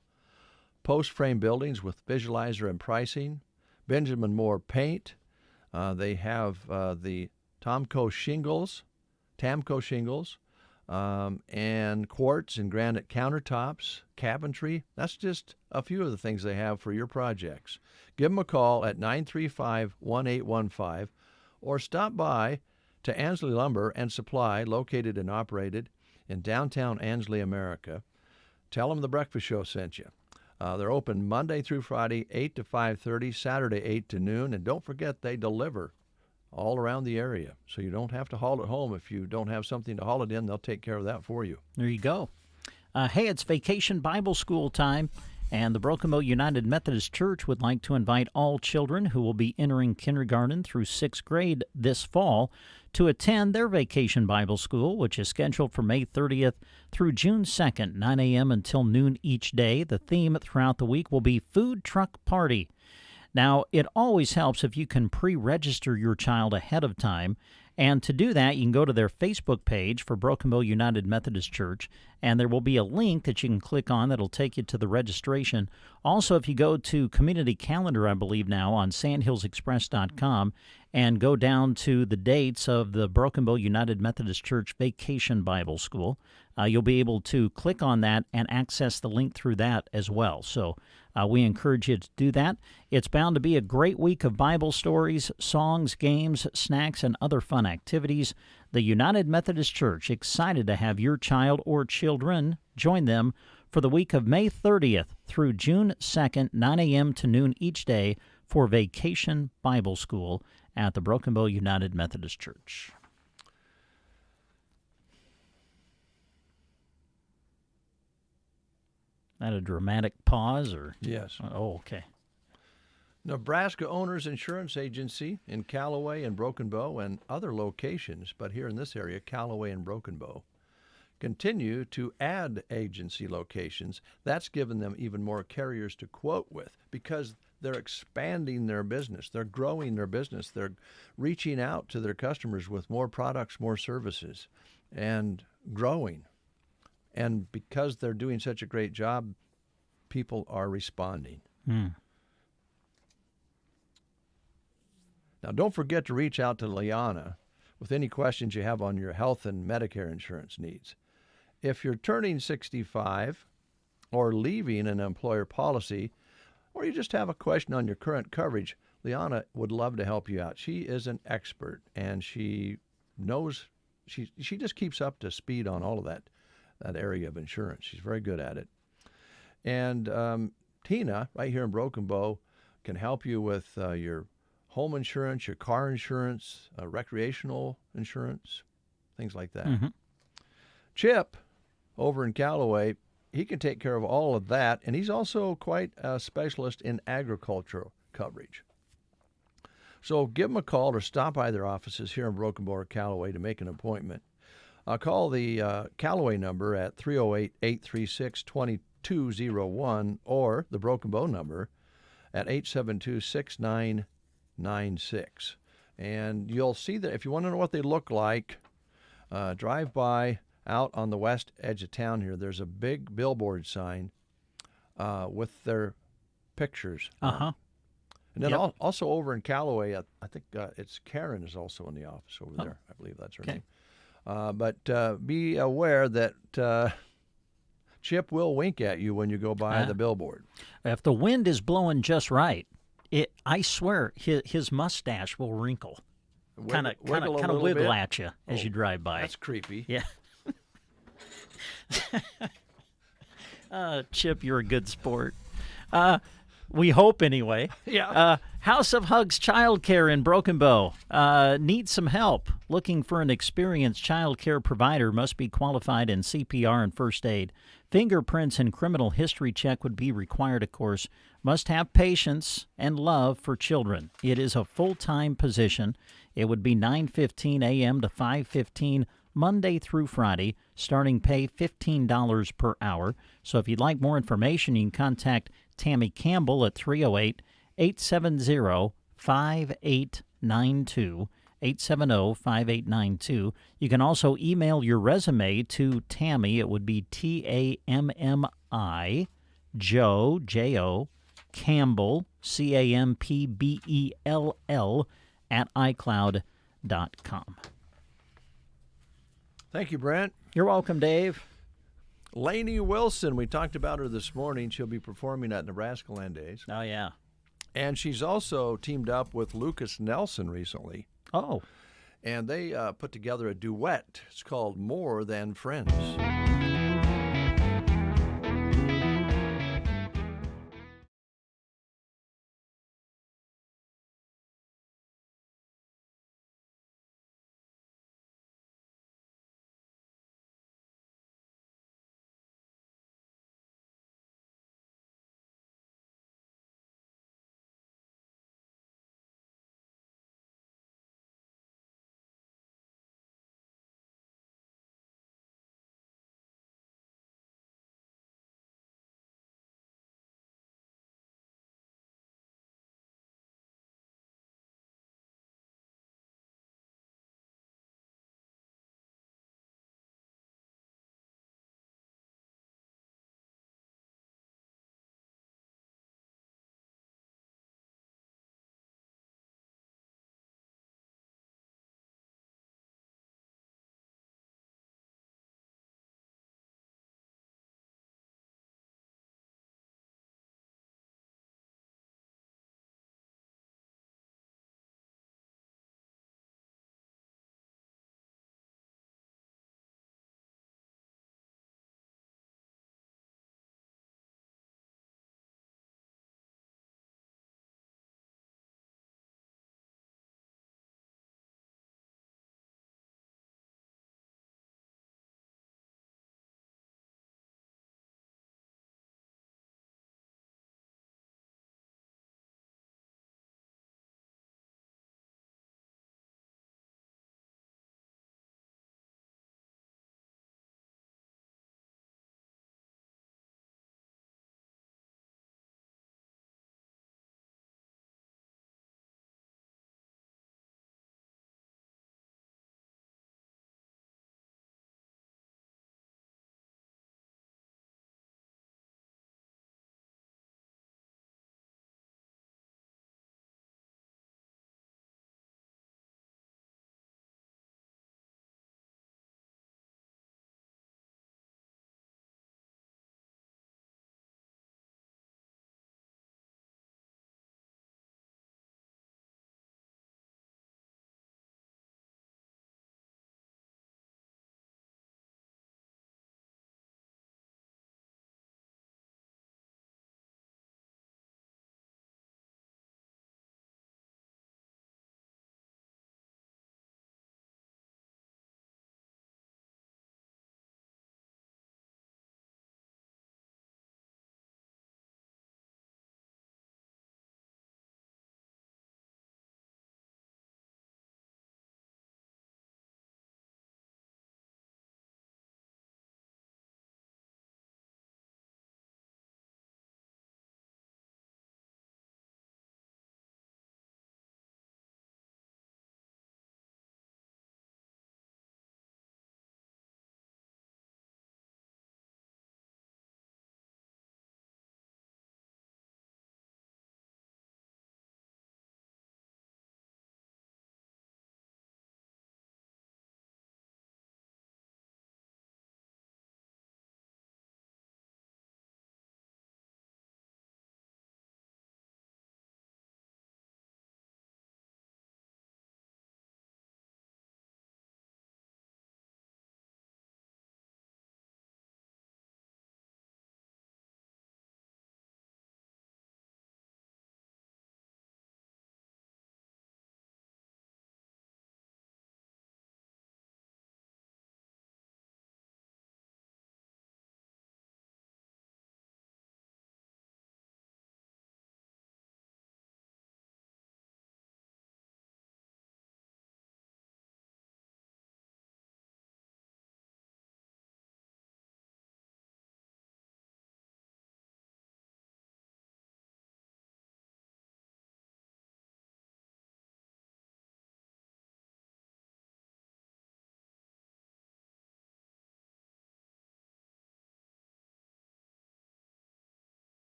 post frame buildings with visualizer and pricing, Benjamin Moore paint. They have the Tamco shingles, and quartz and granite countertops, cabinetry. That's just a few of the things they have for your projects. Give them a call at 935-1815 or stop by to Ansley Lumber and Supply, located and operated in downtown Ansley, America. Tell them the Breakfast Show sent you. They're open Monday through Friday, 8 to 5:30, Saturday, 8 to noon. And don't forget, they deliver all around the area. So you don't have to haul it home. If you don't have something to haul it in, they'll take care of that for you. There you go. Hey, it's Vacation Bible School time, and the Broken Bow United Methodist Church would like to invite all children who will be entering kindergarten through 6th grade this fall to attend their Vacation Bible School, which is scheduled for May 30th through June 2nd, 9 a.m. until noon each day. The theme throughout the week will be Food Truck Party. Now, it always helps if you can pre-register your child ahead of time. And to do that, you can go to their Facebook page for Broken Bow United Methodist Church, and there will be a link that you can click on that will take you to the registration. Also, if you go to Community Calendar, I believe now, on sandhillsexpress.com, and go down to the dates of the Broken Bow United Methodist Church Vacation Bible School, you'll be able to click on that and access the link through that as well. So we encourage you to do that. It's bound to be a great week of Bible stories, songs, games, snacks, and other fun activities. The United Methodist Church, excited to have your child or children join them for the week of May 30th through June 2nd, 9 a.m. to noon each day for Vacation Bible School at the Broken Bow United Methodist Church. That a dramatic pause, or? Yes. Oh, okay. Nebraska Owners Insurance Agency in Callaway and Broken Bow and other locations, but here in this area, Callaway and Broken Bow, continue to add agency locations. That's given them even more carriers to quote with because they're expanding their business. They're growing their business. They're reaching out to their customers with more products, more services, and growing. And because they're doing such a great job, people are responding. Now, don't forget to reach out to Liana with any questions you have on your health and Medicare insurance needs. If you're turning 65 or leaving an employer policy, or you just have a question on your current coverage, Liana would love to help you out. She is an expert, and she knows, she just keeps up to speed on all of that area of insurance. She's very good at it. And Tina, right here in Broken Bow, can help you with your home insurance, your car insurance, recreational insurance, things like that. Chip, over in Callaway, he can take care of all of that, and he's also quite a specialist in agricultural coverage. So give him a call or stop by their offices here in Broken Bow or Callaway to make an appointment. Call the Callaway number at 308-836-2201 or the Broken Bow number at 872-6996. And you'll see that if you want to know what they look like, drive by out on the west edge of town here. There's a big billboard sign with their pictures. Uh-huh. And then also over in Callaway, I think it's Karen is also in the office over there. I believe that's her name. But be aware that Chip will wink at you when you go by the billboard. If the wind is blowing just right, I swear his mustache will wrinkle. kind of wiggle wiggle bit. at you as you drive by. That's creepy. Yeah. Chip, you're a good sport. We hope, anyway. Yeah. House of Hugs Childcare in Broken Bow needs some help. Looking for an experienced child care provider, must be qualified in CPR and first aid. Fingerprints and criminal history check would be required, of course. Must have patience and love for children. It is a full-time position. It would be 9:15 a.m. to 5:15 Monday through Friday. Starting pay $15 per hour. So if you'd like more information, you can contact Tammy Campbell at 308-870-5892. 870-5892. You can also email your resume to Tammy. It would be TAMMI, Joe, J-O, Campbell, CAMPBELL, at iCloud.com. Thank you, Brent. You're welcome, Dave. Lainey Wilson, we talked about her this morning. She'll be performing at Nebraska Land Days. Oh, yeah. And she's also teamed up with Lucas Nelson recently. Oh. And they put together a duet. It's called More Than Friends.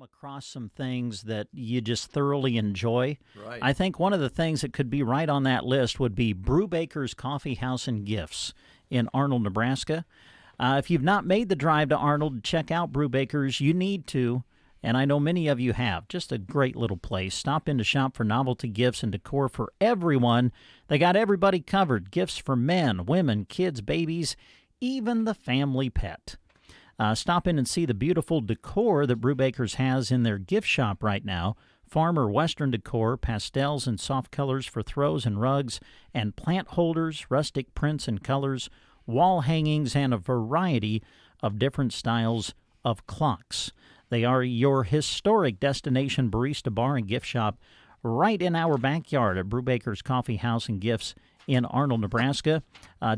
come across some things that you just thoroughly enjoy. Right. I think one of the things that could be right on that list would be Brubaker's Coffee House and Gifts in Arnold, Nebraska. If you've not made the drive to Arnold to check out Brubaker's, you need to, and I know many of you have. Just a great little place. Stop in to shop for novelty gifts and decor for everyone. They got everybody covered. Gifts for men, women, kids, babies, even the family pet. Stop in and see the beautiful decor that Brubaker's has in their gift shop right now. Farmer Western decor, pastels and soft colors for throws and rugs, and plant holders, rustic prints and colors, wall hangings, and a variety of different styles of clocks. They are your historic destination barista bar and gift shop right in our backyard at Brubaker's Coffee House and Gifts in Arnold, Nebraska.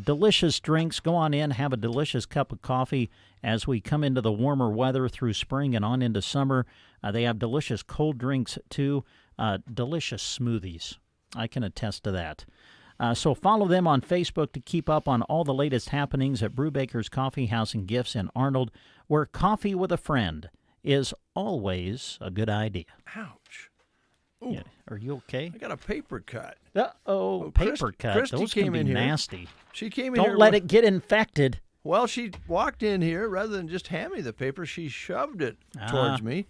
Delicious drinks. Go on in, have a delicious cup of coffee as we come into the warmer weather through spring and on into summer. They have delicious cold drinks, too. Delicious smoothies. I can attest to that. So follow them on Facebook to keep up on all the latest happenings at Brubaker's Coffee House and Gifts in Arnold, where coffee with a friend is always a good idea. Ouch. Yeah. Are you okay? I got a paper cut. Uh-oh, paper cut. Christy Those came can be in here. nasty. She came in here. Don't let it get infected. Well, she walked in here, rather than just hand me the paper, she shoved it towards me.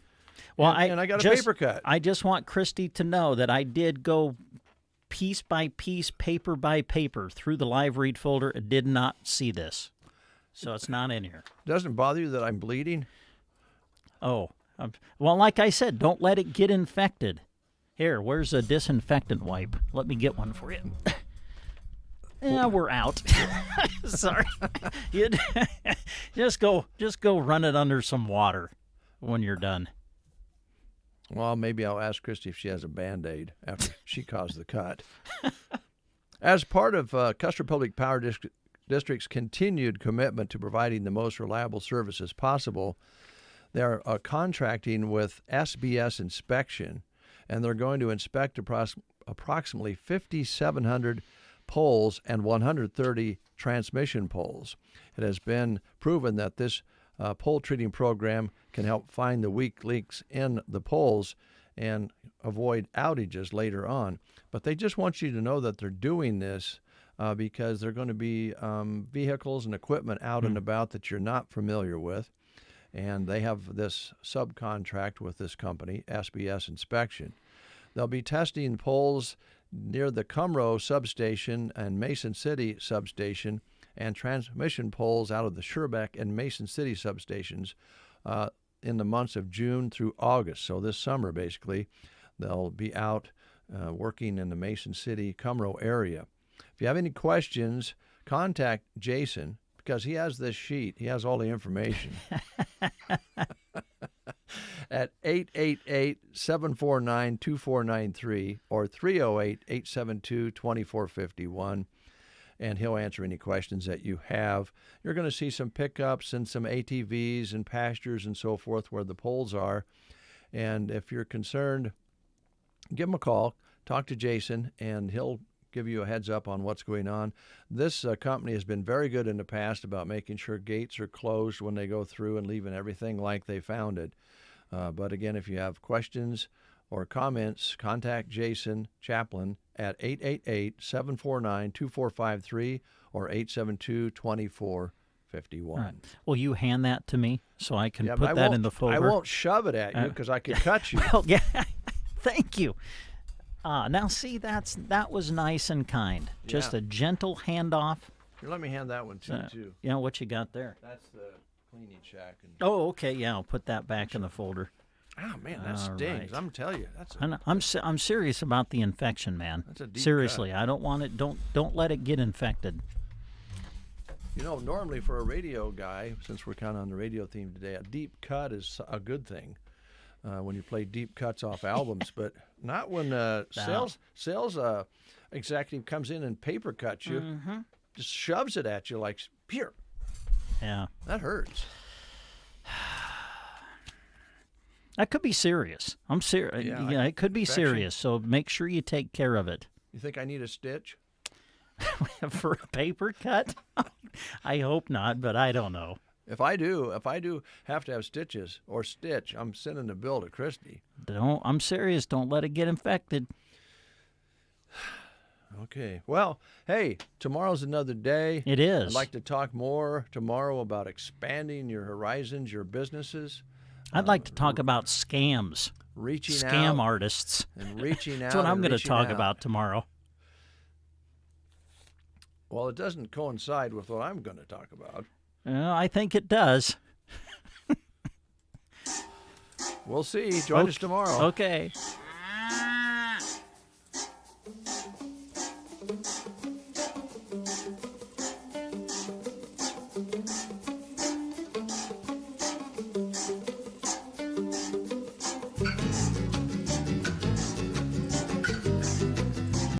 Well, and I got a paper cut. I just want Christy to know that I did go piece by piece, paper by paper through the live read folder and did not see this. So it's not in here. Doesn't it bother you that I'm bleeding? Oh, well, like I said, don't let it get infected. Here, where's a disinfectant wipe? Let me get one for you. Yeah, we're out. Sorry. Just go run it under some water when you're done. Well, maybe I'll ask Christy if she has a Band-Aid after she caused the cut. As part of Custer Public Power District's continued commitment to providing the most reliable services possible, they're contracting with SBS Inspection, and they're going to inspect approximately 5,700 poles and 130 transmission poles. It has been proven that this pole treating program can help find the weak links in the poles and avoid outages later on. But they just want you to know that they're doing this because there are going to be vehicles and equipment out and about that you're not familiar with. And they have this subcontract with this company, SBS Inspection. They'll be testing poles near the Cumro substation and Mason City substation and transmission poles out of the Sherbeck and Mason City substations in the months of June through August. So this summer, basically, they'll be out working in the Mason City, Cumro area. If you have any questions, contact Jason, because he has this sheet. He has all the information. At 888-749-2493 or 308-872-2451, and he'll answer any questions that you have. You're going to see some pickups and some ATVs and pastures and so forth where the poles are. And if you're concerned, give him a call, talk to Jason, and he'll give you a heads up on what's going on. This company has been very good in the past about making sure gates are closed when they go through and leaving everything like they found it. But again, if you have questions or comments, contact Jason Chaplin at 888-749-2453 or 872-2451. Right. Will you hand that to me so I can put I that in the folder? I won't shove it at you because I could cut you. Well, yeah. Thank you. Now, see, that was nice and kind. Just a gentle handoff. Here, let me hand that one to you, too. You know what you got there? That's the cleaning shack. Oh, okay. Yeah, I'll put that back in the folder. Oh, man, that stings. I'm telling you. I'm serious about the infection, man. That's a deep Seriously, cut. I don't want it. Don't let it get infected. You know, normally for a radio guy, since we're kind of on the radio theme today, a deep cut is a good thing. When you play deep cuts off albums, but not when sales executive comes in and paper cuts you, just shoves it at you like, here. Yeah. That hurts. That could be serious. I'm serious. Yeah, it could be infection. serious, so make sure you take care of it. You think I need a stitch? For a paper cut? I hope not, but I don't know. If I do have to have stitches or stitch, I'm sending a bill to Christy. I'm serious. Don't let it get infected. Okay. Well, hey, tomorrow's another day. It is. I'd like to talk more tomorrow about expanding your horizons, your businesses. I'd like to talk about scams. Reaching Scam out. artists. And reaching out. That's what I'm going to talk out. about tomorrow. Well, it doesn't coincide with what I'm going to talk about. I think it does. We'll see. Join us tomorrow. Okay.